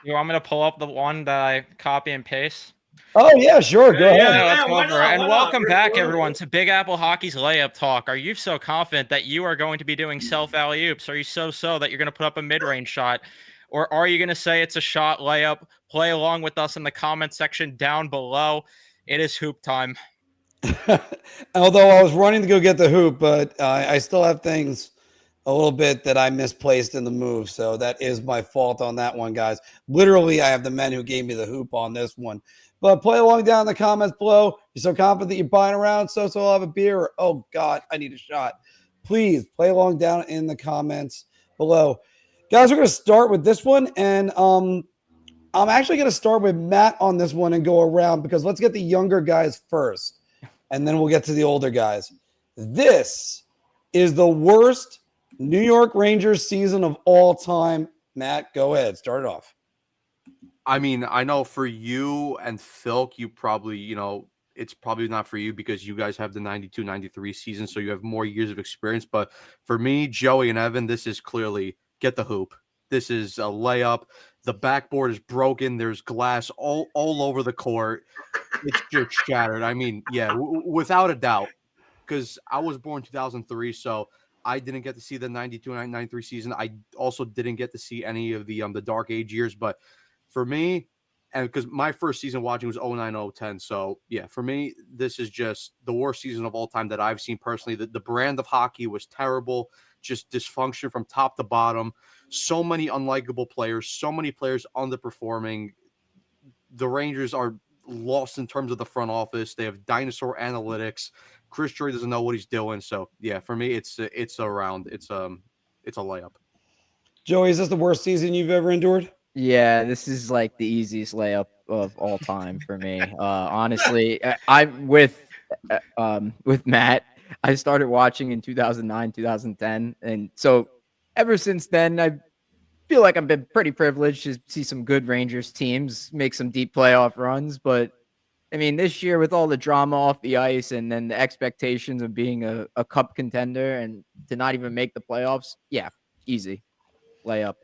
You want me to pull up the one that I copy and paste? Oh, yeah, sure. Go ahead. Let's go over. And welcome back, everyone, to Big Apple Hockey's Layup Talk. Are you so confident that you are going to be doing self-alley-oops? Are you so that you're going to put up a mid-range shot? Or are you going to say it's a shot layup? Play along with us in the comment section down below. It is hoop time. Although I was running to go get the hoop, but I still have things a little bit that I misplaced in the move. So that is my fault on that one, guys. Literally, I have the men who gave me the hoop on this one. But play along down in the comments below. You're so confident that you're buying around, so I'll have a beer. Or, oh, God, I need a shot. Please play along down in the comments below. Guys, we're going to start with this one. And I'm I'm actually going to start with Matt on this one and go around because let's get the younger guys first, and then we'll get to the older guys. This is the worst New York Rangers season of all time. Matt, go ahead. Start it off. I mean, I know for you and Phil, you probably, it's probably not for you because you guys have the 92-93 season, so you have more years of experience. But for me, Joey and Evan, this is clearly get the hoop. This is a layup. The backboard is broken. There's glass all over the court. It's just shattered. I mean, yeah, without a doubt, because I was born 2003, so I didn't get to see the 92-93 season. I also didn't get to see any of the dark age years. But for me, and because my first season watching was 09-010, so yeah, for me, this is just the worst season of all time that I've seen personally. The brand of hockey was terrible, just dysfunction from top to bottom. So many unlikable players, so many players underperforming. The Rangers are lost in terms of the front office. They have dinosaur analytics. Chris Drury doesn't know what he's doing. So yeah, for me, it's a round. It's a layup. Joey, is this the worst season you've ever endured? Yeah, this is like the easiest layup of all time for me. Honestly, I'm with Matt. I started watching in 2009, 2010, and so ever since then, I feel like I've been pretty privileged to see some good Rangers teams make some deep playoff runs. But I mean, this year with all the drama off the ice and then the expectations of being a cup contender and to not even make the playoffs, yeah, easy layup.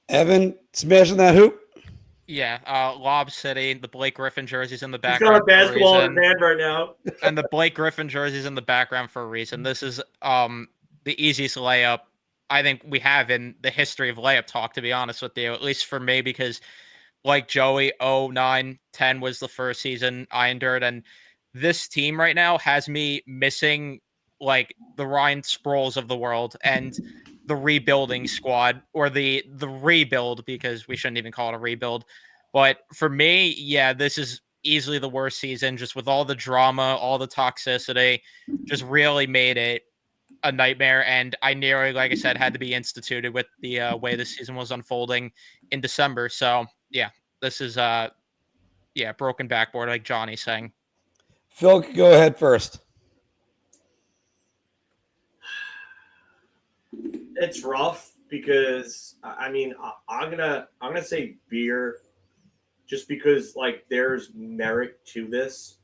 Evan, smashing that hoop. Yeah, Lob City, the Blake Griffin jerseys in the He's background. got a basketball in his hand right now. And the Blake Griffin jerseys in the background for a reason. This is the easiest layup I think we have in the history of layup talk, to be honest with you, at least for me, because like Joey, 09-10 was the first season I endured, and this team right now has me missing like the Ryan Sproles of the world and the rebuilding squad, or the rebuild, because we shouldn't even call it a rebuild. But for me, yeah, this is easily the worst season, just with all the drama, all the toxicity, just really made it a nightmare. And I nearly, like I said, had to be instituted with the way the season was unfolding in December. So yeah, this is broken backboard, like Jonny saying. Phil, go ahead first. It's rough because I mean I'm gonna say beer, just because like there's merit to this.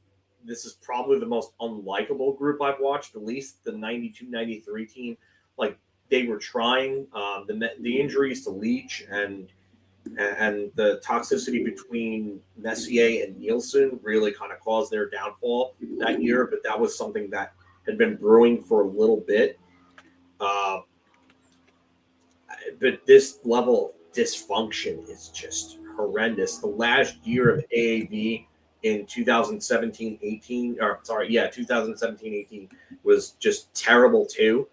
This is probably the most unlikable group I've watched, at least the 92-93 team. Like they were trying. The injuries to Leach and the toxicity between Messier and Nielsen really kind of caused their downfall that year. But that was something that had been brewing for a little bit. But this level of dysfunction is just horrendous. The last year of AAV in 2017-18 was just terrible too.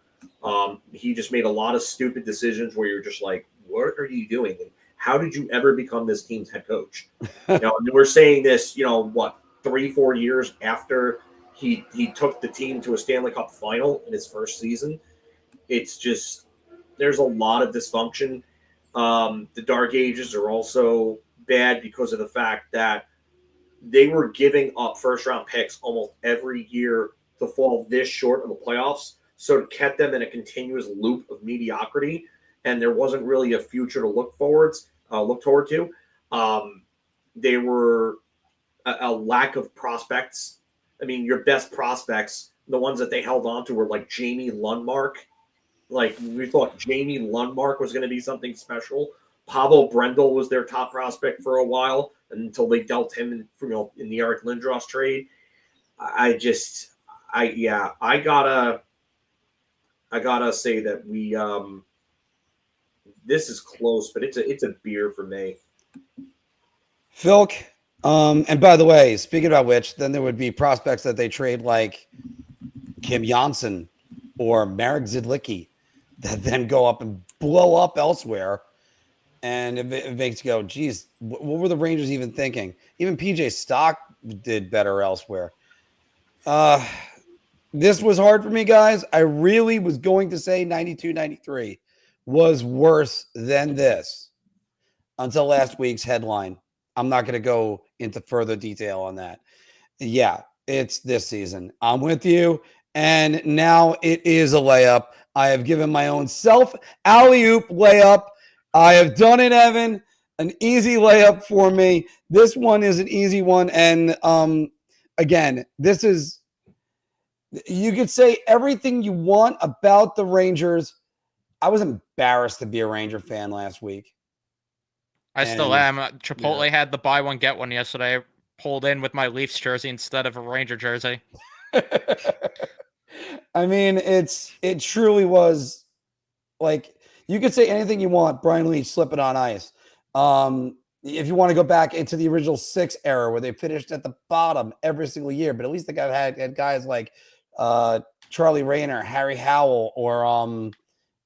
He just made a lot of stupid decisions where you're just like, what are you doing? And how did you ever become this team's head coach? And we're saying this, 3-4 years after he took the team to a Stanley Cup final in his first season. It's just, there's a lot of dysfunction. The Dark Ages are also bad because of the fact that they were giving up first-round picks almost every year to fall this short of the playoffs. So it kept them in a continuous loop of mediocrity, and there wasn't really a future to look toward to. They were a lack of prospects. I mean, your best prospects, the ones that they held on to, were like Jamie Lundmark. Like, we thought Jamie Lundmark was going to be something special. Pavel Brendel was their top prospect for a while until they dealt him in the Eric Lindros trade. I gotta say that we this is close, but it's a beer for me. Philk, and by the way, speaking about which, then there would be prospects that they trade like Kim Janssen or Marek Zidlicki that then go up and blow up elsewhere. And it makes you go, geez, what were the Rangers even thinking? Even PJ Stock did better elsewhere. This was hard for me, guys. I really was going to say 92-93 was worse than this. until last week's headline. I'm not going to go into further detail on that. Yeah, it's this season. I'm with you. And now it is a layup. I have given my own self alley-oop layup. I have done it, Evan. An easy layup for me. This one is an easy one. And again, this is, you could say everything you want about the Rangers. I was embarrassed to be a Ranger fan last week. I still am. Chipotle had the buy one, get one yesterday. I pulled in with my Leafs jersey instead of a Ranger jersey. I mean, it truly was like, you could say anything you want. Brian Leetch slipping on ice. If you want to go back into the original 6 era where they finished at the bottom every single year, but at least the guy had guys like Charlie Rayner, Harry Howell, or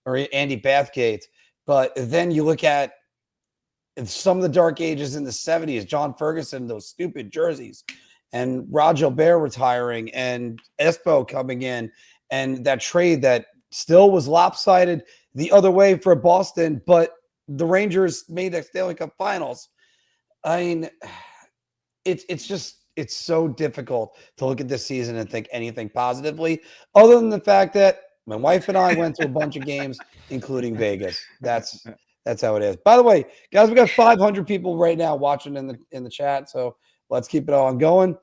Andy Bathgate. But then you look at some of the dark ages in the 70s, John Ferguson, those stupid jerseys, and Rod Gilbert retiring, and Espo coming in, and that trade that still was lopsided the other way for Boston, but the Rangers made the Stanley Cup Finals. I mean, it's so difficult to look at this season and think anything positively, other than the fact that my wife and I went to a bunch of games, including Vegas. That's how it is. By the way, guys, we got 500 people right now watching in the chat, so let's keep it on going.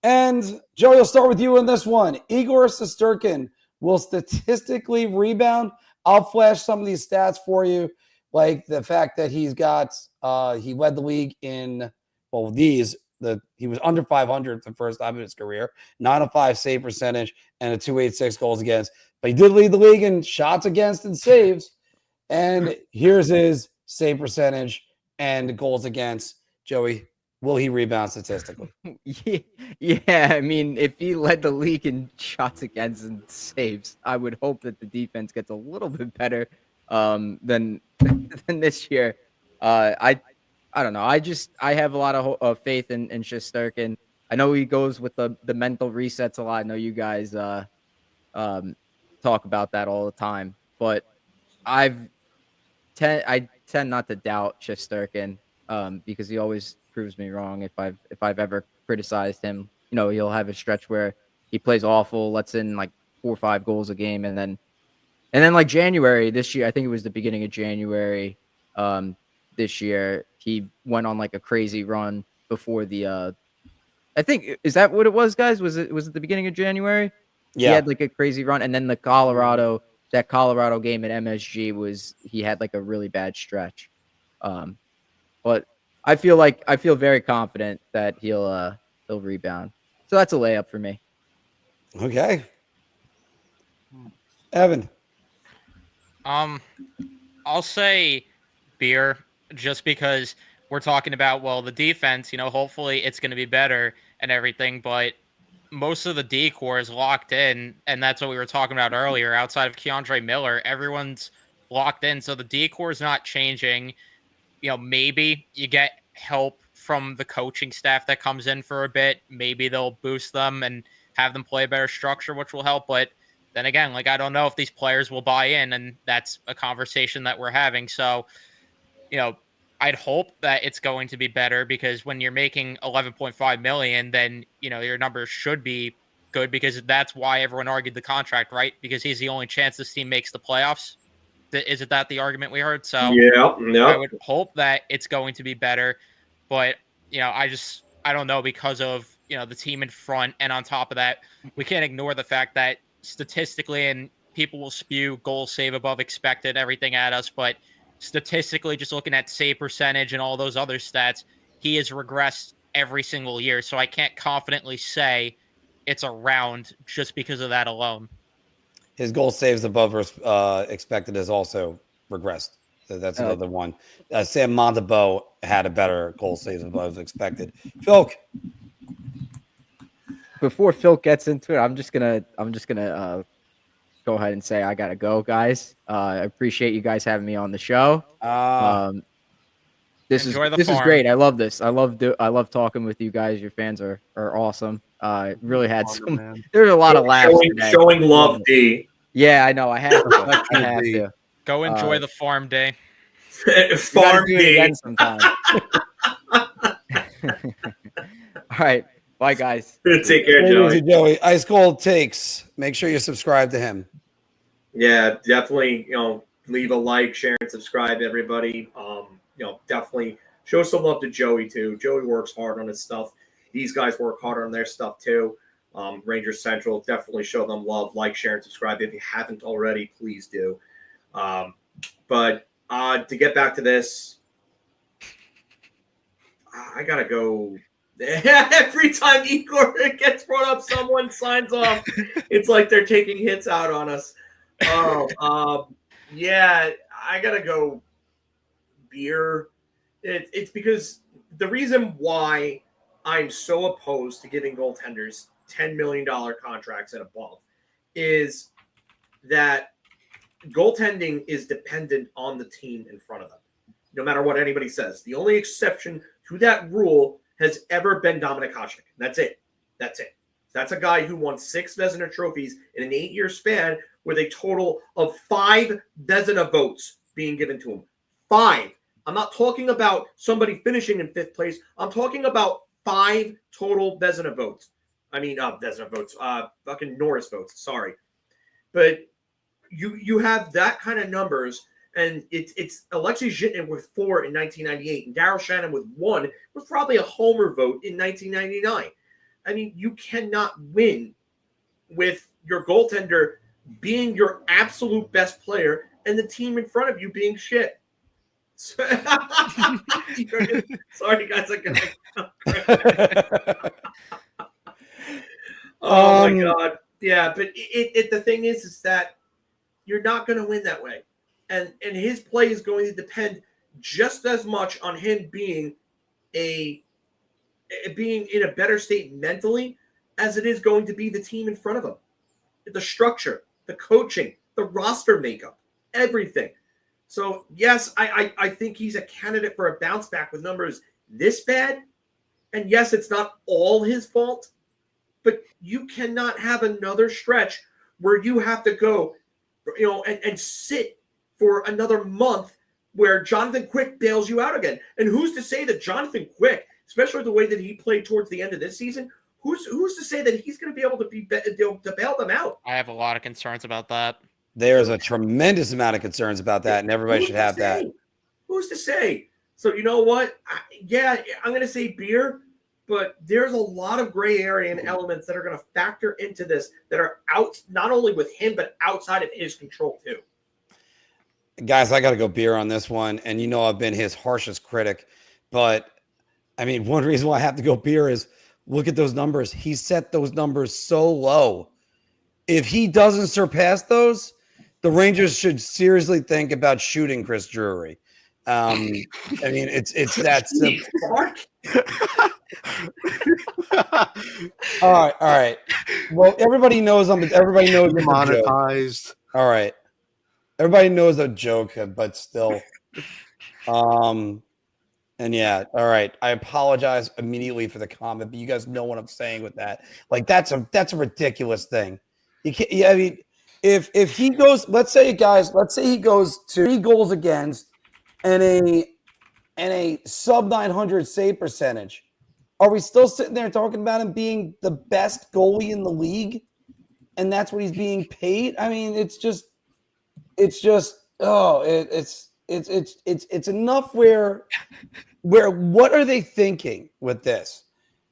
And Joey, I'll start with you in this one. Igor Shesterkin will statistically rebound. I'll flash some of these stats for you, like the fact that he led the league in, he was under 500 for the first time in his career, 905 save percentage, and a 286 goals against. But he did lead the league in shots against and saves. And here's his save percentage and goals against. Joey, will he rebound statistically? Yeah, I mean, if he led the league in shots against and saves, I would hope that the defense gets a little bit better than this year. I don't know. I have a lot of faith in Shesterkin. I know he goes with the mental resets a lot. I know you guys talk about that all the time, but I tend not to doubt Shesterkin because he always proves me wrong. If I've ever criticized him, he'll have a stretch where he plays awful, lets in like 4 or 5 goals a game, and then like January this year, I think it was the beginning of January this year, he went on like a crazy run before the I think, is that what it was, guys? Was it the beginning of January? Yeah. He had like a crazy run, and then that Colorado game at MSG he had like a really bad stretch. But I feel very confident that he'll rebound. So that's a layup for me. Okay. Evan. I'll say beer, just because we're talking about, the defense, hopefully it's going to be better and everything, but most of the decor is locked in, and that's what we were talking about earlier. Outside of Keandre Miller, everyone's locked in, so the decor is not changing. Maybe you get help from the coaching staff that comes in for a bit. Maybe they'll boost them and have them play a better structure, which will help. But then again, I don't know if these players will buy in, and that's a conversation that we're having. So, I'd hope that it's going to be better, because when you're making $11.5 million, then, your numbers should be good, because that's why everyone argued the contract, right? Because he's the only chance this team makes the playoffs. Isn't that the argument we heard? So yeah. I would hope that it's going to be better, but I don't know, because of the team in front, and on top of that, we can't ignore the fact that statistically, and people will spew goal save above expected, everything at us, but statistically, just looking at save percentage and all those other stats, he has regressed every single year. So I can't confidently say it's around just because of that alone. His goal saves above expected has also regressed. So that's another one. Sam Montebeau had a better goal saves above expected. Phil. Before Phil gets into it, I'm just gonna go ahead and say I gotta go, guys. I appreciate you guys having me on the show. This is great. I love this. I love talking with you guys. Your fans are awesome. Really had there's a lot of laughs today. Showing love, D. Yeah, I know. I have to. Go enjoy the farm day. Farm do it game. again sometime. All right. Bye, guys. Take care, Joey. Joey. Ice Cold Takes. Make sure you subscribe to him. Yeah, definitely, leave a like, share, and subscribe, everybody. Definitely show some love to Joey, too. Joey works hard on his stuff. These guys work hard on their stuff, too. Rangers Central, definitely show them love, like, share, and subscribe. If you haven't already, please do. But to get back to this, I got to go. Every time Igor gets brought up, someone signs off. It's like they're taking hits out on us. Yeah, I got to go beer. It's because the reason why I'm so opposed to giving goaltenders $10 million contracts and above is that goaltending is dependent on the team in front of them, no matter what anybody says. The only exception to that rule has ever been Dominik Hasek. That's it. That's a guy who won 6 Vezina trophies in an 8-year span with a total of 5 Vezina votes being given to him. 5. I'm not talking about somebody finishing in 5th place. I'm talking about 5 total Vezina votes. Vezina votes. Fucking Norris votes. Sorry. But you have that kind of numbers, and it's Alexei Zhitnin with 4 in 1998, and Darryl Shannon with 1 was probably a homer vote in 1999. You cannot win with your goaltender being your absolute best player and the team in front of you being shit. Sorry, guys. Oh my God. Yeah, but the thing is that you're not going to win that way. And his play is going to depend just as much on him being in a better state mentally as it is going to be the team in front of him. The structure, the coaching, the roster makeup, everything. So, yes, I think he's a candidate for a bounce back with numbers this bad. And, yes, it's not all his fault. But you cannot have another stretch where you have to go, and sit for another month where Jonathan Quick bails you out again. And who's to say that Jonathan Quick, especially the way that he played towards the end of this season, who's to say that he's going to be able to bail them out? I have a lot of concerns about that. There's a tremendous amount of concerns about that, and everybody should have that. Who's to say? So, you know what? I'm going to say beer, but there's a lot of gray area and elements that are going to factor into this that are out, not only with him, but outside of his control, too. Guys, I got to go beer on this one. And I've been his harshest critic. But, one reason why I have to go beer is look at those numbers. He set those numbers so low. If he doesn't surpass those, the Rangers should seriously think about shooting Chris Drury. It's that simple. All right. Well, everybody knows you're monetized. All right. Everybody knows a joke, but still. And yeah, all right. I apologize immediately for the comment, but you guys know what I'm saying with that. Like that's a ridiculous thing. You can't. Yeah, if he goes, let's say he goes to 3 goals against and a sub 900 save percentage. Are we still sitting there talking about him being the best goalie in the league? And that's what he's being paid? It's enough where what are they thinking with this?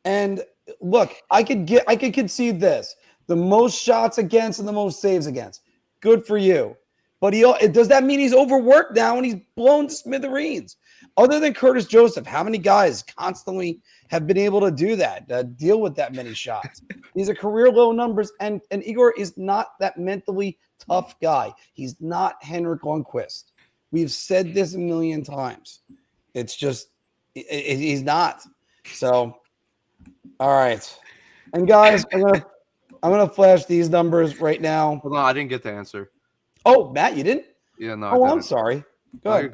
And look, I could concede this. The most shots against and the most saves against. Good for you. But does that mean he's overworked now and he's blown to smithereens? Other than Curtis Joseph, how many guys constantly have been able to do that, deal with that many shots? These are career low numbers, and Igor is not that mentally tough guy. He's not Henrik Lundqvist. We've said this a million times. It's just he's not. So, all right. And guys, I'm gonna flash these numbers right now. Hold on, I didn't get the answer. Oh, Matt, you didn't? Yeah, no. Oh, I'm sorry. Go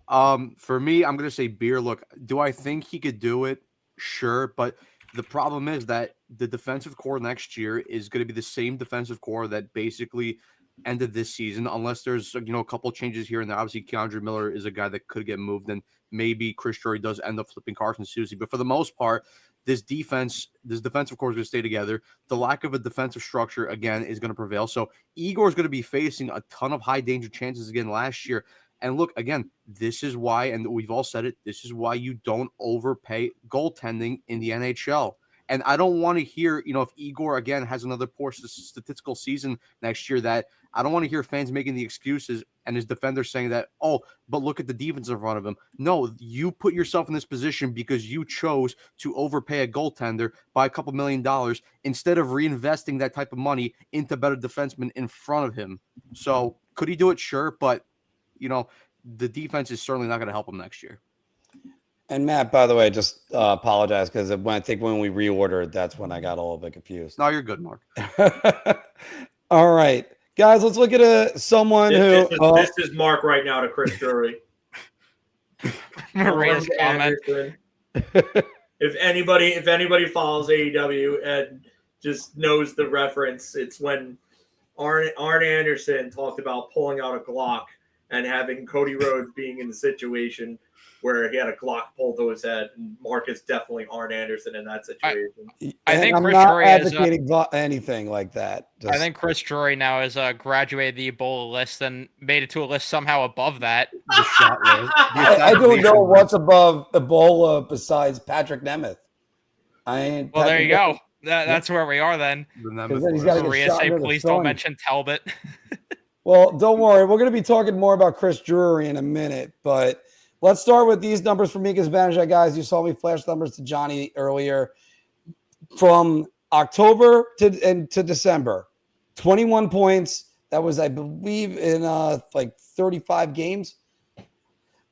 ahead. For me, I'm gonna say beer. Look, do I think he could do it? Sure, but the problem is that the defensive core next year is going to be the same defensive core that basically end of this season, unless there's a couple changes here and there. Obviously, Keandre Miller is a guy that could get moved, and maybe Chris Drury does end up flipping Carson Soucy. But for the most part, this defensive core is going to stay together. The lack of a defensive structure, again, is going to prevail. So Igor is going to be facing a ton of high danger chances again last year. And look, again, this is why, and we've all said it, this is why you don't overpay goaltending in the NHL. And I don't want to hear, if Igor, again, has another poor statistical season next year, that I don't want to hear fans making the excuses and his defenders saying that, oh, but look at the defense in front of him. No, you put yourself in this position because you chose to overpay a goaltender by a couple $1 million instead of reinvesting that type of money into better defensemen in front of him. So could he do it? Sure. But, the defense is certainly not going to help him next year. And Matt, by the way, just apologize because I think when we reordered, that's when I got a little bit confused. No, you're good, Mark. All right, guys, let's look at someone this is Mark right now to Chris Drury. Maria's comment. If anybody follows AEW and just knows the reference, it's when Arn Anderson talked about pulling out a Glock and having Cody Rhodes being in the situation where he had a Glock pulled to his head, and Mark is definitely Arn Anderson in that situation. I think I'm Chris not Drury advocating anything like that. I think Chris Drury now has graduated the Ebola list and made it to a list somehow above that. The shot list. I don't know what's above Ebola besides Patrick Nemeth. There you go. That's where we are then. Then he's got to Maria say, please don't mention Talbot. Well, don't worry. We're going to be talking more about Chris Drury in a minute, but let's start with these numbers for Mika Zibanejad, guys. You saw me flash numbers to Jonny earlier. From October to December, 21 points. That was, I believe, in 35 games.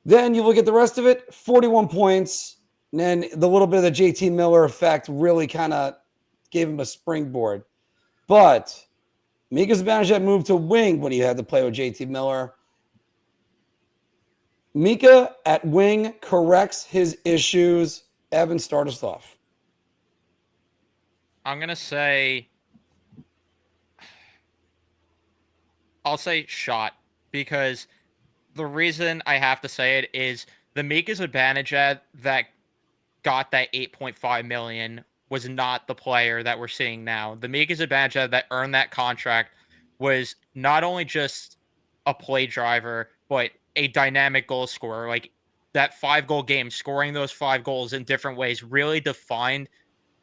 Then you look at the rest of it, 41 points. And then the little bit of the JT Miller effect really kind of gave him a springboard. But Mika Zibanejad moved to wing when he had to play with JT Miller. Mika at wing corrects his issues. Evan, start us off. I'm going to say, I'll say shot, because the reason I have to say it is the Mika Zibanejad that got that $8.5 million was not the player that we're seeing now. The Mika Zibanejad that earned that contract was not only just a play driver, but a dynamic goal scorer. Like that 5-goal game, scoring those 5 goals in different ways really defined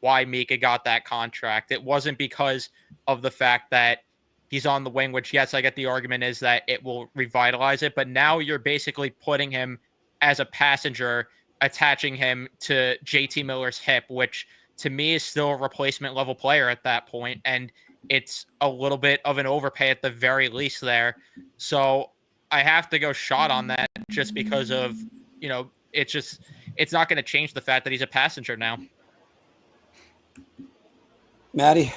why Mika got that contract. It wasn't because of the fact that he's on the wing, which, yes, I get the argument is that it will revitalize it, but now you're basically putting him as a passenger, attaching him to JT Miller's hip, which to me is still a replacement level player at that point, and it's a little bit of an overpay at the very least there. So I have to go shot on that just because of, it's not going to change the fact that he's a passenger now. Maddie?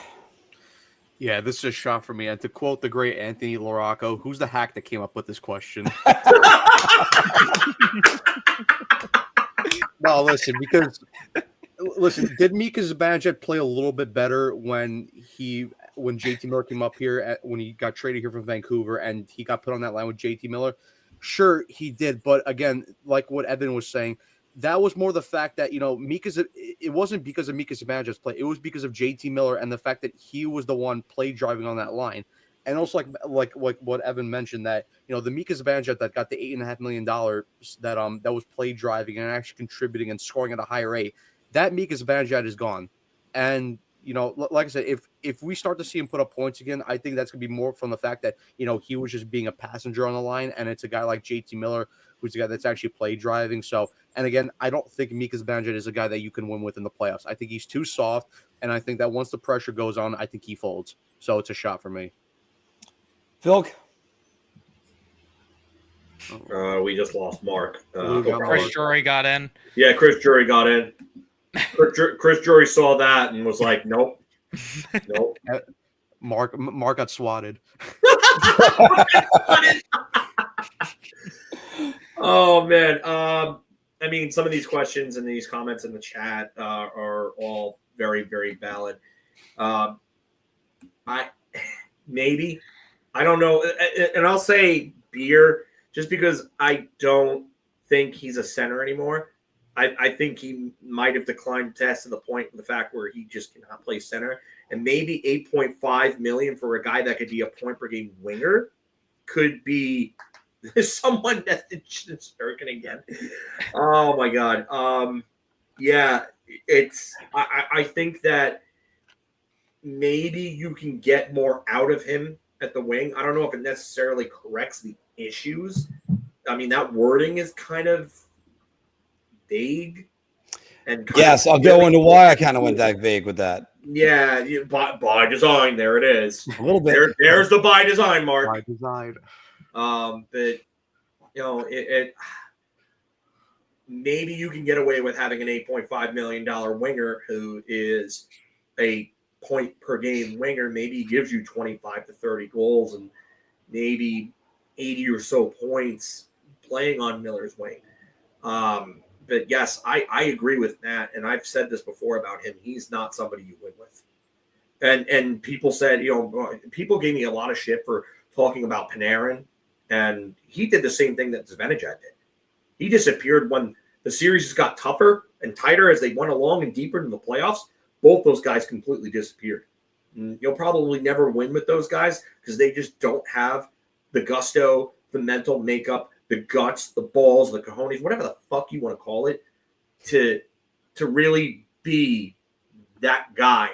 Yeah, this is a shot for me. And to quote the great Anthony Loracco, who's the hack that came up with this question? No, listen, did Mika Zibanejad play a little bit better when JT Miller came up here, when he got traded here from Vancouver and he got put on that line with JT Miller? Sure, he did. But again, like what Evan was saying, that was more the fact that, it wasn't because of Mika Zibanejad's play. It was because of JT Miller and the fact that he was the one play driving on that line. And also like what Evan mentioned, that, the Mika Zibanejad that got the $8.5 million that was play driving and actually contributing and scoring at a higher rate, that Mika Zibanejad is gone. And, like I said, if we start to see him put up points again, I think that's going to be more from the fact that, he was just being a passenger on the line, and it's a guy like JT Miller who's a guy that's actually play driving. So, and again, I don't think Mika Zibanejad is a guy that you can win with in the playoffs. I think he's too soft, and I think that once the pressure goes on, I think he folds. So it's a shot for me. Phil? We just lost Mark. Chris Drury got in. Yeah, Chris Drury got in. Chris Drury saw that and was like, nope. Mark got swatted. Oh, man. I mean, some of these questions and these comments in the chat are all very, very valid. I don't know. And I'll say Beer just because I don't think he's a center anymore. I think he might have declined test to the point of the fact where he just cannot play center. And maybe $8.5 million for a guy that could be a point per game winger could be someone that's Sturkin again. Oh my God. Yeah, I think that maybe you can get more out of him at the wing. I don't know if it necessarily corrects the issues. I mean, that wording is kind of vague. And yes, I'll go into why I kind of went that vague with that. Yeah, by design, there it is. A little bit. There's the by design, Mark. By design. But it maybe you can get away with having an $8.5 million winger who is a point per game winger. Maybe he gives you 25 to 30 goals and maybe 80 or so points playing on Miller's wing. But yes, I agree with Matt, and I've said this before about him. He's not somebody you win with. And people said, people gave me a lot of shit for talking about Panarin, and he did the same thing that Zibanejad did. He disappeared when the series got tougher and tighter as they went along and deeper into the playoffs. Both those guys completely disappeared. And you'll probably never win with those guys because they just don't have the gusto, the mental makeup, the guts, the balls, the cojones, whatever the fuck you want to call it, to really be that guy.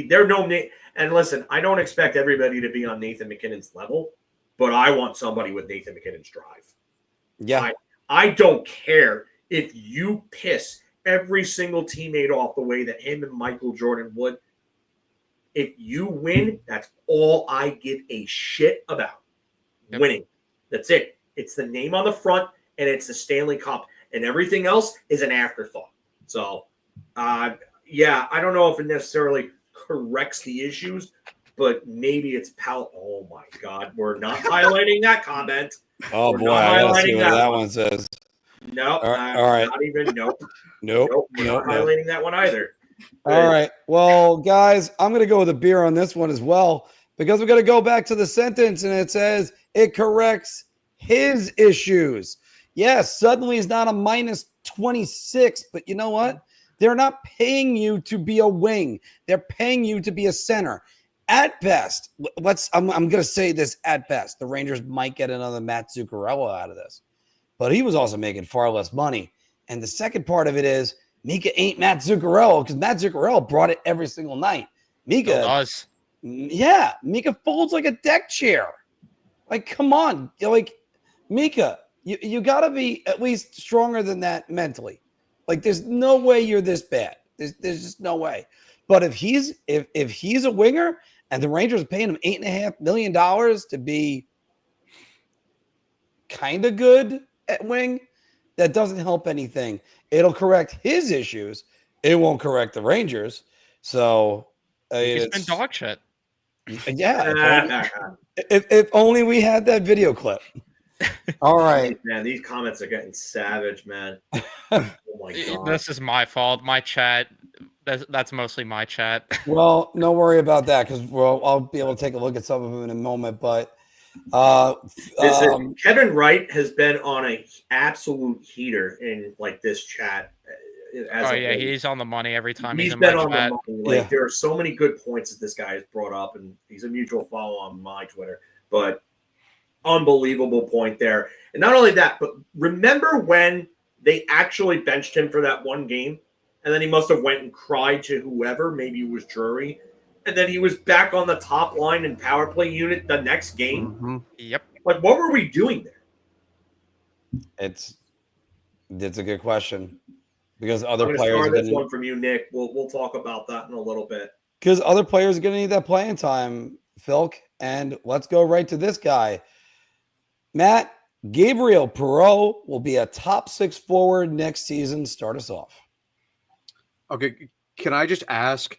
They're no name. And listen, I don't expect everybody to be on Nathan McKinnon's level, but I want somebody with Nathan McKinnon's drive. Yeah. I don't care if you piss every single teammate off the way that him and Michael Jordan would. If you win, that's all I give a shit about. Yep. Winning. That's it. It's the name on the front, and it's the Stanley Cup, and everything else is an afterthought. So, yeah, I don't know if it necessarily corrects the issues, but maybe it's Oh my God, we're not highlighting that comment. Oh we're boy, I gotta see what that one says. No, all right. Not even. Nope. Nope. We're not highlighting that one either. All right. Well, guys, I'm going to go with a beer on this one as well because we're going to go back to the sentence and it says it corrects his issues. Yes, suddenly he's not a minus 26, but you know what? They're not paying you to be a wing. They're paying you to be a center. At best, I'm going to say this at best. The Rangers might get another Matt Zuccarello out of this, but he was also making far less money. And the second part of it is Mika ain't Matt Zuccarello because Matt Zuccarello brought it every single night. Mika does. Yeah, Mika folds like a deck chair. Like, come on. Like, Mika, you got to be at least stronger than that mentally. Like, there's no way you're this bad. There's just no way. But if he's a winger and the Rangers are paying him $8.5 million to be kind of good at wing, that doesn't help anything. It'll correct his issues. It won't correct the Rangers. So he's been dog shit. Yeah. If only we had that video clip. All right, man. These comments are getting savage, man. Oh my God. This is my fault. My chat. That's mostly my chat. Well, no worry about that because I'll be able to take a look at some of them in a moment. But Kevin Wright has been on an absolute heater in like this chat. He's on the money every time he's in been my on chat. the money. There are so many good points that this guy has brought up, and he's a mutual follow on my Twitter. But unbelievable point there. And not only that, but remember when they actually benched him for that one game, and then he must have went and cried to whoever, maybe it was Drury, and then he was back on the top line and power play unit the next game. Mm-hmm. Yep. Like, what were we doing there? It's a good question because other I'm players start are this one from you, Nick. We'll talk about that in a little bit. Because other players are going to need that playing time, Philk. And let's go right to this guy, Matt. Gabriel Perreault will be a top 6 forward next season. Start us off. Okay, can I just ask,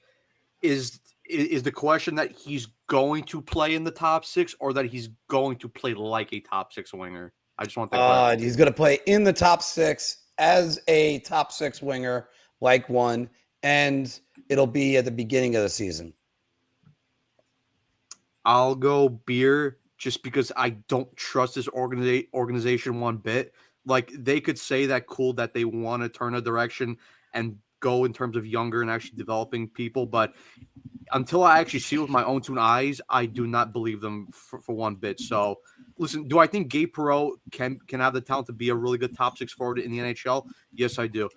is the question that he's going to play in the top 6 or that he's going to play like a top 6 winger? I just want that. He's going to play in the top 6 as a top 6 winger, like one, and it'll be at the beginning of the season. I'll go beer just because I don't trust this organization one bit. Like, they could say that cool that they want to turn a direction and go in terms of younger and actually developing people, but until I actually see it with my own two eyes, I do not believe them for one bit. So, listen, do I think Gabe Perreault can have the talent to be a really good top 6 forward in the NHL? Yes, I do.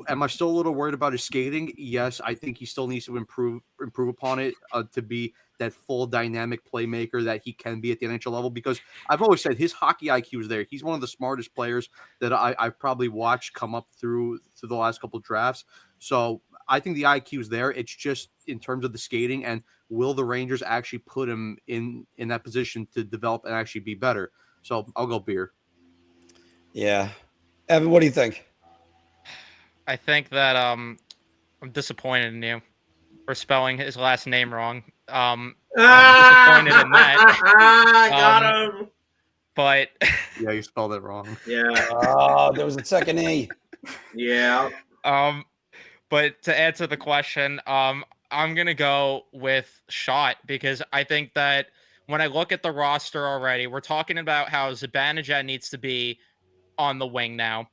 Am I still a little worried about his skating? Yes, I think he still needs to improve upon it to be that full dynamic playmaker that he can be at the NHL level, because I've always said his hockey IQ is there. He's one of the smartest players that I've probably watched come up through the last couple of drafts. So I think the IQ is there. It's just in terms of the skating, and will the Rangers actually put him in that position to develop and actually be better? So I'll go beer. Yeah. Evan, what do you think? I think that I'm disappointed in you for spelling his last name wrong. I'm disappointed in that. Got him. But yeah, you spelled it wrong. Yeah. Oh, there was a second E. Yeah. But to answer the question, I'm gonna go with Shot, because I think that when I look at the roster already, we're talking about how Zibanejad needs to be on the wing now,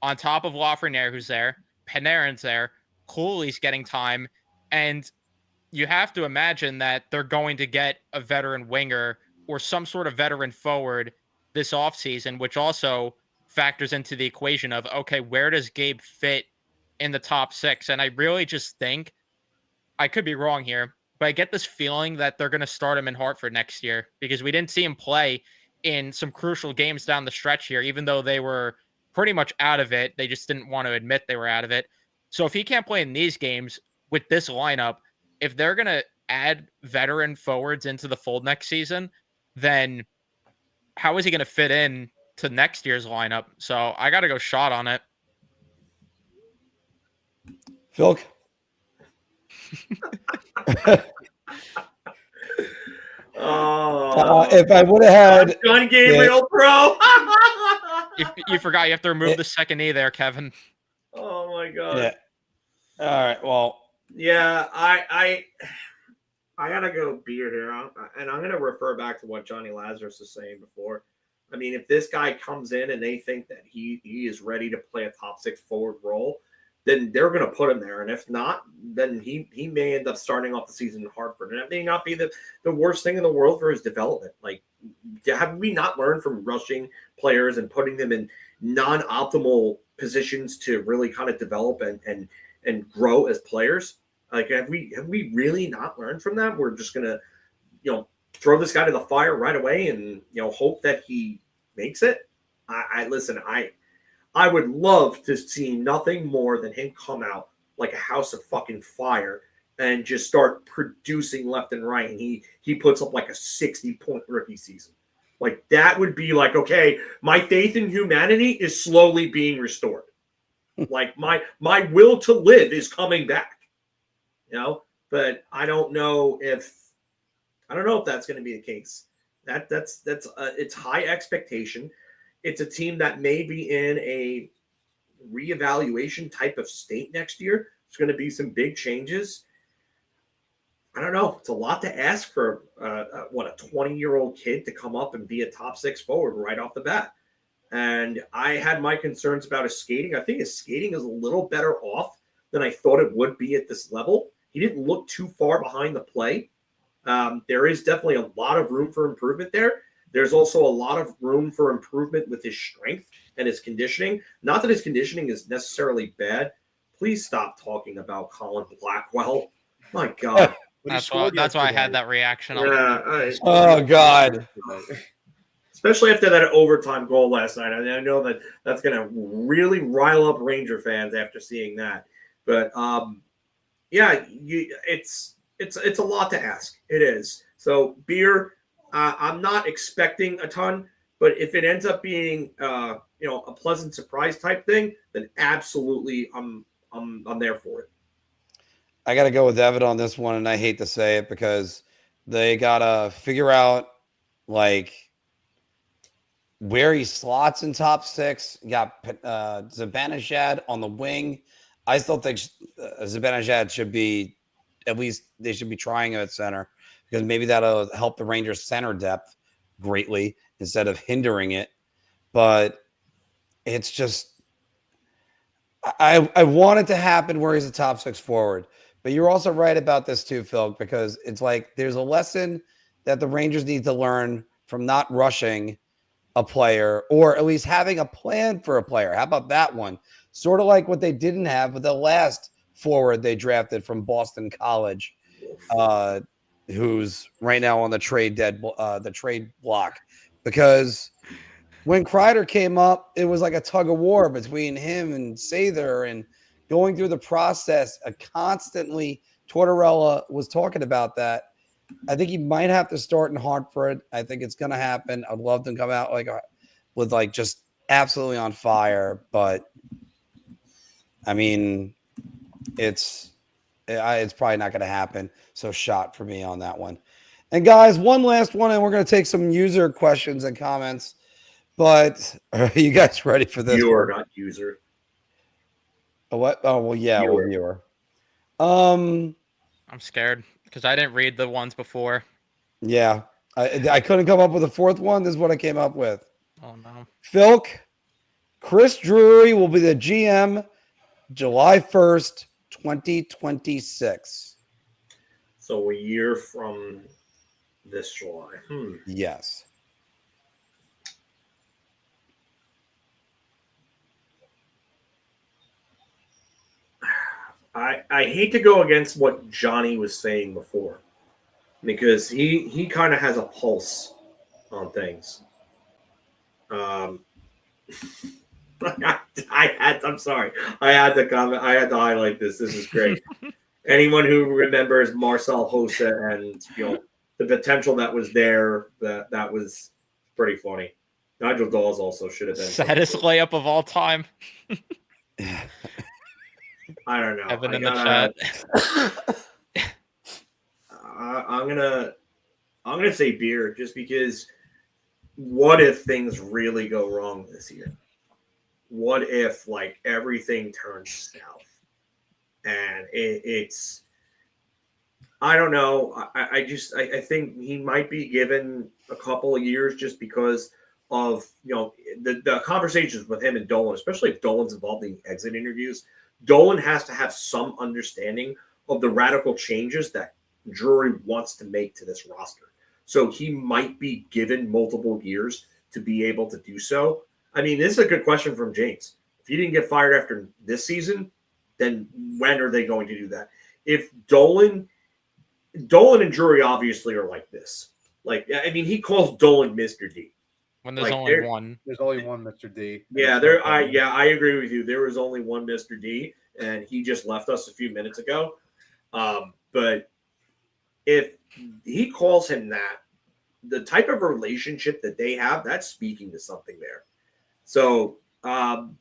on top of Lafreniere, who's there, Panarin's there, Cooley's getting time, and you have to imagine that they're going to get a veteran winger or some sort of veteran forward this offseason, which also factors into the equation of, okay, where does Gabe fit in the top 6? And I really just think, I could be wrong here, but I get this feeling that they're going to start him in Hartford next year, because we didn't see him play in some crucial games down the stretch here, even though they were pretty much out of it. They just didn't want to admit they were out of it. So if he can't play in these games with this lineup, if they're going to add veteran forwards into the fold next season, then how is he going to fit in to next year's lineup? So I got to go Shot on it. Phil? If I would have had John Gabriel, bro. You forgot you have to remove the second E there, Kevin. Oh my god. Yeah. All right. Well. Yeah, I gotta go beer here, and I'm gonna refer back to what Johnny Lazarus was saying before. I mean, if this guy comes in and they think that he is ready to play a top 6 forward role, then they're going to put him there. And if not, then he may end up starting off the season in Hartford. And that may not be the worst thing in the world for his development. Like, have we not learned from rushing players and putting them in non-optimal positions to really kind of develop and grow as players? Like, have we really not learned from that? We're just going to, throw this guy to the fire right away and, hope that he makes it. I would love to see nothing more than him come out like a house of fucking fire and just start producing left and right. And he puts up like a 60-point rookie season. Like, that would be like, okay, my faith in humanity is slowly being restored. Like, my will to live is coming back, but I don't know if that's going to be the case. That's it's high expectation. It's a team that may be in a reevaluation type of state next year. There's going to be some big changes. I don't know. It's a lot to ask for a 20-year-old kid to come up and be a top 6 forward right off the bat. And I had my concerns about his skating. I think his skating is a little better off than I thought it would be at this level. He didn't look too far behind the play. There is definitely a lot of room for improvement there. There's also a lot of room for improvement with his strength and his conditioning. Not that his conditioning is necessarily bad. Please stop talking about Colin Blackwell. My God. That's why I had that reaction. Oh, God. Especially after that overtime goal last night. I know that's going to really rile up Ranger fans after seeing that. But, it's a lot to ask. It is. So, beer, I'm not expecting a ton, but if it ends up being a pleasant surprise type thing, then absolutely I'm there for it. I got to go with Evan on this one, and I hate to say it because they got to figure out like where he slots in top 6. You got Zibanejad on the wing. I still think Zibanejad should be, at least they should be trying him at center, because maybe that'll help the Rangers center depth greatly instead of hindering it. But it's just, I want it to happen where he's a top 6 forward. But you're also right about this too, Phil, because it's like there's a lesson that the Rangers need to learn from not rushing a player, or at least having a plan for a player. How about that one? Sort of like what they didn't have with the last forward they drafted from Boston College, who's right now on the trade block. Because when Kreider came up, it was like a tug of war between him and Sather, and going through the process constantly. Tortorella was talking about that. I think he might have to start in Hartford. I think it's going to happen. I'd love to come out with just absolutely on fire, but I mean, it's probably not going to happen. So shot for me on that one. And guys, one last one, and we're going to take some user questions and comments. But are you guys ready for this? Viewer, not user. A what? Oh well, yeah, Viewer. Viewer. I'm scared because I didn't read the ones before. Yeah, I couldn't come up with a fourth one. This is what I came up with. Oh no. Philk, Chris Drury will be the GM July 1st, 2026. So a year from this July. Yes. I hate to go against what Jonny was saying before, because he kind of has a pulse on things. I'm sorry. I had to comment. I had to highlight this. This is great. Anyone who remembers Marcel Hossa and the potential that was there, that was pretty funny. Nigel Dawes also should have been saddest layup of all time. I don't know. Evan in the chat. I'm gonna say beer, just because. What if things really go wrong this year? What if everything turns south and it's I don't know. I think he might be given a couple of years just because of the conversations with him and Dolan, especially if Dolan's involved in exit interviews. Dolan has to have some understanding of the radical changes that Drury wants to make to this roster. So he might be given multiple years to be able to do so. I mean, this is a good question from James. If he didn't get fired after this season, then when are they going to do that? If Dolan and Drury obviously are like this. He calls Dolan Mr. D. When there's only one. There's only one Mr. D. Yeah, I agree with you. There was only one Mr. D, and he just left us a few minutes ago. But if he calls him that, the type of relationship that they have, that's speaking to something there. So I'm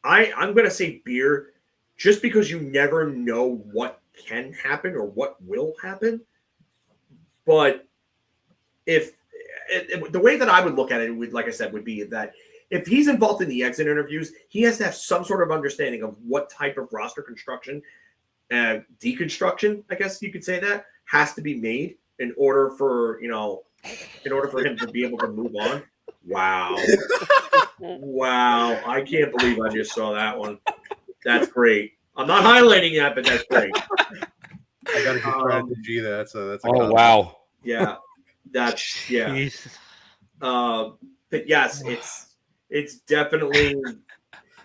going to say beer, just because you never know what can happen or what will happen. But if the way that I would look at it, like I said, would be that if he's involved in the exit interviews, he has to have some sort of understanding of what type of roster construction, deconstruction, I guess you could say, that has to be made in order for him to be able to move on. Wow. Wow. I can't believe I just saw that one. That's great. I'm not highlighting that, but that's great. I gotta give credit to G. That's a wow. Yeah. That's yeah. But yes, it's definitely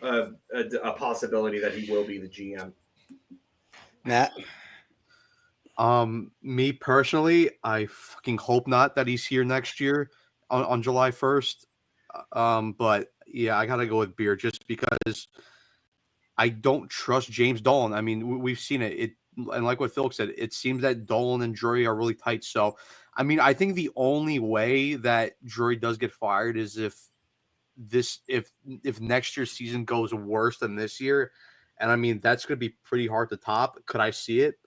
a possibility that he will be the GM. Matt? Me personally, I fucking hope not that he's here next year on July 1st. But yeah, I gotta go with beer just because I don't trust James Dolan. I mean, we've seen it. And like what Phil said, it seems that Dolan and Drury are really tight. So, I mean, I think the only way that Drury does get fired is if next year's season goes worse than this year. And I mean, that's going to be pretty hard to top. Could I see it?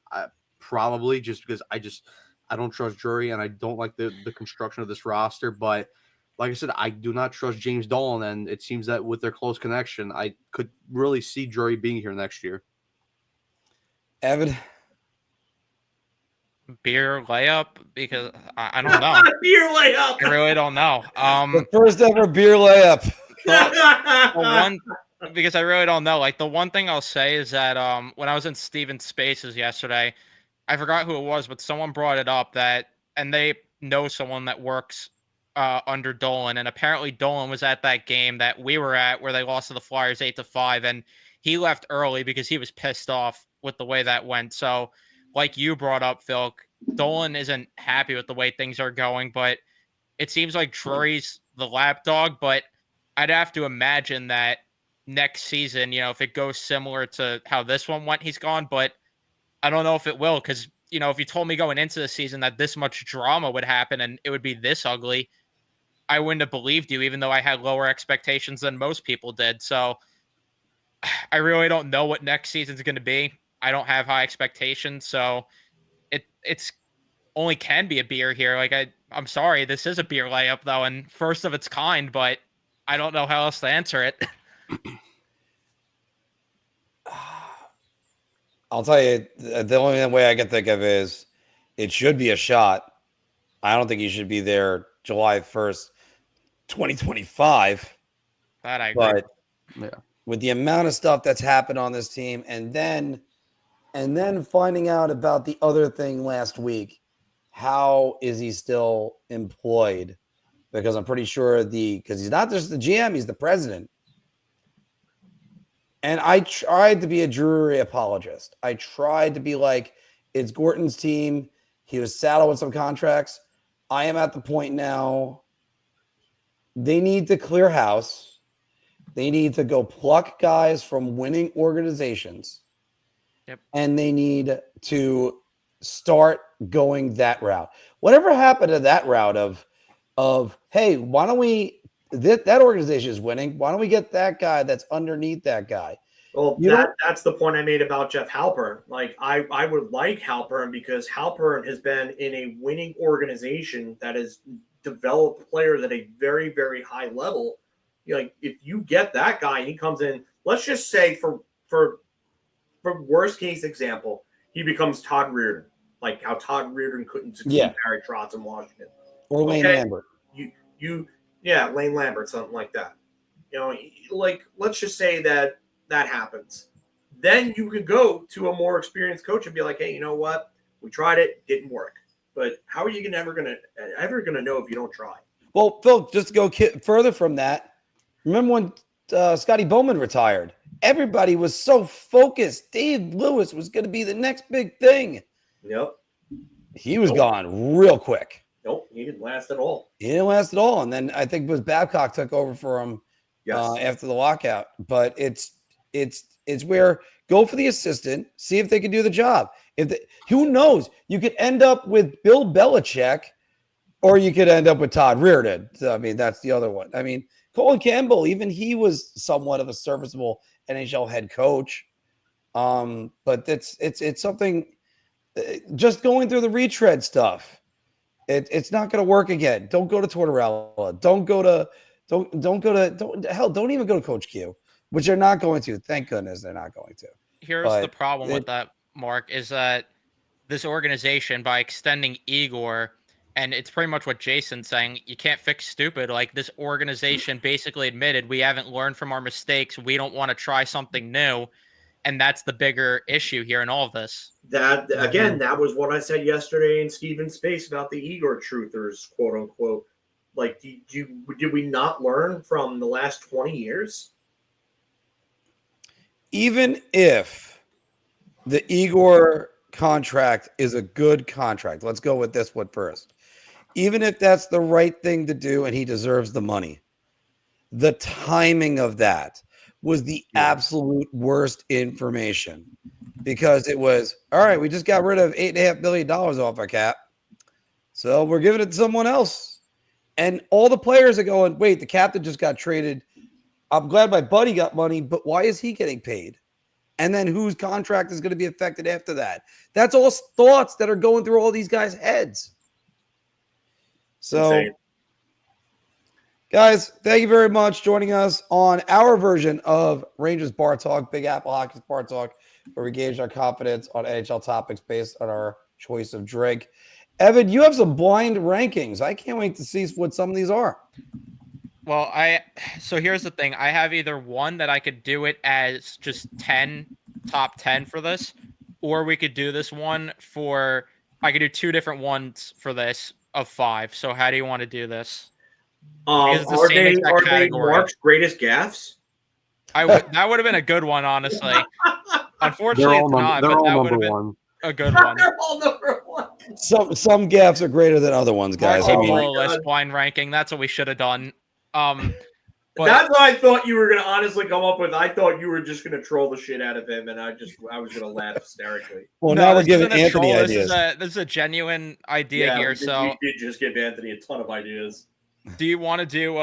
Probably, just because I don't trust Drury and I don't like the construction of this roster. But like I said, I do not trust James Dolan, and it seems that with their close connection, I could really see Drury being here next year. Evan? Beer layup because I don't know. Beer layup. I really don't know. The first ever beer layup. The one because I really don't know. Like the one thing I'll say is that when I was in Steven's Spaces yesterday, I forgot who it was, but someone brought it up and they know someone that works under Dolan, and apparently Dolan was at that game that we were at where they lost to the Flyers 8-5, and he left early because he was pissed off with the way that went. So, like you brought up, Phil, Dolan isn't happy with the way things are going, but it seems like Drury's the lapdog, but I'd have to imagine that next season, if it goes similar to how this one went, he's gone. But I don't know if it will because, if you told me going into the season that this much drama would happen and it would be this ugly, I wouldn't have believed you, even though I had lower expectations than most people did. So I really don't know what next season's going to be. I don't have high expectations. So it's only can be a beer here. Like I'm sorry, this is a beer layup though, and first of its kind, but I don't know how else to answer it. I'll tell you, the only way I can think of is it should be a shot. I don't think he should be there July 1st, 2025. That I agree. But with the amount of stuff that's happened on this team, and then finding out about the other thing last week, how is he still employed? Because I'm pretty sure because he's not just the GM, he's the president. And I tried to be a Drury apologist. I tried to be like, it's Gorton's team. He was saddled with some contracts. I am at the point now, they need to clear house. They need to go pluck guys from winning organizations. Yep. And they need to start going that route. Whatever happened to that route of hey, why don't we that organization is winning. Why don't we get that guy that's underneath that guy? Well, that's the point I made about Jeff Halpern. Like, I would like Halpern because Halpern has been in a winning organization that has developed players at a very, very high level. Like, if you get that guy and he comes in, let's just say for worst case example, he becomes Todd Reardon, like how Todd Reardon couldn't succeed Barry Trotz in Washington. Or Lane Lambert. Lane Lambert, something like that. Like, let's just say that happens. Then you could go to a more experienced coach and be like, hey, you know what? We tried it, didn't work. But how are you ever gonna know if you don't try? Well, Phil, just to go further from that, remember when Scotty Bowman retired? Everybody was so focused. Dave Lewis was going to be the next big thing. Yep. He was gone real quick. Nope, he didn't last at all. And then I think it was Babcock took over for him after the lockout. But it's where go for the assistant, see if they can do the job. Who knows? You could end up with Bill Belichick, or you could end up with Todd Reardon. So, I mean, that's the other one. I mean, Colin Campbell, even he was somewhat of a serviceable NHL head coach. But it's something. Just going through the retread stuff, it's not going to work again. Don't go to Tortorella. Don't even go to Coach Q, which they're not going to. Thank goodness they're not going to. Here's the problem with that, Mark, is that this organization, by extending Igor, and it's pretty much what Jason's saying, you can't fix stupid. Like, this organization basically admitted we haven't learned from our mistakes. We don't want to try something new. And that's the bigger issue here in all of this. That was what I said yesterday in Steven's Space about the Igor truthers, quote unquote. Like, did we not learn from the last 20 years? Even if the Igor contract is a good contract, let's go with this one first. Even if that's the right thing to do and he deserves the money, the timing of that was the absolute worst information, because it was, all right, we just got rid of $8.5 million off our cap, so we're giving it to someone else. And all the players are going, wait, the captain just got traded. I'm glad my buddy got money, but why is he getting paid? And then whose contract is going to be affected after that? That's all thoughts that are going through all these guys' heads. So, insane. Guys, thank you very much for joining us on our version of Rangers Bar Talk, Big Apple Hockey's Bar Talk, where we gauge our confidence on NHL topics based on our choice of drink. Evan, you have some blind rankings. I can't wait to see what some of these are. Well, so here's the thing. I have either one that I could do it as just 10, top 10 for this, or we could do this one for, I could do 2 different ones for this of 5. So how do you want to do this? Are they Mark's greatest gaffes? That would have been a good one, honestly. Unfortunately, it's not, but that would have been a good one. They're all number 1. Some gaffes are greater than other ones, guys. List blind ranking. That's what we should have done. But that's what I thought you were gonna honestly come up with. I thought you were just gonna troll the shit out of him, and I was gonna laugh hysterically. Well, now we're giving Anthony ideas. This is a genuine idea here. So you did just give Anthony a ton of ideas. Do you want to do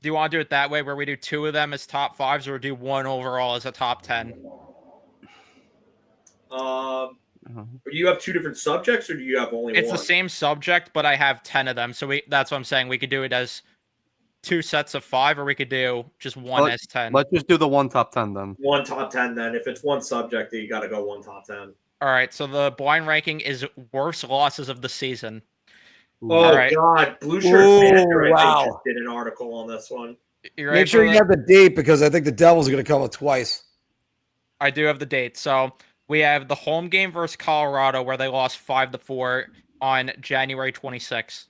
it that way, where we do 2 of them as top 5s, or do 1 overall as a top 10? Do you have 2 different subjects, or do you have only one? It's the same subject, but I have 10 of them. So that's what I'm saying. We could do it as 2 sets of 5, or we could do just 1 as 10. Let's just do the 1 top 10 then. 1 top 10 then. If it's 1 subject, then you got to go 1 top 10. All right. So the blind ranking is worst losses of the season. Oh, right. God. Blue Shirt Manager, I think, just did an article on this one. Make sure you have the date, because I think the Devils are going to come up twice. I do have the date. So we have the home game versus Colorado, where they lost 5-4 on January 26th.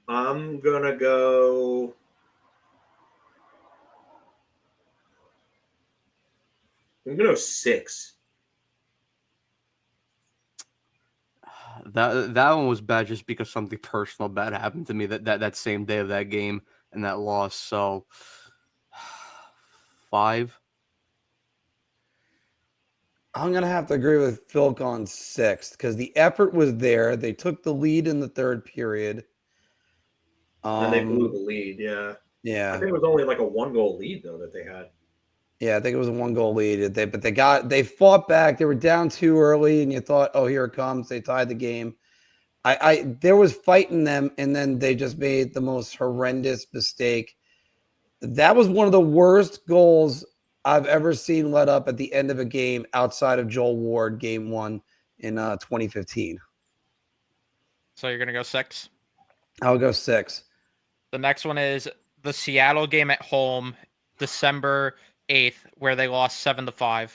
I'm going to go... I'm going to go 6. That one was bad just because something personal bad happened to me that same day of that game and that loss. So 5. I'm going to have to agree with Phil on 6, because the effort was there. They took the lead in the 3rd period. And they blew the lead, yeah. Yeah. I think it was only like a 1-goal lead, though, that they had. Yeah, I think it was a 1-goal lead. They fought back. They were down 2 early, and you thought, oh, here it comes. They tied the game. There was fight in them, and then they just made the most horrendous mistake. That was one of the worst goals I've ever seen let up at the end of a game outside of Joel Ward, game 1 in 2015. So you're going to go 6? I'll go 6. The next one is the Seattle game at home, December 8th, where they lost 7-5.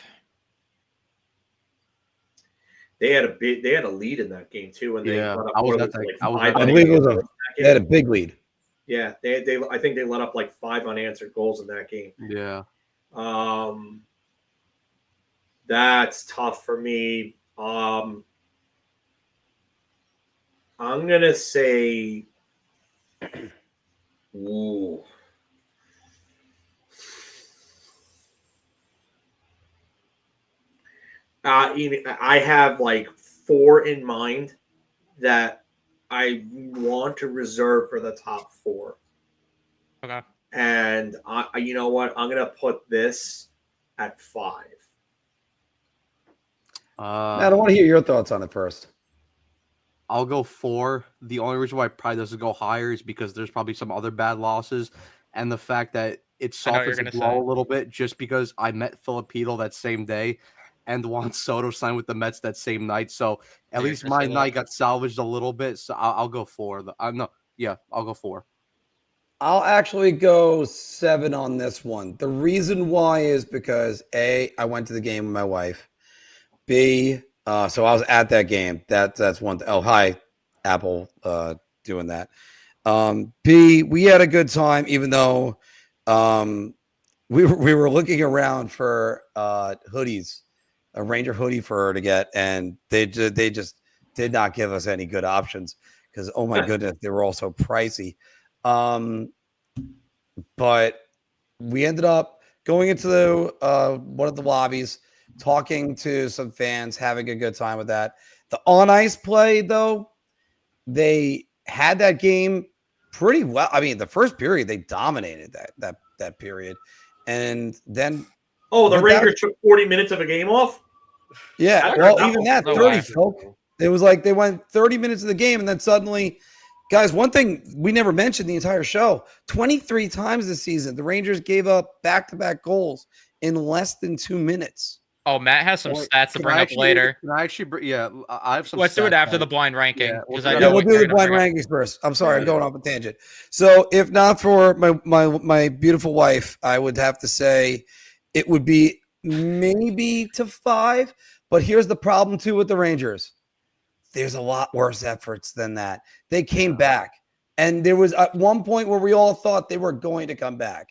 They had a lead in that game too, and they let up, I believe they had a big lead. Yeah, I think they let up like 5 unanswered goals in that game. Yeah. That's tough for me. I'm gonna say, ooh. I have like 4 in mind that I want to reserve for the top 4. Okay. And you know what? I'm gonna put this at 5. Matt, I want to hear your thoughts on it first. I'll go 4. The only reason why it probably doesn't go higher is because there's probably some other bad losses, and the fact that it softens the blow a little bit just because I met Filipino that same day, and Juan Soto signed with the Mets that same night. So at least my night got salvaged a little bit. So I'll go 4. I'll go 4. I'll actually go 7 on this one. The reason why is because A, I went to the game with my wife. B, so I was at that game. That's one. Oh, hi, Apple, doing that. B, we had a good time, even though we were looking around for hoodies, a Ranger hoodie for her to get, and they just did not give us any good options because, oh my goodness, they were all so pricey. But we ended up going into one of the lobbies, talking to some fans, having a good time with that. The on-ice play, though, they had that game pretty well. I mean, the first period, they dominated that period. And then... Oh, the Rangers took 40 minutes of a game off? Yeah, well, even that, 30, folk. It was like they went 30 minutes of the game, and then suddenly... Guys, one thing we never mentioned the entire show, 23 times this season, the Rangers gave up back-to-back goals in less than 2 minutes. Oh, Matt has some Wait, stats to can bring I up actually- later. Can I actually? Yeah, I have some. Let's do it stats after on the blind ranking Yeah, because we'll I do know Yeah, we'll what do you're the gonna blind bring up. rankings first. I'm sorry, I'm going off a tangent. So if not for my beautiful wife, I would have to say it would be maybe to 5. But here's the problem too with the Rangers. There's a lot worse efforts than that. They came back, and there was at one point where we all thought they were going to come back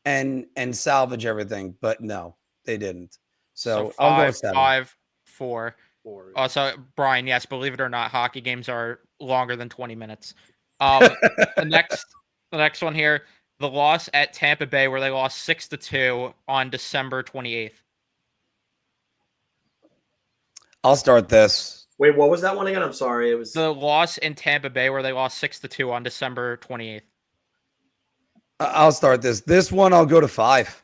and salvage everything, but no, they didn't. So I'll go with 7. 5, 4. 4. So Brian, yes, believe it or not, hockey games are longer than 20 minutes. The next one here, the loss at Tampa Bay where they lost 6-2 on December 28th. I'll start this. Wait, what was that one again? I'm sorry. It was The loss in Tampa Bay where they lost 6-2 on December 28th. I'll start this. This one I'll go to 5.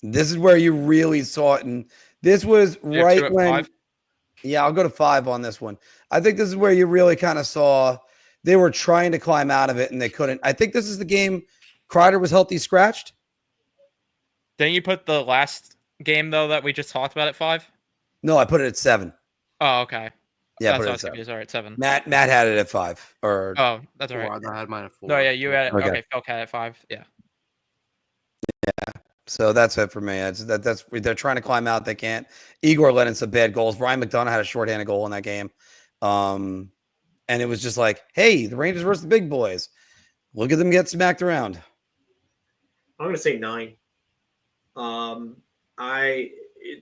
This is where you really saw it, and this was right when. 5? Yeah, I'll go to 5 on this one. I think this is where you really kind of saw they were trying to climb out of it and they couldn't. I think this is the game Kreider was healthy scratched. Didn't you put the last game though that we just talked about at 5? No, I put it at 7. Oh, okay. Yeah, That's put what it I at was 7. confused. All right, 7. Matt had it at 5. Or Oh, that's all right. 4. I had mine at 4. No, yeah, you had it. Okay. Okay, Phil had it at 5. Yeah. so that's it for me. That's they're trying to climb out. They can't. Igor let in some bad goals. Ryan McDonough had a shorthanded goal in that game. And it was just like, hey, the Rangers versus the big boys. Look at them get smacked around. I'm going to say 9.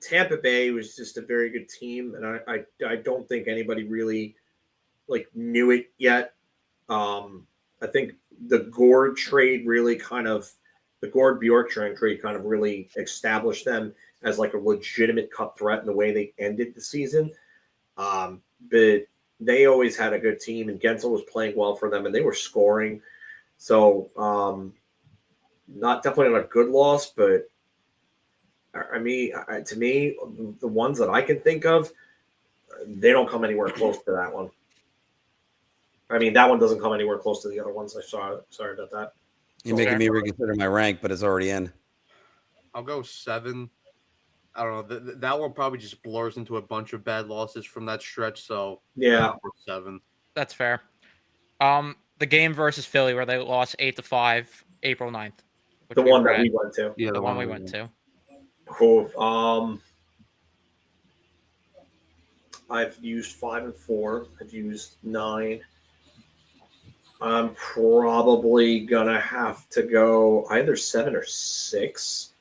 Tampa Bay was just a very good team, and I don't think anybody really knew it yet. I think the Gord trade really the Gord Bjorkstrand trade kind of really established them as a legitimate cup threat in the way they ended the season. But they always had a good team, and Gensel was playing well for them, and they were scoring. So definitely not a good loss, but I mean, to me, the ones that I can think of, they don't come anywhere close to that one. I mean, that one doesn't come anywhere close to the other ones I saw. Sorry about that. You're making me reconsider my rank, but it's already in. I'll go 7. I don't know. That one probably just blurs into a bunch of bad losses from that stretch. So yeah, 7. That's fair. The game versus Philly where they lost 8-5, April 9th. The one that we went to. Yeah, the one we went to. Cool. I've used 5 and 4. I've used 9. I'm probably gonna have to go either 7 or 6.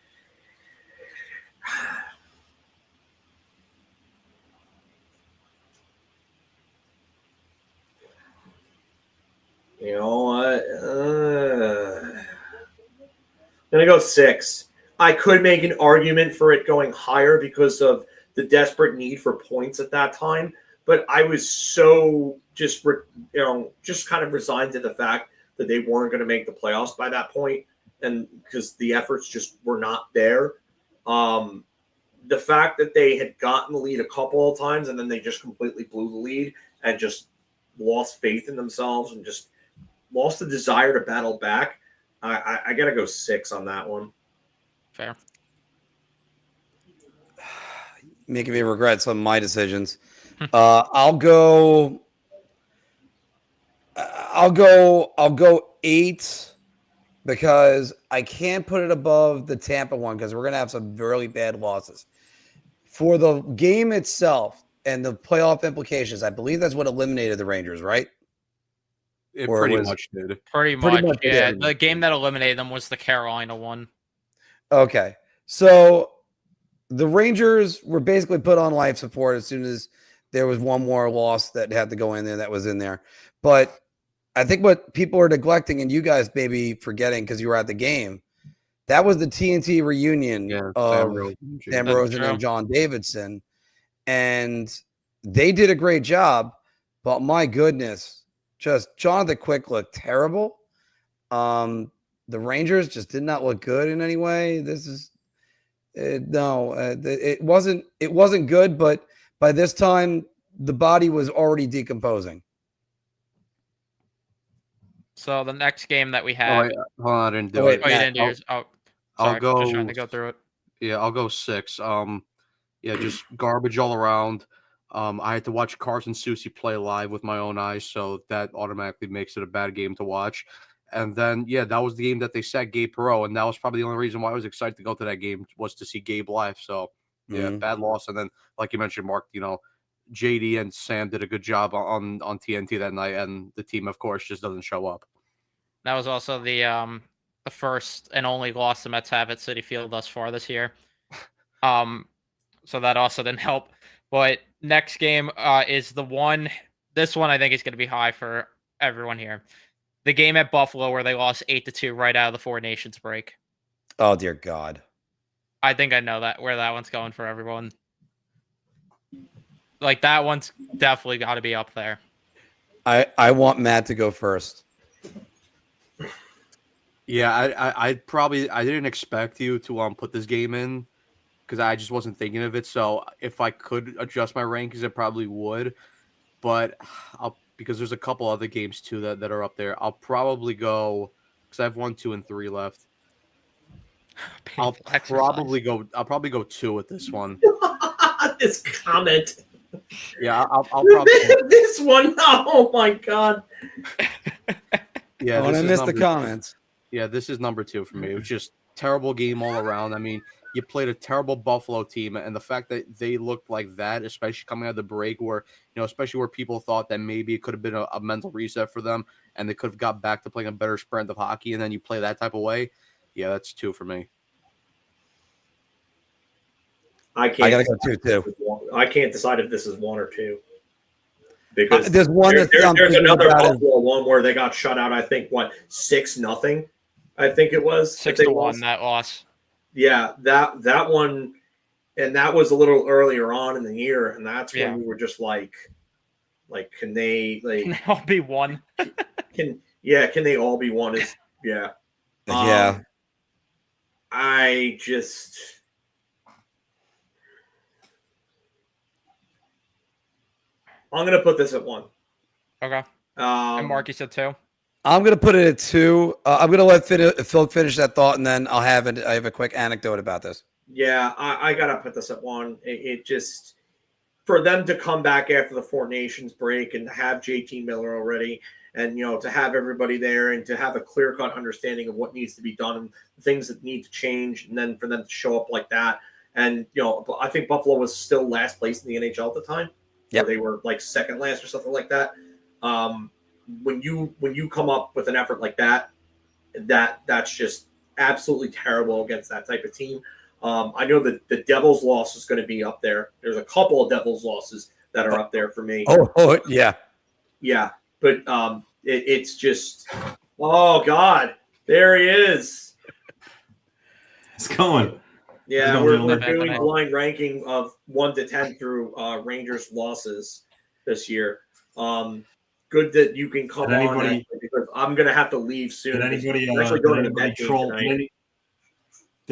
You know what? I'm gonna go 6. I could make an argument for it going higher because of the desperate need for points at that time, but I was so just kind of resigned to the fact that they weren't going to make the playoffs by that point, and because the efforts just were not there. The fact that they had gotten the lead a couple of times and then they just completely blew the lead and just lost faith in themselves and just lost the desire to battle back. I got to go 6 on that one. Fair. Making me regret some of my decisions. I'll go 8 because I can't put it above the Tampa one because we're gonna have some really bad losses. For the game itself and the playoff implications, I believe that's what eliminated the Rangers, right? It pretty much did. Pretty much, yeah. did. The game that eliminated them was the Carolina one. Okay. So the Rangers were basically put on life support as soon as there was one more loss that had to go in there that was in there. But I think what people are neglecting, and you guys maybe forgetting because you were at the game, that was the TNT reunion of Sam Rosen and John Davidson. And they did a great job, but my goodness, just Jonathan Quick looked terrible. The Rangers just did not look good in any way. This is it wasn't good, but by this time the body was already decomposing. So the next game that we have. Hold on, I didn't do it. You didn't do yours. Oh, sorry. I'll go. Just trying to go through it. Yeah, I'll go 6. Yeah, just garbage all around. I had to watch Carson Soucy play live with my own eyes, so that automatically makes it a bad game to watch. And then, yeah, that was the game that they sat Gabe Perreault, and that was probably the only reason why I was excited to go to that game was to see Gabe live. So, yeah, bad loss. And then, like you mentioned, Mark, JD and Sam did a good job on TNT that night, and the team, of course, just doesn't show up. That was also the first and only loss the Mets have at Citi Field thus far this year. So that also didn't help. But next game is the one. This one I think is going to be high for everyone here. The game at Buffalo where they lost 8-2 right out of the Four Nations break. Oh dear God! I think I know where that one's going for everyone. Like that one's definitely got to be up there. I want Matt to go first. Yeah, I didn't expect you to put this game in because I just wasn't thinking of it. So if I could adjust my rankings, I probably would. But because there's a couple other games too that are up there. I'll probably go because I have 1, 2, and 3 left. I'll probably go 2 with this one. This comment. Yeah, I'll probably this one. Oh my God. Yeah, I missed the comments. Yeah, this is number 2 for me. It was just terrible game all around. I mean, you played a terrible Buffalo team, and the fact that they looked like that, especially coming out of the break, where especially where people thought that maybe it could have been a mental reset for them, and they could have got back to playing a better sprint of hockey, and then you play that type of way. Yeah, that's 2 for me. I gotta go 2 too. I can't decide if this is 1 or 2. Because there's one there's another Buffalo one where they got shut out. I think 6-0. I think it was 6-1 that loss. Yeah, that one, and that was a little earlier on in the year, and that's when we were just like, can they all be one? Can they all be one? Yeah. I'm going to put this at 1. Okay. And Mark, you said 2? I'm going to put it at 2. I'm going to let Phil finish that thought, and then I have a quick anecdote about this. Yeah, I got to put this at 1. It just, for them to come back after the Four Nations break and to have JT Miller already, and, to have everybody there and to have a clear-cut understanding of what needs to be done and things that need to change, and then for them to show up like that. And, I think Buffalo was still last place in the NHL at the time. Yeah, they were like second last or something like that. When you come up with an effort like that's just absolutely terrible against that type of team. I know that the Devils loss is going to be up there. There's a couple of Devils losses that are up there for me. Oh yeah, but it's just, oh God, there he is. It's going. Yeah, we're doing blind ranking of 1 to 10 through Rangers losses this year. Good that you can come on because I'm going to have to leave soon. Did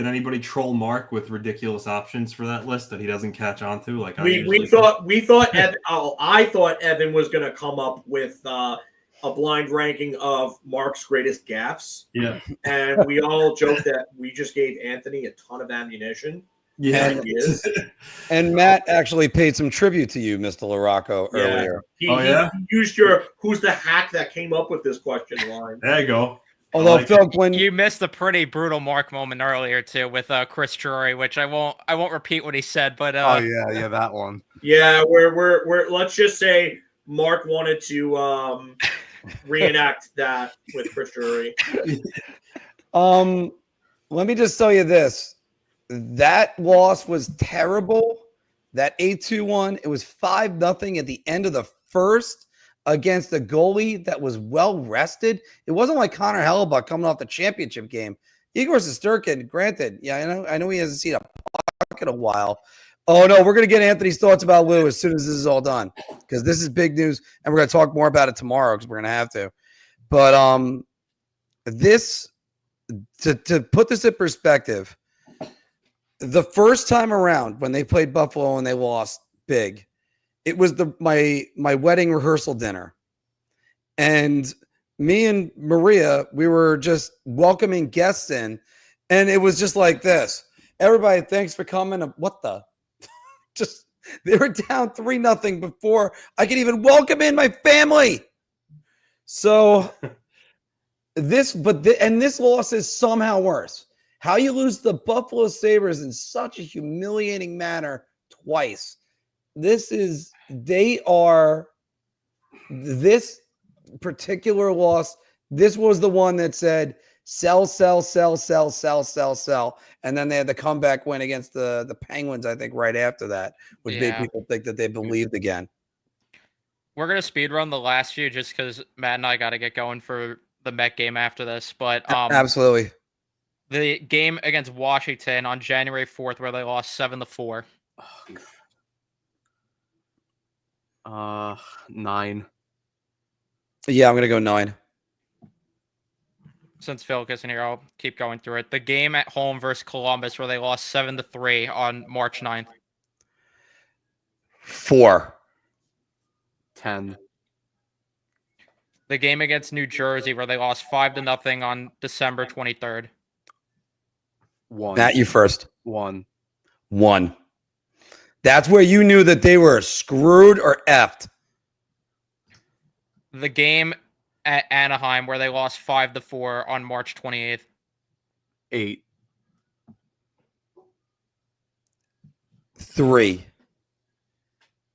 anybody troll Mark with ridiculous options for that list that he doesn't catch on to? Like we thought Evan, I thought Evan was going to come up with a blind ranking of Mark's greatest gaffes. Yeah. And we all joked that we just gave Anthony a ton of ammunition. Yeah. And Matt actually paid some tribute to you, Mr. LaRocco, earlier. He used your "who's the hack that came up with this question" line. There you go. Although Phil, when you missed a pretty brutal Mark moment earlier too with Chris Drury, which I won't repeat what he said, but yeah, that one. Yeah, we're let's just say Mark wanted to reenact that with Chris Drury. Let me just tell you this. That loss was terrible. That 8-2-1, it was 5-0 at the end of the first against a goalie that was well rested. It wasn't like Connor Hellebuck coming off the championship game. Igor Shesterkin, granted, I know he hasn't seen a puck in a while. Oh no, we're gonna get Anthony's thoughts about Lou as soon as this is all done, because this is big news, and we're gonna talk more about it tomorrow because we're gonna have to. But this to put this in perspective. The first time around when they played Buffalo and they lost big, it was my wedding rehearsal dinner. And me and Maria, we were just welcoming guests in, and it was just like this. Everybody, thanks for coming. What the? They were down 3-0 before I could even welcome in my family. So this loss is somehow worse. How you lose the Buffalo Sabres in such a humiliating manner twice. This particular loss, this was the one that said sell, sell, sell, sell, sell, sell, sell. And then they had the comeback win against the Penguins, I think, right after that, which made people think that they believed again. We're going to speed run the last few just because Matt and I got to get going for the Met game after this. But absolutely. The game against Washington on January 4th where they lost 7-4. 9. Yeah, I'm going to go 9. Since Phil isn't here, I'll keep going through it. The game at home versus Columbus where they lost 7-3 on March 9th. 4. 10. The game against New Jersey where they lost 5-0 on December 23rd. 1. Matt, you first. 1. 1. That's where you knew that they were screwed or effed. The game at Anaheim where they lost 5-4 on March 28th. 8. 3.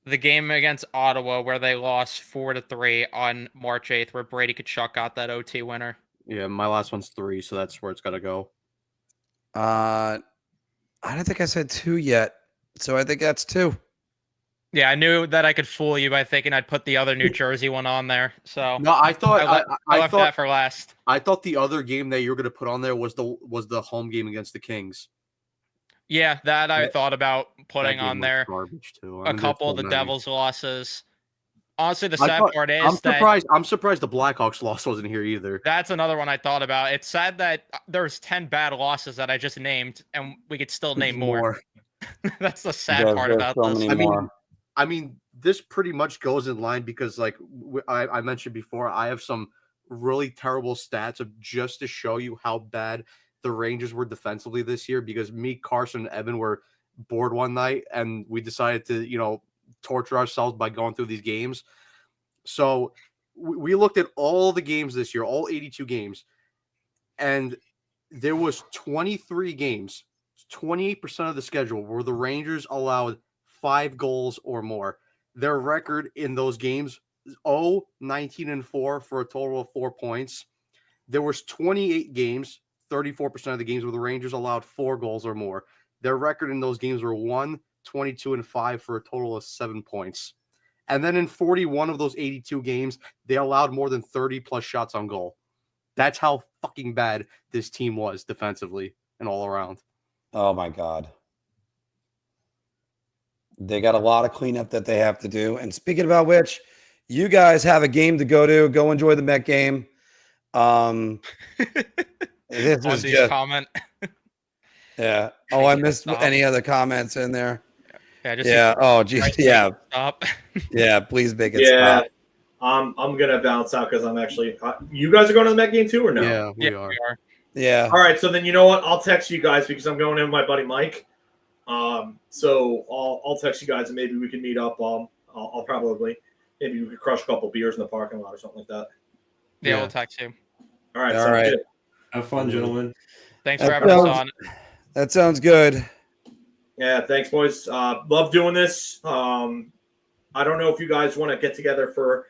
The game against Ottawa where they lost 4-3 on March 8th where Brady Tkachuk got that OT winner. Yeah, my last one's 3, so that's where it's got to go. I don't think I said 2 yet, so I think that's 2. Yeah, I knew that I could fool you by thinking I'd put the other New Jersey one on there. So no, I thought I left that for last. I thought the other game that you were going to put on there was the home game against the Kings. Yeah, that I thought about putting on there. Garbage too. A couple of the Devils' losses. Honestly, the sad part is I'm surprised the Blackhawks loss wasn't here either. That's another one I thought about. It's sad that there's 10 bad losses that I just named, and we could still name more. That's the sad part about this. I mean, this pretty much goes in line because, like I mentioned before, I have some really terrible stats of just to show you how bad the Rangers were defensively this year. Because me, Carson, and Evan were bored one night, and we decided to, torture ourselves by going through these games. So we looked at all the games this year, all 82 games, and there was 23 games, 28% of the schedule where the Rangers allowed 5 goals or more. Their record in those games is 19-4 for a total of 4 points. There was 28 games, 34% of the games where the Rangers allowed 4 goals or more. Their record in those games were 22-5 for a total of 7 points. And then in 41 of those 82 games, they allowed more than 30 plus shots on goal. That's how fucking bad this team was defensively and all around. Oh my God. They got a lot of cleanup that they have to do. And speaking about which, you guys have a game to go to. Go enjoy the Met game. This was just comment. Yeah. Oh, I missed any other comments in there. Yeah. Oh, geez. Yeah. Stop. Yeah. Please make it stop. I'm gonna bounce out because I'm actually. You guys are going to the Met game too, or no? Yeah, we are. Yeah. All right. So then you know what? I'll text you guys because I'm going in with my buddy Mike. So I'll text you guys and maybe we can meet up. I'll probably maybe we could crush a couple beers in the parking lot or something like that. Yeah, we'll text you. All right. All right. Good. Have fun, gentlemen. Thanks for having us on. That sounds good. Yeah, thanks, boys. Love doing this. I don't know if you guys want to get together for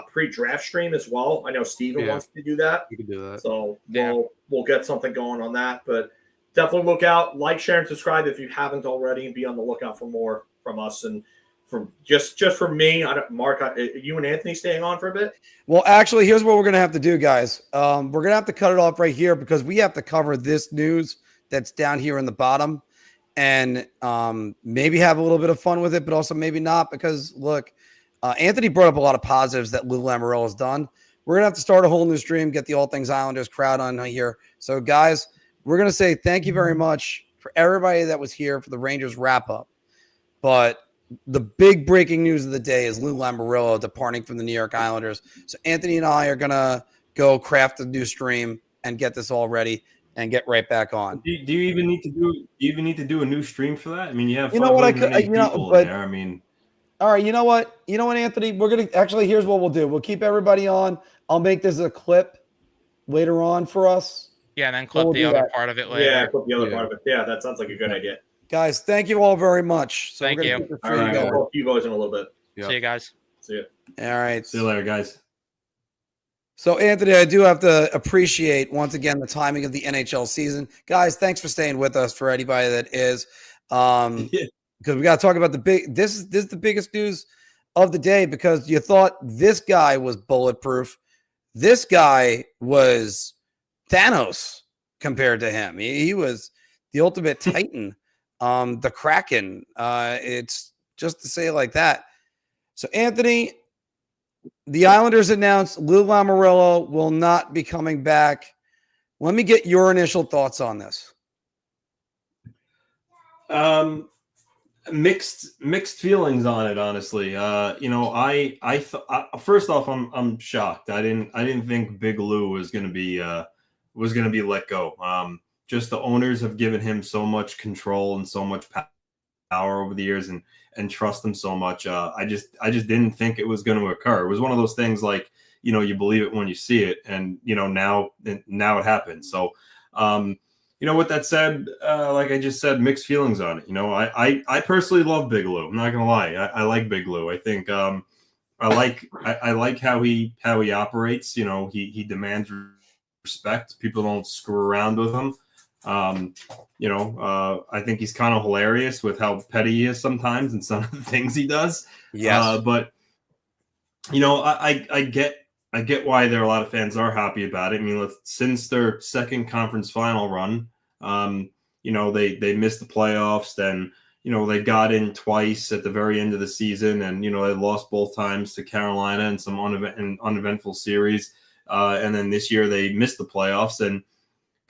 pre-draft stream as well. I know Steven wants to do that. You can do that. So we'll get something going on that. But definitely look out, like, share, and subscribe if you haven't already, and be on the lookout for more from us. And from just for me, Mark, you and Anthony staying on for a bit? Well, actually, here's what we're going to have to do, guys. We're going to have to cut it off right here because we have to cover this news that's down here in the bottom and maybe have a little bit of fun with it, but also maybe not because, look, Anthony brought up a lot of positives that Lou Lamoriello has done. We're going to have to start a whole new stream, get the All Things Islanders crowd on here. So, guys, we're going to say thank you very much for everybody that was here for the Rangers wrap-up. But the big breaking news of the day is Lou Lamoriello departing from the New York Islanders. So Anthony and I are going to go craft a new stream and get this all ready. and get right back on. Do you even need to do a new stream for that? I mean, you have You know what, 508 people in there. I mean, all right, you know what, Anthony, we're gonna here's what we'll do. We'll keep everybody on. I'll make this a clip later on for us. Yeah, and then clip the other part of it later. Yeah, clip the other part of it. Yeah, that sounds like a good idea. Guys, thank you all very much. So Thank we're gonna you. keep the All stream right, going. I'll talk to you boys in a little bit. See you guys. See you. All right. see you later, guys. So, Anthony, I do have to appreciate once again the timing of the NHL season. Guys, thanks for staying with us for anybody that is. Because we got to talk about this is the biggest news of the day, because you thought this guy was bulletproof. This guy was Thanos compared to him. He was the ultimate Titan, the Kraken. It's just to say it like that. So, Anthony, the Islanders announced Lou Lamoriello will not be coming back. Let me get your initial thoughts on this. Mixed feelings on it, honestly. First off, I'm shocked. I didn't think Big Lou was gonna be let go. Just the owners have given him so much control and so much power over the years, and trust him so much. I just didn't think it was going to occur. It was one of those things like, you believe it when you see it, and now it happened. So, with that said, like I just said, mixed feelings on it. I personally love Big Lou. I'm not gonna lie. I like Big Lou. I think I like how he operates. He demands respect. People don't screw around with him. I think he's kind of hilarious with how petty he is sometimes and some of the things he does. Yes. But I get why there are a lot of fans are happy about it. I mean, since their second conference final run, they missed the playoffs. Then, they got in twice at the very end of the season, and, they lost both times to Carolina in some uneventful series. And then this year they missed the playoffs, and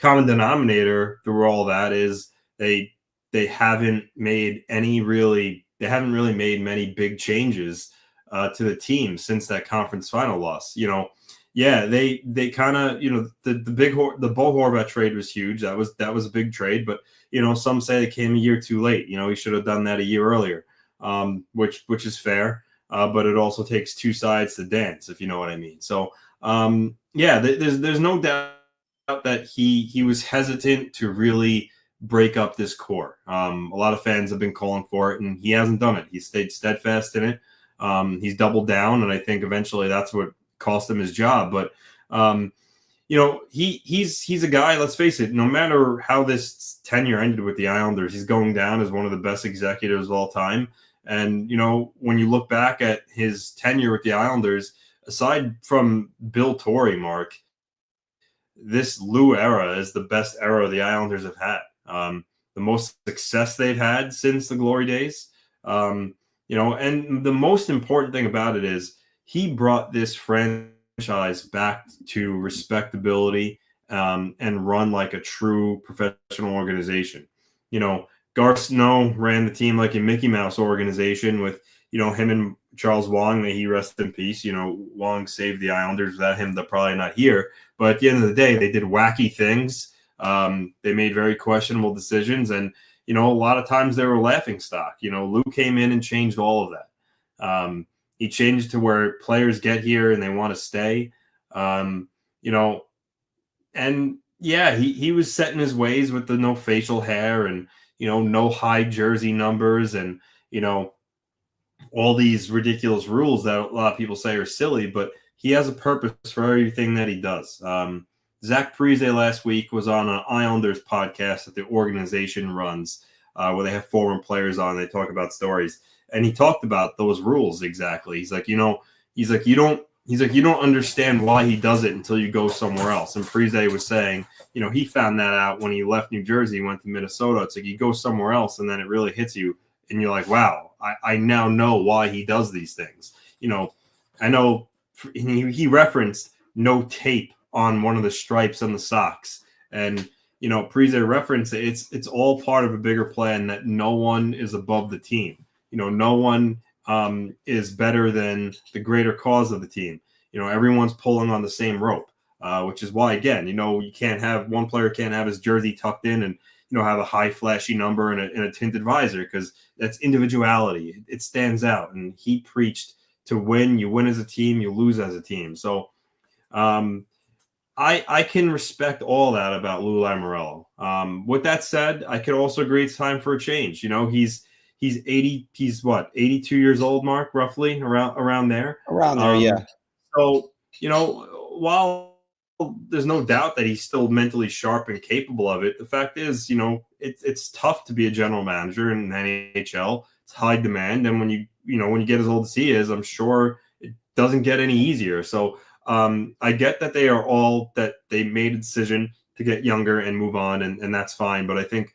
common denominator through all that is they haven't really made many big changes to the team since that conference final loss. They kind of, the Bo Horvat trade was huge. That was a big trade, but some say it came a year too late. He should have done that a year earlier, which is fair. But it also takes two sides to dance, if you know what I mean. So there's no doubt that he was hesitant to really break up this core. A lot of fans have been calling for it, and he hasn't done it. He stayed steadfast in it. He's doubled down, and I think eventually that's what cost him his job. But he's a guy, let's face it, no matter how this tenure ended with the Islanders, he's going down as one of the best executives of all time. And when you look back at his tenure with the Islanders, aside from Bill Torrey, Mark, this Lou era is the best era the Islanders have had. The most success they've had since the glory days. And the most important thing about it is he brought this franchise back to respectability and run like a true professional organization. Garth Snow ran the team like a Mickey Mouse organization with, him and Charles Wang, may he rest in peace. Wang saved the Islanders. Without him, they're probably not here. But at the end of the day, they did wacky things. They made very questionable decisions. And, a lot of times they were laughing stock. Lou came in and changed all of that. He changed to where players get here and they want to stay. And yeah, he was set in his ways with the no facial hair and, no high jersey numbers and, all these ridiculous rules that a lot of people say are silly, but he has a purpose for everything that he does. Zach Parise last week was on an Islanders podcast that the organization runs, where they have former players on. They talk about stories, and he talked about those rules exactly. He's like, you don't understand why he does it until you go somewhere else. And Parise was saying, he found that out when he left New Jersey, went to Minnesota. It's like you go somewhere else, and then it really hits you, and you're like, wow, I now know why he does these things. I know he referenced no tape on one of the stripes on the socks. And, Parise referenced it's all part of a bigger plan that no one is above the team. No one is better than the greater cause of the team. Everyone's pulling on the same rope. which is why, again, you can't have one player can't have his jersey tucked in and have a high flashy number and a tinted visor, because that's individuality. It stands out, and he preached to win. You win as a team, you lose as a team. So I can respect all that about Lou Lamoriello. With that said, I could also agree it's time for a change. He's 80. He's what, 82 years old, Mark, roughly around there. Around there, yeah. So while there's no doubt that he's still mentally sharp and capable of it, the fact is, it's tough to be a general manager in the NHL. It's high demand, and when you get as old as he is, I'm sure it doesn't get any easier. So I get that they made a decision to get younger and move on, and that's fine. But I think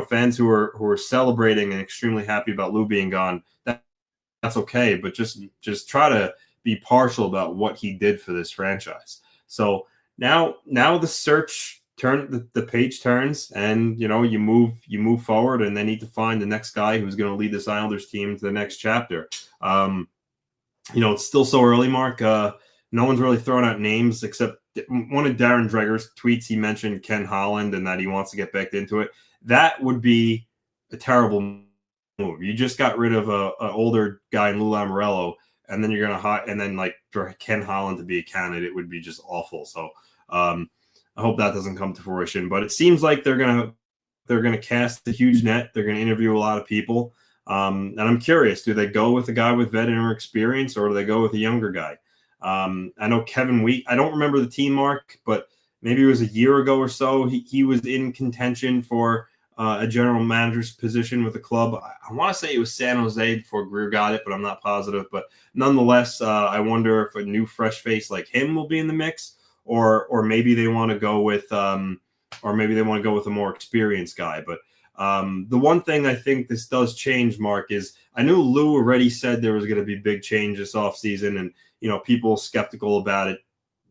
fans who are celebrating and extremely happy about Lou being gone, that's okay. But just try to be partial about what he did for this franchise. So now the search the page turns, and you move forward, and they need to find the next guy who's going to lead this Islanders team to the next chapter. It's still so early, Mark. No one's really throwing out names except one of Darren Dreger's tweets. He mentioned Ken Holland and that he wants to get back into it. That would be a terrible move. You just got rid of an older guy in Lou Lamoriello, and then you're going to and then for Ken Holland to be a candidate would be just awful. So I hope that doesn't come to fruition. But it seems like they're going to cast a huge net. They're going to interview a lot of people. And I'm curious, do they go with a guy with veteran experience, or do they go with a younger guy? I know Kevin Wheat, I don't remember the team, Mark, but maybe it was a year ago or so. He was in contention for a general manager's position with the club. I want to say it was San Jose before Greer got it, but I'm not positive. But nonetheless, I wonder if a new fresh face like him will be in the mix, or maybe they want to go with a more experienced guy. But the one thing I think this does change, Mark, is I knew Lou already said there was going to be big change this offseason, and people skeptical about it,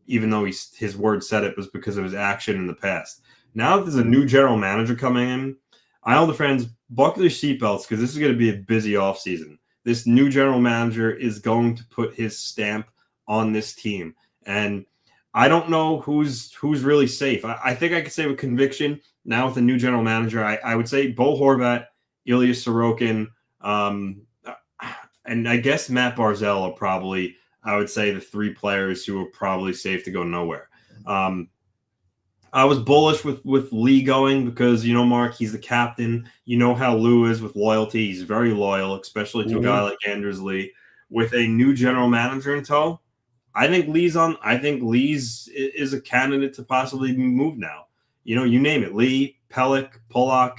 even though his word said it was because of his action in the past. Now that there's a new general manager coming in, Islander fans, buckle your seatbelts, because this is going to be a busy offseason. This new general manager is going to put his stamp on this team, and I don't know who's really safe. I think I could say with conviction now with the new general manager, I would say Bo Horvat, Ilya Sorokin, and I guess Matt Barzal are probably, I would say, the three players who are probably safe to go nowhere. I was bullish with Lee going because, Mark, he's the captain. You know how Lou is with loyalty. He's very loyal, especially to a guy like Anders Lee. With a new general manager in tow, I think Lee's is a candidate to possibly be moved now. You name it, Lee, Pelech, Polak,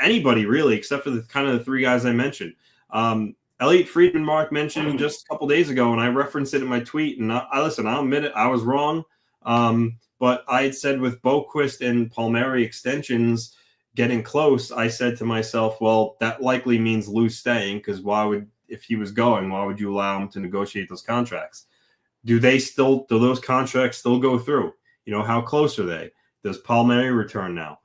anybody really, except for the kind of the three guys I mentioned. Elliot Friedman, Mark, mentioned just a couple days ago, and I referenced it in my tweet. And I'll admit it, I was wrong. But I had said with Boquist and Palmieri extensions getting close, I said to myself, well, that likely means Lou staying, because if he was going, why would you allow him to negotiate those contracts? Do those contracts still go through? How close are they? Does Palmieri return now?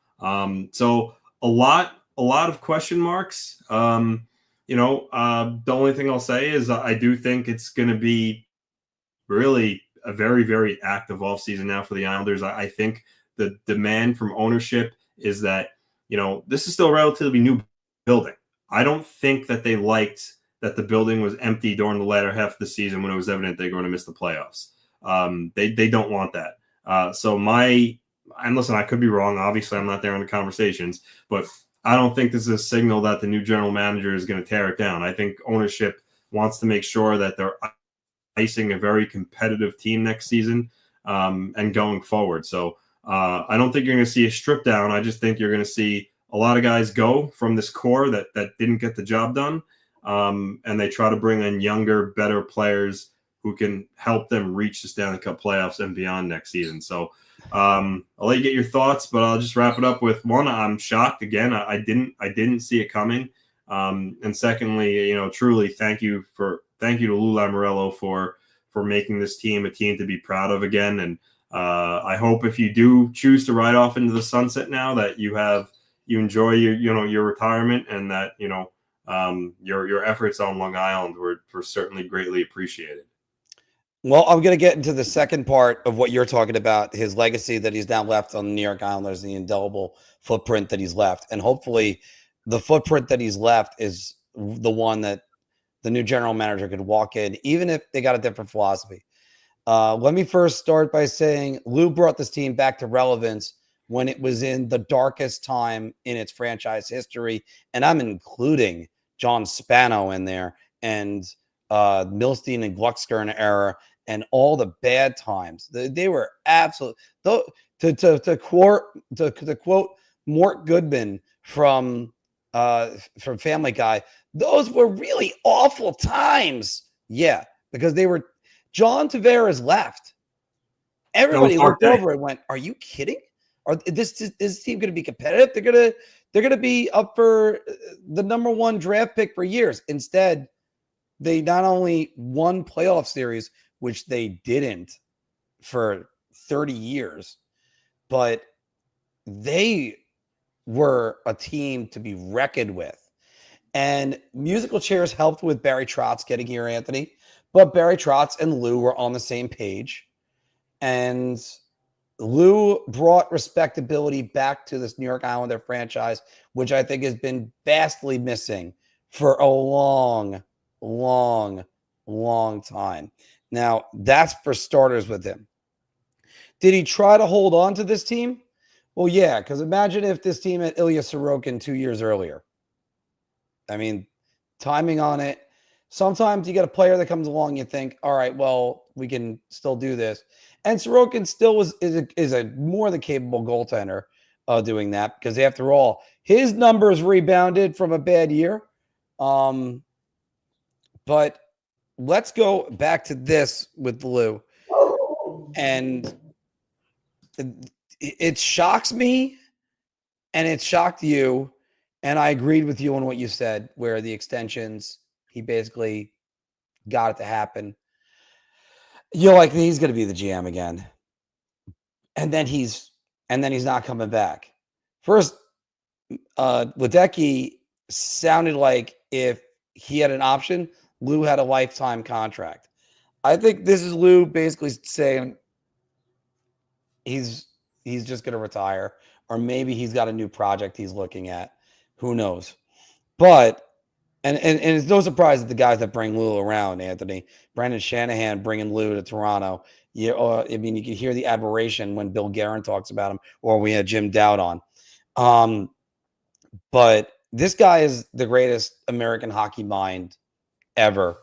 So a lot of question marks. The only thing I'll say is I do think it's going to be really a very, very active offseason now for the Islanders. I think the demand from ownership is that, this is still a relatively new building. I don't think that they liked that the building was empty during the latter half of the season when it was evident they're going to miss the playoffs. They don't want that. And listen, I could be wrong. Obviously, I'm not there in the conversations, but I don't think this is a signal that the new general manager is going to tear it down. I think ownership wants to make sure that they're icing a very competitive team next season and going forward. So I don't think you're going to see a strip down. I just think you're going to see a lot of guys go from this core that didn't get the job done, and they try to bring in younger, better players who can help them reach the Stanley Cup playoffs and beyond next season. So I'll let you get your thoughts, but I'll just wrap it up with one. I'm shocked again. I didn't see it coming. And secondly, truly thank you to Lou Lamoriello for making this team a team to be proud of again. And I hope if you do choose to ride off into the sunset now, that you enjoy your retirement, and that your efforts on Long Island were certainly greatly appreciated. Well, I'm going to get into the second part of what you're talking about, his legacy that he's now left on the New York Islanders, the indelible footprint that he's left. And hopefully the footprint that he's left is the one that the new general manager could walk in, even if they got a different philosophy. Let me first start by saying Lou brought this team back to relevance when it was in the darkest time in its franchise history. And I'm including John Spano in there and Milstein and Gluckskern era and all the bad times. They were absolute. To quote Mort Goodman from Family Guy, those were really awful times. Yeah, because they were. John Tavares left. Everybody looked over and went, "Are you kidding? This team going to be competitive? They're gonna be up for the number 1 draft pick for years." Instead, they not only won playoff series, which they didn't for 30 years, but they were a team to be reckoned with. And musical chairs helped with Barry Trotz getting here, Anthony. But Barry Trotz and Lou were on the same page. And Lou brought respectability back to this New York Islander franchise, which I think has been vastly missing for a long time. Now, that's for starters with him. Did he try to hold on to this team? Well, yeah, because imagine if this team had Ilya Sorokin 2 years earlier. I mean, timing on it. Sometimes you get a player that comes along, you think, all right, well, we can still do this. And Sorokin still is a more than capable goaltender of doing that because after all, his numbers rebounded from a bad year. But let's go back to this with Lou. And it shocks me and it shocked you. And I agreed with you on what you said, where the extensions, he basically got it to happen. You're like, he's going to be the GM again. And then he's not coming back. First, Ledecky sounded like if he had an option, Lou had a lifetime contract. I think this is Lou basically saying he's just going to retire, or maybe he's got a new project he's looking at. Who knows? But and it's no surprise that the guys that bring Lou around, Anthony, Brendan Shanahan bringing Lou to Toronto. I mean, you can hear the admiration when Bill Guerin talks about him, or we had Jim Dowd on. But this guy is the greatest American hockey mind ever,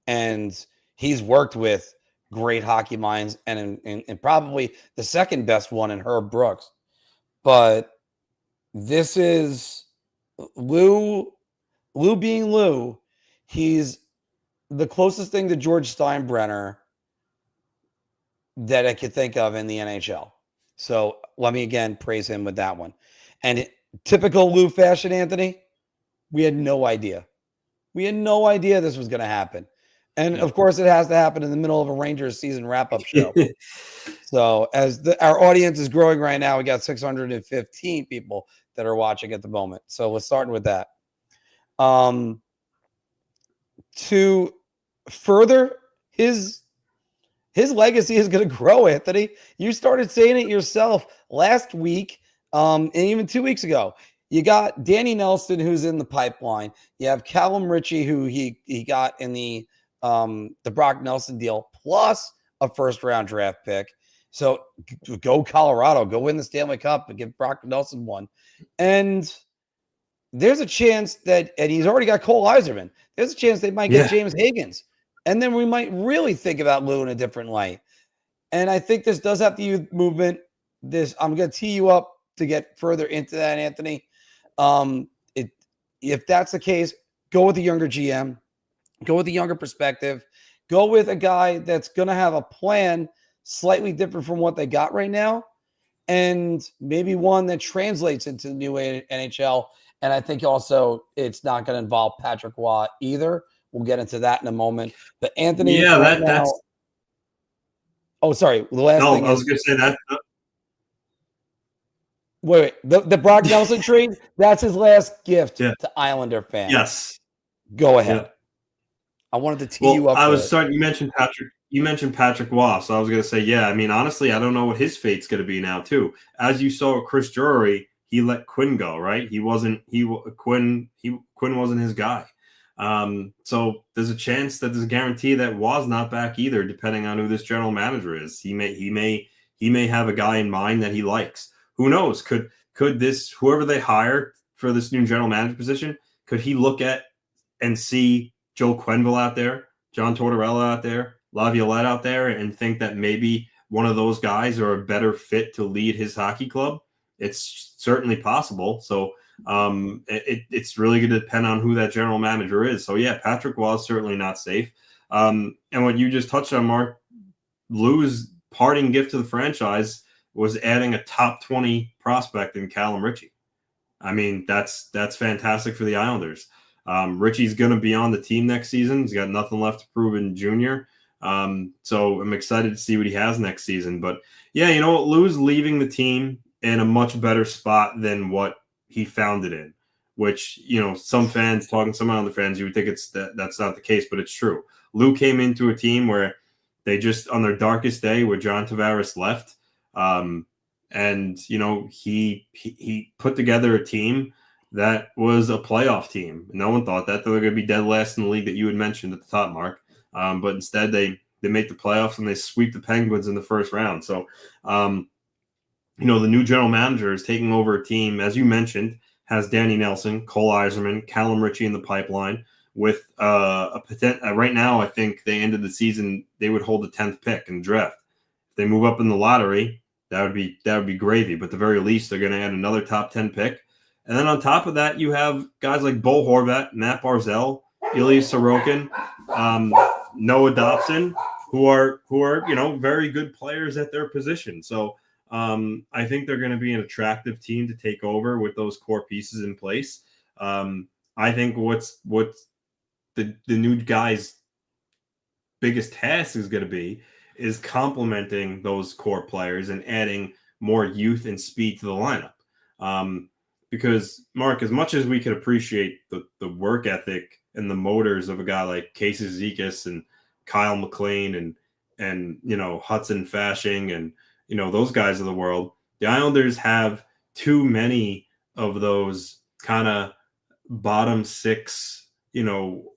and he's worked with great hockey minds, and probably the second best one in Herb Brooks. But this is Lou being Lou. He's the closest thing to George Steinbrenner that I could think of in the NHL. So let me again praise him with that one. And typical Lou fashion, Anthony, we had no idea. We had no idea this was going to happen. And of course, it has to happen in the middle of a Rangers season wrap-up show. So as our audience is growing right now, we got 615 people that are watching at the moment. So let's start with that. To further his legacy is going to grow, Anthony. You started saying it yourself last week, and even 2 weeks ago. You got Danny Nelson, who's in the pipeline. You have Callum Ritchie, who he got in the Brock Nelson deal, plus a first-round draft pick. So go Colorado, go win the Stanley Cup and give Brock Nelson one. And there's a chance and he's already got Cole Iserman. There's a chance they might get James Higgins. And then we might really think about Lou in a different light. And I think this does have the youth movement. I'm going to tee you up to get further into that, Anthony. If that's the case, go with the younger GM. Go with the younger perspective. Go with a guy that's going to have a plan slightly different from what they got right now. And maybe one that translates into the new NHL. And I think also it's not going to involve Patrick Watt either. We'll get into that in a moment. But Anthony, that's. Oh, sorry. The last thing. I was going to say that. Wait. The Brock Nelson trade. That's his last gift to Islander fans. Yes. Go ahead. Yeah. I wanted to tee you up. You mentioned Patrick. you mentioned Patrick Waugh, so I was going to say, yeah. I mean, honestly, I don't know what his fate's going to be now, too. As you saw with Chris Drury, he let Quinn go, right? Quinn wasn't his guy. So there's a chance that there's a guarantee that Waugh's not back either, depending on who this general manager is. He may have a guy in mind that he likes. Who knows? Could this, whoever they hire for this new general manager position, could he look at and see Joe Quenneville out there, John Tortorella out there, Laviolette out there, and think that maybe one of those guys are a better fit to lead his hockey club? It's certainly possible. So it's really going to depend on who that general manager is. So yeah, Patrick Waugh is certainly not safe. And what you just touched on, Mark, Lou's parting gift to the franchise was adding a top 20 prospect in Callum Ritchie. I mean, that's fantastic for the Islanders. Ritchie's going to be on the team next season. He's got nothing left to prove in junior. So I'm excited to see what he has next season. But yeah, you know what? Lou's leaving the team in a much better spot than what he found it in, which, you know, some fans, talking to some other fans, you would think that's not the case, but it's true. Lou came into a team where they just, on their darkest day, where John Tavares left, and, you know, he put together a team that was a playoff team. No one thought that. They were going to be dead last in the league that you had mentioned at the top, Mark. But instead, they make the playoffs and they sweep the Penguins in the first round. So, you know, the new general manager is taking over a team, as you mentioned, has Danny Nelson, Cole Eiserman, Callum Ritchie in the pipeline with a potential. Right now, I think they ended the season, they would hold the 10th pick in the draft. If they move up in the lottery, that would be gravy. But at the very least, they're going to add another top 10 pick. And then on top of that, you have guys like Bo Horvat, Matt Barzal, Ilya Sorokin, Noah Dobson, who are you know, very good players at their position. So I think they're going to be an attractive team to take over with those core pieces in place. I think what's the new guy's biggest task is going to be is complementing those core players and adding more youth and speed to the lineup. Because, Mark, as much as we could appreciate the work ethic and the motors of a guy like Casey Zizekas and Kyle McLean and you know, Hudson Fasching and, you know, those guys of the world, the Islanders have too many of those kind of bottom six, you know,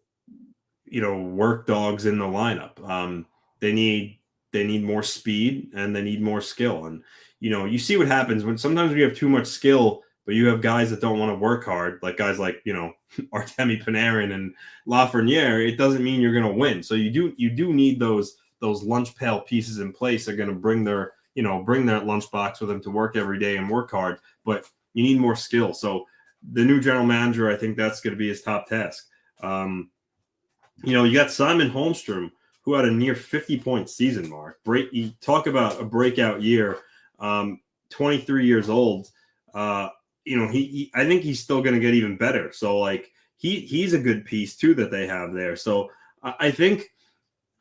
work dogs in the lineup. They need more speed and they need more skill. And, you know, you see what happens when sometimes we have too much skill, but you have guys that don't want to work hard, like guys like, you know, Artemi Panarin and Lafreniere. It doesn't mean you're going to win. So you do need those lunch pail pieces in place. They're going to bring their lunchbox with them to work every day and work hard, but you need more skill. So the new general manager, I think that's going to be his top task. You know, you got Simon Holmstrom, who had a near 50-point season, Mark. You talk about a breakout year, 23 years old. You know, I think he's still going to get even better. So, like, he's a good piece, too, that they have there. So I think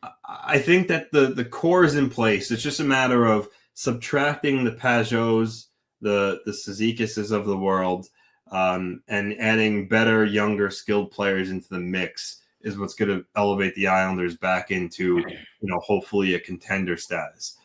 that the core is in place. It's just a matter of subtracting the Pageaus, the Cizikases of the world, and adding better, younger, skilled players into the mix is what's going to elevate the Islanders back into, you know, hopefully a contender status.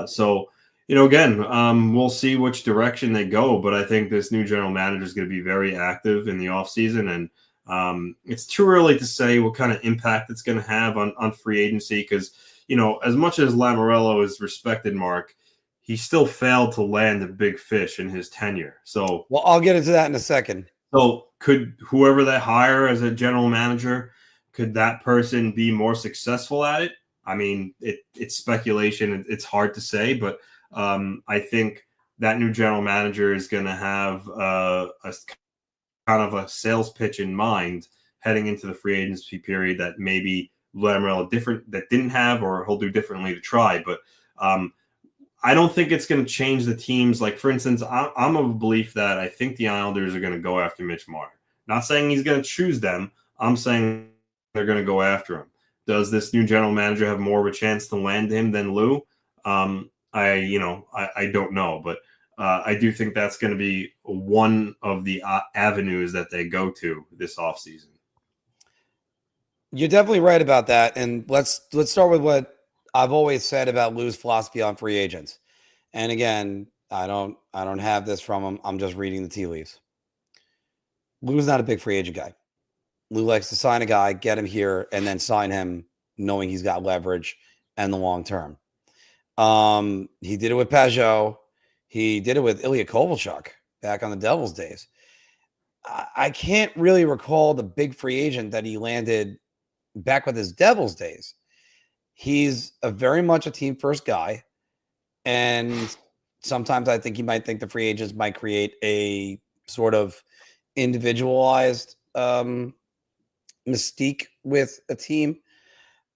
So, you know, again, we'll see which direction they go, but I think this new general manager is going to be very active in the offseason, and it's too early to say what kind of impact it's going to have on free agency because, you know, as much as Lamoriello is respected, Mark, he still failed to land a big fish in his tenure. So, well, I'll get into that in a second. So could whoever they hire as a general manager, could that person be more successful at it? I mean, it's speculation. It's hard to say, but I think that new general manager is going to have a kind of a sales pitch in mind heading into the free agency period that maybe Lamoriello didn't have, or he'll do differently to try. But I don't think it's going to change the teams. Like, for instance, I'm of a belief that I think the Islanders are going to go after Mitch Marner. Not saying he's going to choose them. I'm saying they're going to go after him. Does this new general manager have more of a chance to land him than Lou? I don't know, but I do think that's going to be one of the avenues that they go to this offseason. You're definitely right about that. And let's start with what I've always said about Lou's philosophy on free agents. And again, I don't have this from him. I'm just reading the tea leaves. Lou's not a big free agent guy. Lou likes to sign a guy, get him here, and then sign him knowing he's got leverage and the long term. He did it with Pajot. He did it with Ilya Kovalchuk back on the Devils days. I can't really recall the big free agent that he landed back with his Devils days. He's very much a team first guy. And sometimes I think he might think the free agents might create a sort of individualized mystique with a team.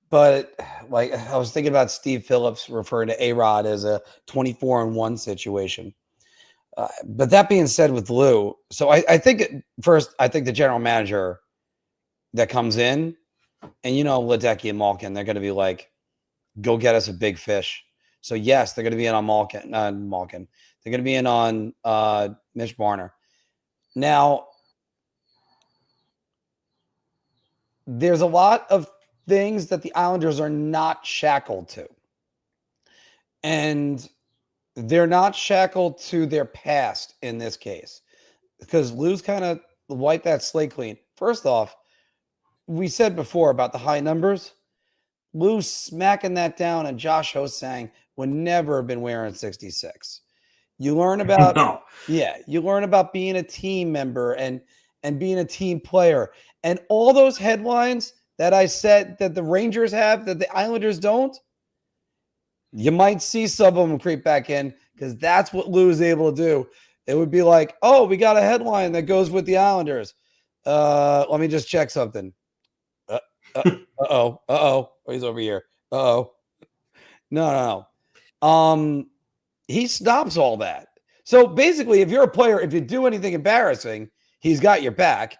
But like I was thinking about Steve Phillips referring to A-Rod as a 24-1 situation. But that being said with Lou, so I think first, I think the general manager that comes in, and Ledecky and Malkin, they're going to be like, go get us a big fish. So yes, they're going to be in on Malkin. They're going to be in on Mitch Marner. Now, there's a lot of things that the Islanders are not shackled to. And they're not shackled to their past in this case. Because Lou's kind of wiped that slate clean. First off, we said before about the high numbers. Lou's smacking that down, and Josh Hosang would never have been wearing 66. You learn about you learn about being a team member and being a team player. And all those headlines that I said that the Rangers have that the Islanders don't, you might see some of them creep back in because that's what Lou is able to do. It would be like, oh, we got a headline that goes with the Islanders. Let me just check something. Uh-oh. He's over here. Uh-oh. No. He stops all that. So basically, if you're a player, if you do anything embarrassing, he's got your back.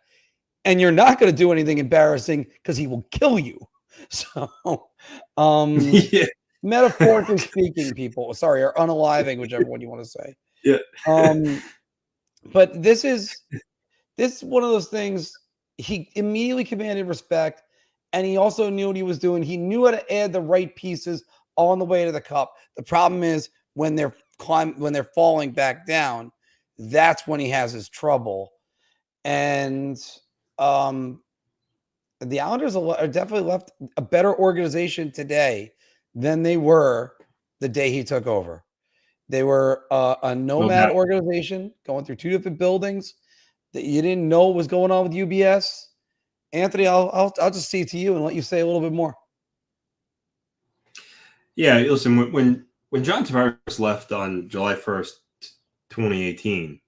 And you're not going to do anything embarrassing because he will kill you. So, metaphorically speaking, people, sorry, or unaliving, whichever one you want to say. Yeah. But this is one of those things. He immediately commanded respect, and he also knew what he was doing. He knew how to add the right pieces on the way to the cup. The problem is when they're falling back down, that's when he has his trouble. And the Islanders are definitely left a better organization today than they were the day he took over. They were a nomad organization going through two different buildings that you didn't know what was going on with UBS. Anthony, I'll just see it to you and let you say a little bit more. Yeah, listen, when John Tavares left on July 1st, 2018,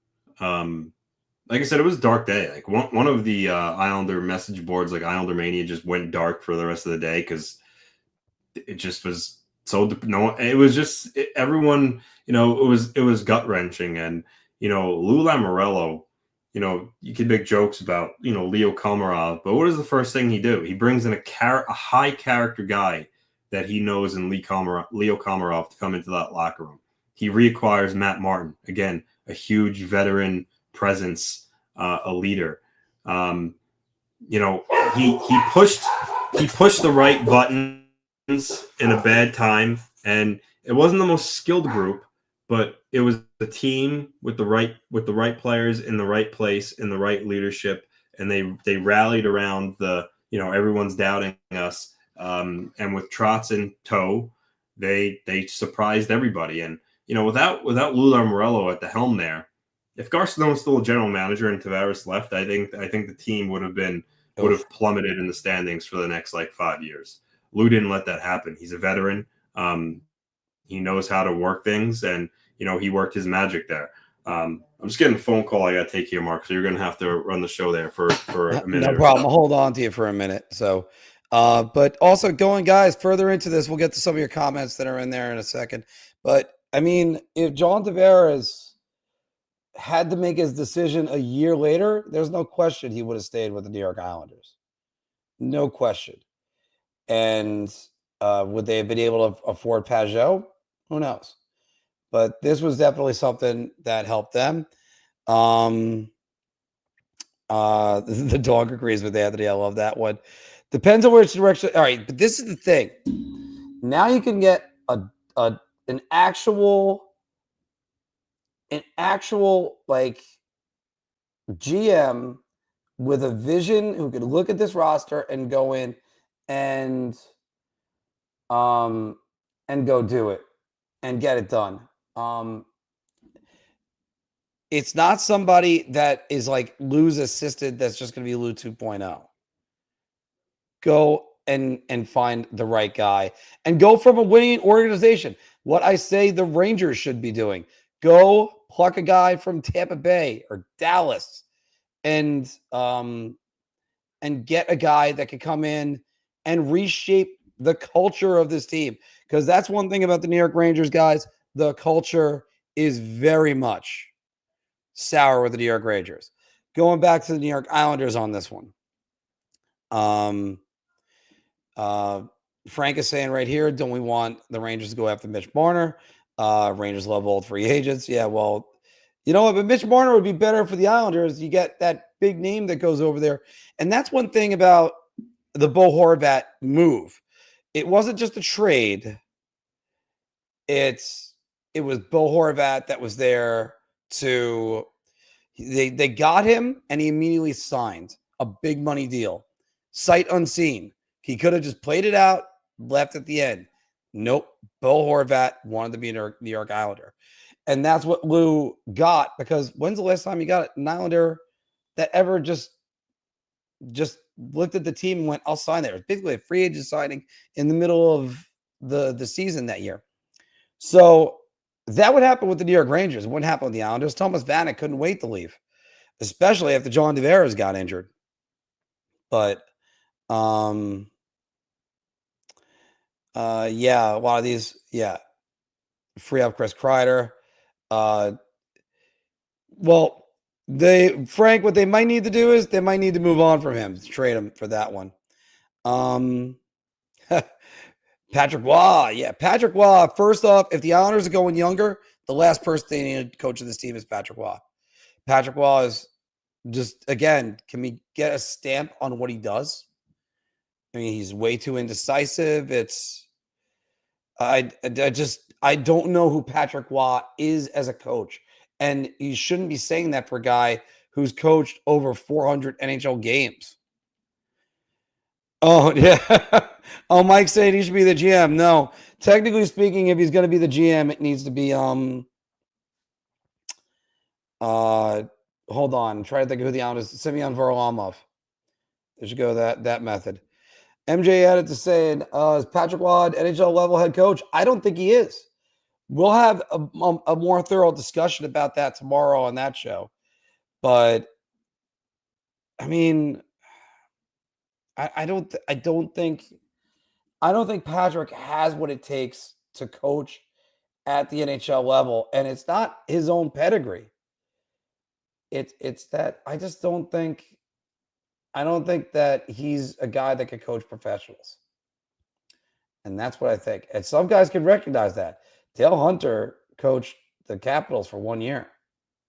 like I said, it was a dark day. Like one of the Islander message boards, like Islander Mania, just went dark for the rest of the day because it just was so. It was just everyone. It was gut wrenching, and Lou Lamoriello. You can make jokes about Leo Komarov, but what is the first thing he do? He brings in a high character guy that he knows in Leo Komarov to come into that locker room. He reacquires Matt Martin, again, a huge veteran presence, a leader. He pushed the right buttons in a bad time, and it wasn't the most skilled group, but it was the team with the right players in the right place, in the right leadership, and they rallied around everyone's doubting us, and with Trotz in tow, they surprised everybody, and without Lou Lamoriello at the helm there. If Garcon was still a general manager and Tavares left, I think the team would have plummeted in the standings for the next 5 years. Lou didn't let that happen. He's a veteran. He knows how to work things, and he worked his magic there. I'm just getting a phone call I got to take here, Mark. So you're going to have to run the show there for a minute. No problem. I'll hold on to you for a minute. So, but also going, guys, further into this, we'll get to some of your comments that are in there in a second. But I mean, if John Tavares had to make his decision a year later, there's no question he would have stayed with the New York Islanders. No question. And would they have been able to afford Pajot? Who knows? But this was definitely something that helped them. The dog agrees with Anthony. I love that one. Depends on which direction. All right, but this is the thing. Now you can get an actual like GM with a vision who could look at this roster and go in and go do it and get it done. It's not somebody that is like Lou's assisted that's just going to be Lou 2.0. Go and find the right guy and go from a winning organization. What I say the Rangers should be doing. Go pluck a guy from Tampa Bay or Dallas and get a guy that could come in and reshape the culture of this team. Because that's one thing about the New York Rangers, guys. The culture is very much sour with the New York Rangers. Going back to the New York Islanders on this one. Frank is saying right here, don't we want the Rangers to go after Mitch Marner? Rangers love old free agents. Yeah, well, you know what? But Mitch Marner would be better for the Islanders. You get that big name that goes over there. And that's one thing about the Bo Horvat move. It wasn't just a trade. It was Bo Horvat that was there to they got him and he immediately signed a big money deal. Sight unseen. He could have just played it out, left at the end. Nope. Bo Horvat wanted to be a New York Islander. And that's what Lou got, because when's the last time you got an Islander that ever just looked at the team and went, I'll sign there? It was basically a free agent signing in the middle of the season that year. So that would happen with the New York Rangers. It wouldn't happen with the Islanders. Thomas Vanek couldn't wait to leave, especially after John Tavares got injured. But yeah, a lot of these, free up Chris Kreider. Well, Frank, what they might need to do is they might need to move on from him, trade him for that one. Patrick Waugh, Patrick Waugh. First off, if the Islanders are going younger, the last person they need to coach of this team is Patrick Waugh. Patrick Waugh is just, again, can we get a stamp on what he does? I mean, he's way too indecisive. I don't know who Patrick Waugh is as a coach. And you shouldn't be saying that for a guy who's coached over 400 NHL games. Oh, yeah. Oh, Mike's saying he should be the GM. No. Technically speaking, if he's going to be the GM, it needs to be hold on. I'm trying to think of who the Islanders is. Semyon Varlamov. There should go that method. MJ added to saying, is Patrick Waugh NHL level head coach? I don't think he is. We'll have a more thorough discussion about that tomorrow on that show. But I mean, I don't think Patrick has what it takes to coach at the NHL level, and it's not his own pedigree. It's that I don't think that he's a guy that could coach professionals. And that's what I think. And some guys can recognize that. Dale Hunter coached the Capitals for 1 year,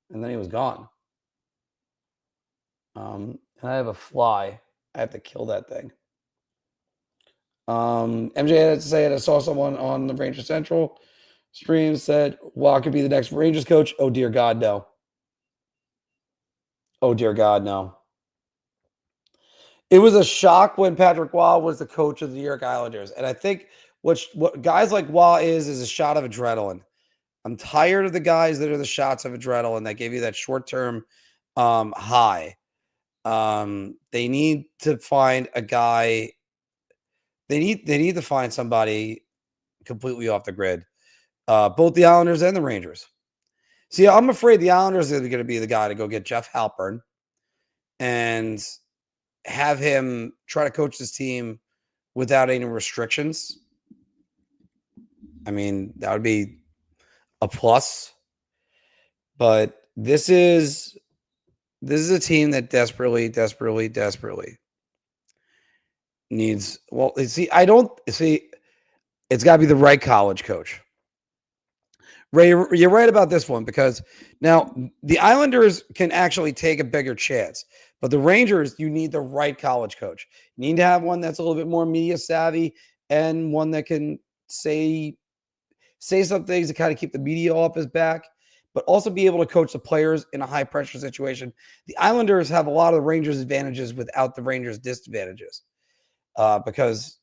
and then he was gone. And I have a fly. I have to kill that thing. MJ had to say it. I saw someone on the Ranger Central stream said, Waugh could be the next Rangers coach. Oh, dear God, no. Oh, dear God, no. It was a shock when Patrick Waugh was the coach of the New York Islanders. And I think what guys like Waugh is a shot of adrenaline. I'm tired of the guys that are the shots of adrenaline that give you that short-term high. They need to find a guy. They need to find somebody completely off the grid. Both the Islanders and the Rangers. See, I'm afraid the Islanders are going to be the guy to go get Jeff Halpern and have him try to coach this team without any restrictions. I mean, that would be a plus. But this is a team that desperately needs. Well, see, it's got to be the right college coach. Ray, you're right about this one, because now the Islanders can actually take a bigger chance, but the Rangers, you need the right college coach. You need to have one that's a little bit more media savvy and one that can say some things to kind of keep the media off his back, but also be able to coach the players in a high pressure situation. The Islanders have a lot of the Rangers' advantages without the Rangers' disadvantages because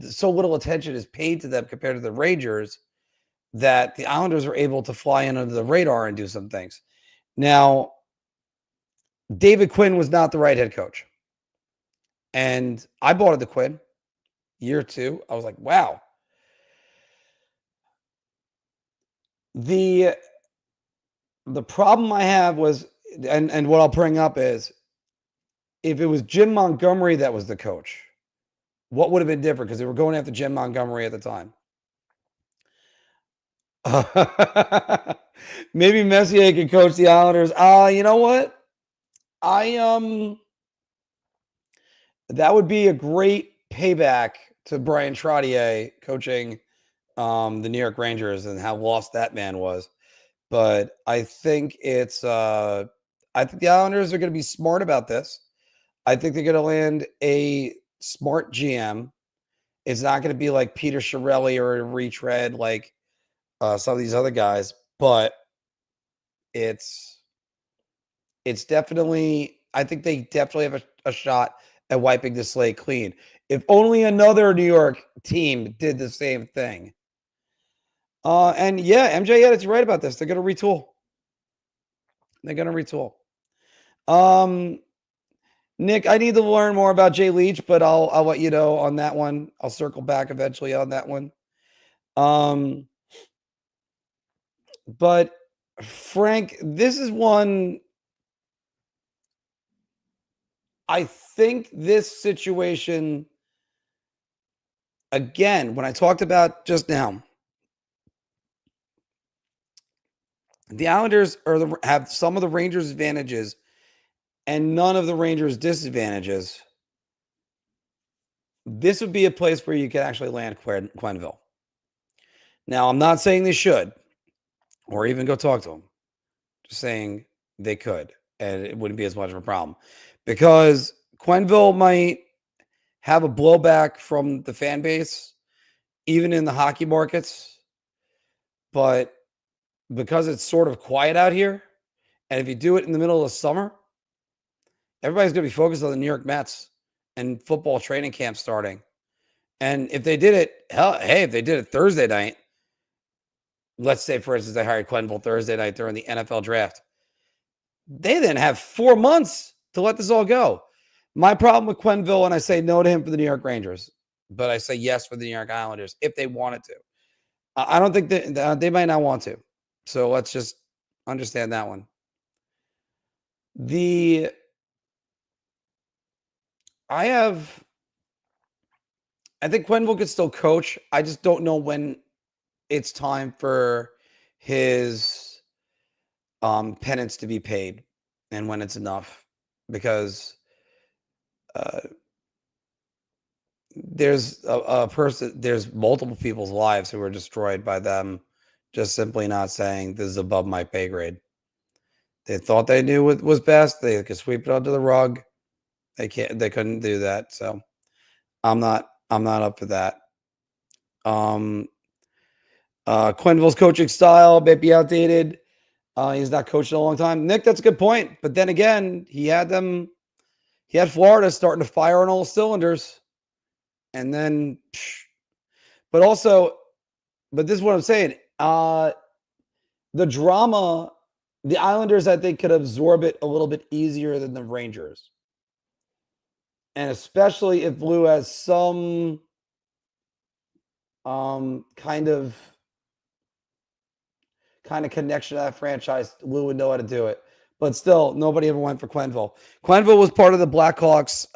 so little attention is paid to them compared to the Rangers that the Islanders are able to fly in under the radar and do some things. Now, David Quinn was not the right head coach. And I bought into Quinn year 2. I was like, wow. The problem I have was, and what I'll bring up is, if it was Jim Montgomery that was the coach, what would have been different? Because they were going after Jim Montgomery at the time. Maybe Messier can coach the Islanders. You know what? That would be a great payback to Brian Trottier coaching the New York Rangers and how lost that man was. But I think I think the Islanders are going to be smart about this. I think they're going to land a smart GM. It's not going to be like Peter Chiarelli or a retread like some of these other guys, but it's definitely, I think they definitely have a shot at wiping the slate clean. If only another New York team did the same thing. And yeah, MJ Edits right about this. They're going to retool. Nick, I need to learn more about Jay Leach, but I'll let you know on that one. I'll circle back eventually on that one. But Frank, this is one. I think this situation, again, when I talked about just now, the Islanders have some of the Rangers' advantages and none of the Rangers' disadvantages. This would be a place where you could actually land Quenneville. Now, I'm not saying they should or even go talk to them. Just saying they could, and it wouldn't be as much of a problem because Quenneville might have a blowback from the fan base, even in the hockey markets. But because it's sort of quiet out here, and if you do it in the middle of the summer, everybody's going to be focused on the New York Mets and football training camp starting. And if they did it, if they did it Thursday night, let's say, for instance, they hired Quenneville Thursday night during the NFL draft, they then have 4 months to let this all go. My problem with Quenneville, and I say no to him for the New York Rangers, but I say yes for the New York Islanders if they wanted to. I don't think that they might not want to. So let's just understand that one. I think Quenneville could still coach. I just don't know when it's time for his penance to be paid and when it's enough, because there's there's multiple people's lives who were destroyed by them just simply not saying this is above my pay grade. They thought they knew what was best. They could sweep it under the rug. They couldn't do that. So I'm not up for that. Quenneville's coaching style may be outdated. He's not coached in a long time. Nick, that's a good point. But then again, he had Florida starting to fire on all cylinders. And then, but this is what I'm saying. The drama, the Islanders, I think, could absorb it a little bit easier than the Rangers. And especially if Lou has some kind of connection to that franchise, Lou would know how to do it. But still, nobody ever went for Quenneville. Quenneville was part of the Blackhawks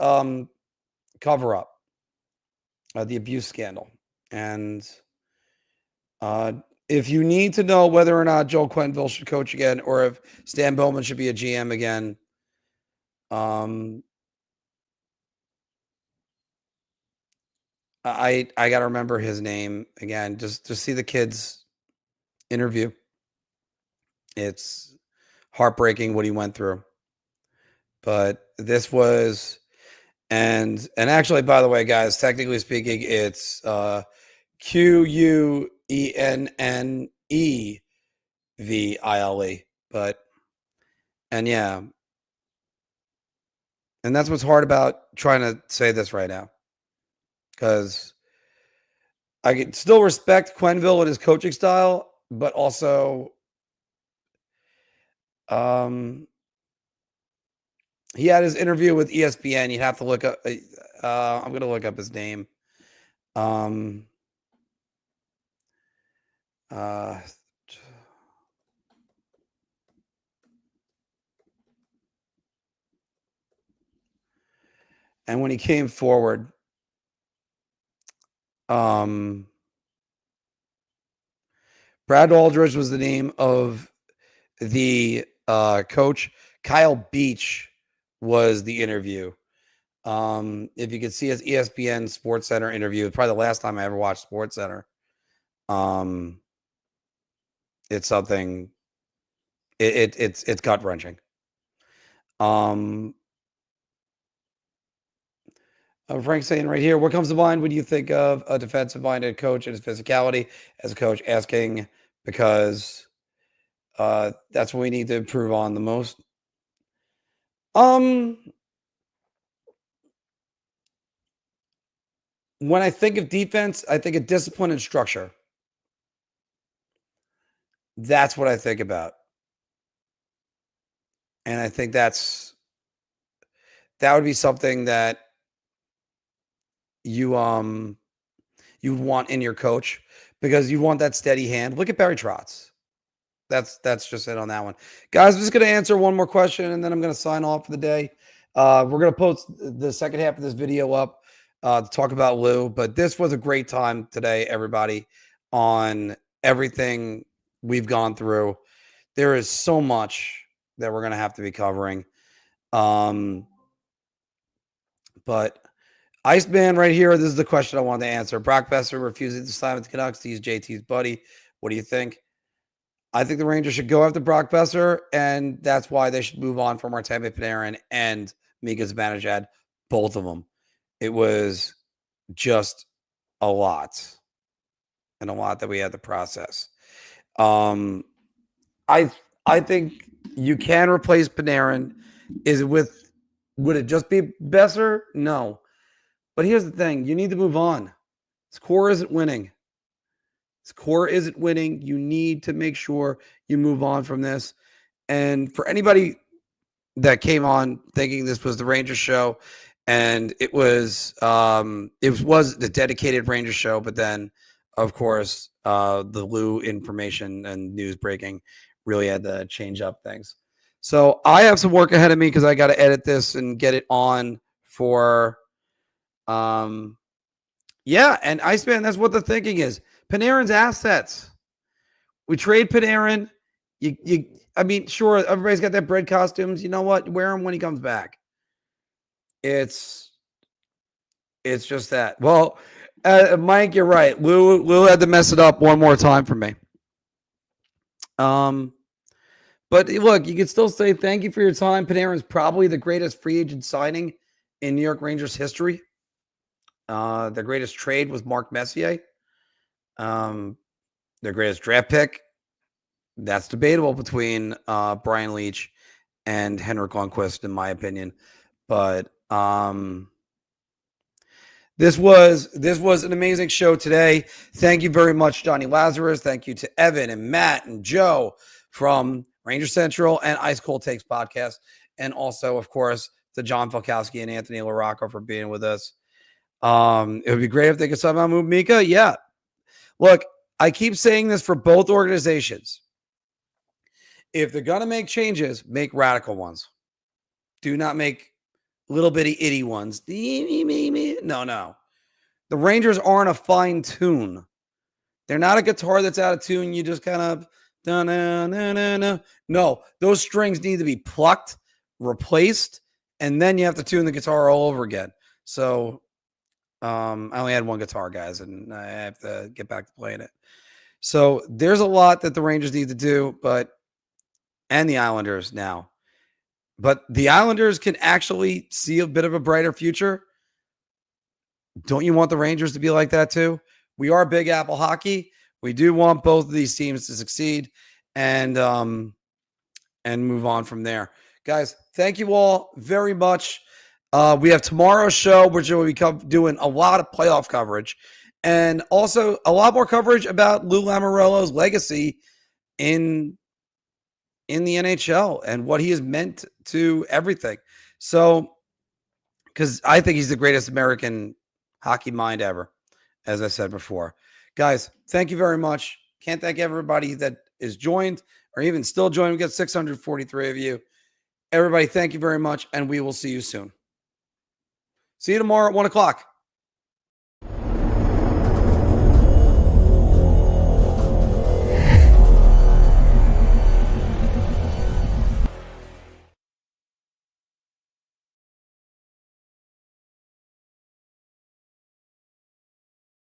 cover-up, the abuse scandal. And if you need to know whether or not Joel Quenneville should coach again or if Stan Bowman should be a GM again, I got to remember his name again. Just see the kid's interview. It's heartbreaking what he went through. But this was, and actually, by the way, guys, technically speaking, it's Quenneville. But, and yeah. And that's what's hard about trying to say this right now. Because I can still respect Quenneville and his coaching style, but also he had his interview with ESPN. You'd have to look up. I'm going to look up his name. And when he came forward, Brad Aldridge was the name of the coach. Kyle Beach was the interview. If you could see his ESPN Sports Center interview, probably the last time I ever watched Sports Center. It's something. It's gut wrenching. Frank saying right here, what comes to mind when you think of a defensive-minded coach and his physicality as a coach? Asking because that's what we need to improve on the most. When I think of defense, I think of discipline and structure. That's what I think about. And I think that would be something that you want in your coach, because you want that steady hand. Look at Barry Trotz. That's just it on that one. Guys, I'm just going to answer one more question, and then I'm going to sign off for the day. We're going to post the second half of this video up to talk about Lou. But this was a great time today, everybody, on everything we've gone through. There is so much that we're going to have to be covering. But Iceman right here, this is the question I wanted to answer. Brock Besser refusing to sign with the Canucks to use JT's buddy. What do you think? I think the Rangers should go after Brock Besser, and that's why they should move on from Artemi Panarin and Mika Zibanejad, both of them. It was just a lot, and a lot that we had to process. I think you can replace Panarin. Would it just be Besser? No. But here's the thing. You need to move on. This core isn't winning. You need to make sure you move on from this. And for anybody that came on thinking this was the Rangers show, and it was the dedicated Rangers show, but then, of course, the Lou information and news breaking really had to change up things. So I have some work ahead of me because I got to edit this and get it on for and Iceman, that's what the thinking is. Panarin's assets. We trade Panarin. Sure, everybody's got their bread costumes. You know what? Wear them when he comes back. It's just that. Well, Mike, you're right. Lou had to mess it up one more time for me. But look, you can still say thank you for your time. Panarin's probably the greatest free agent signing in New York Rangers history. The greatest trade was Mark Messier. Their greatest draft pick, that's debatable between Brian Leetch and Henrik Lundqvist, in my opinion. But this was an amazing show today. Thank you very much, Jonny Lazarus. Thank you to Evan and Matt and Joe from Ranger Central and Ice Cold Takes podcast. And also, of course, to John Falkowski and Anthony LaRocco for being with us. It would be great if they could somehow move Mika. Yeah. Look, I keep saying this for both organizations. If they're going to make changes, make radical ones. Do not make little bitty itty ones. No. The Rangers aren't a fine tune. They're not a guitar that's out of tune. You just kind of, no, those strings need to be plucked, replaced, and then you have to tune the guitar all over again. So, I only had one guitar, guys, and I have to get back to playing it. So there's a lot that the Rangers need to do, and the Islanders now. But the Islanders can actually see a bit of a brighter future. Don't you want the Rangers to be like that too? We are Big Apple Hockey. We do want both of these teams to succeed and move on from there. Guys, thank you all very much. We have tomorrow's show, which will be doing a lot of playoff coverage and also a lot more coverage about Lou Lamoriello's legacy in the NHL and what he has meant to everything. So, because I think he's the greatest American hockey mind ever, as I said before. Guys, thank you very much. Can't thank everybody that is joined or even still joined. We got 643 of you. Everybody, thank you very much, and we will see you soon. See you tomorrow at 1 o'clock.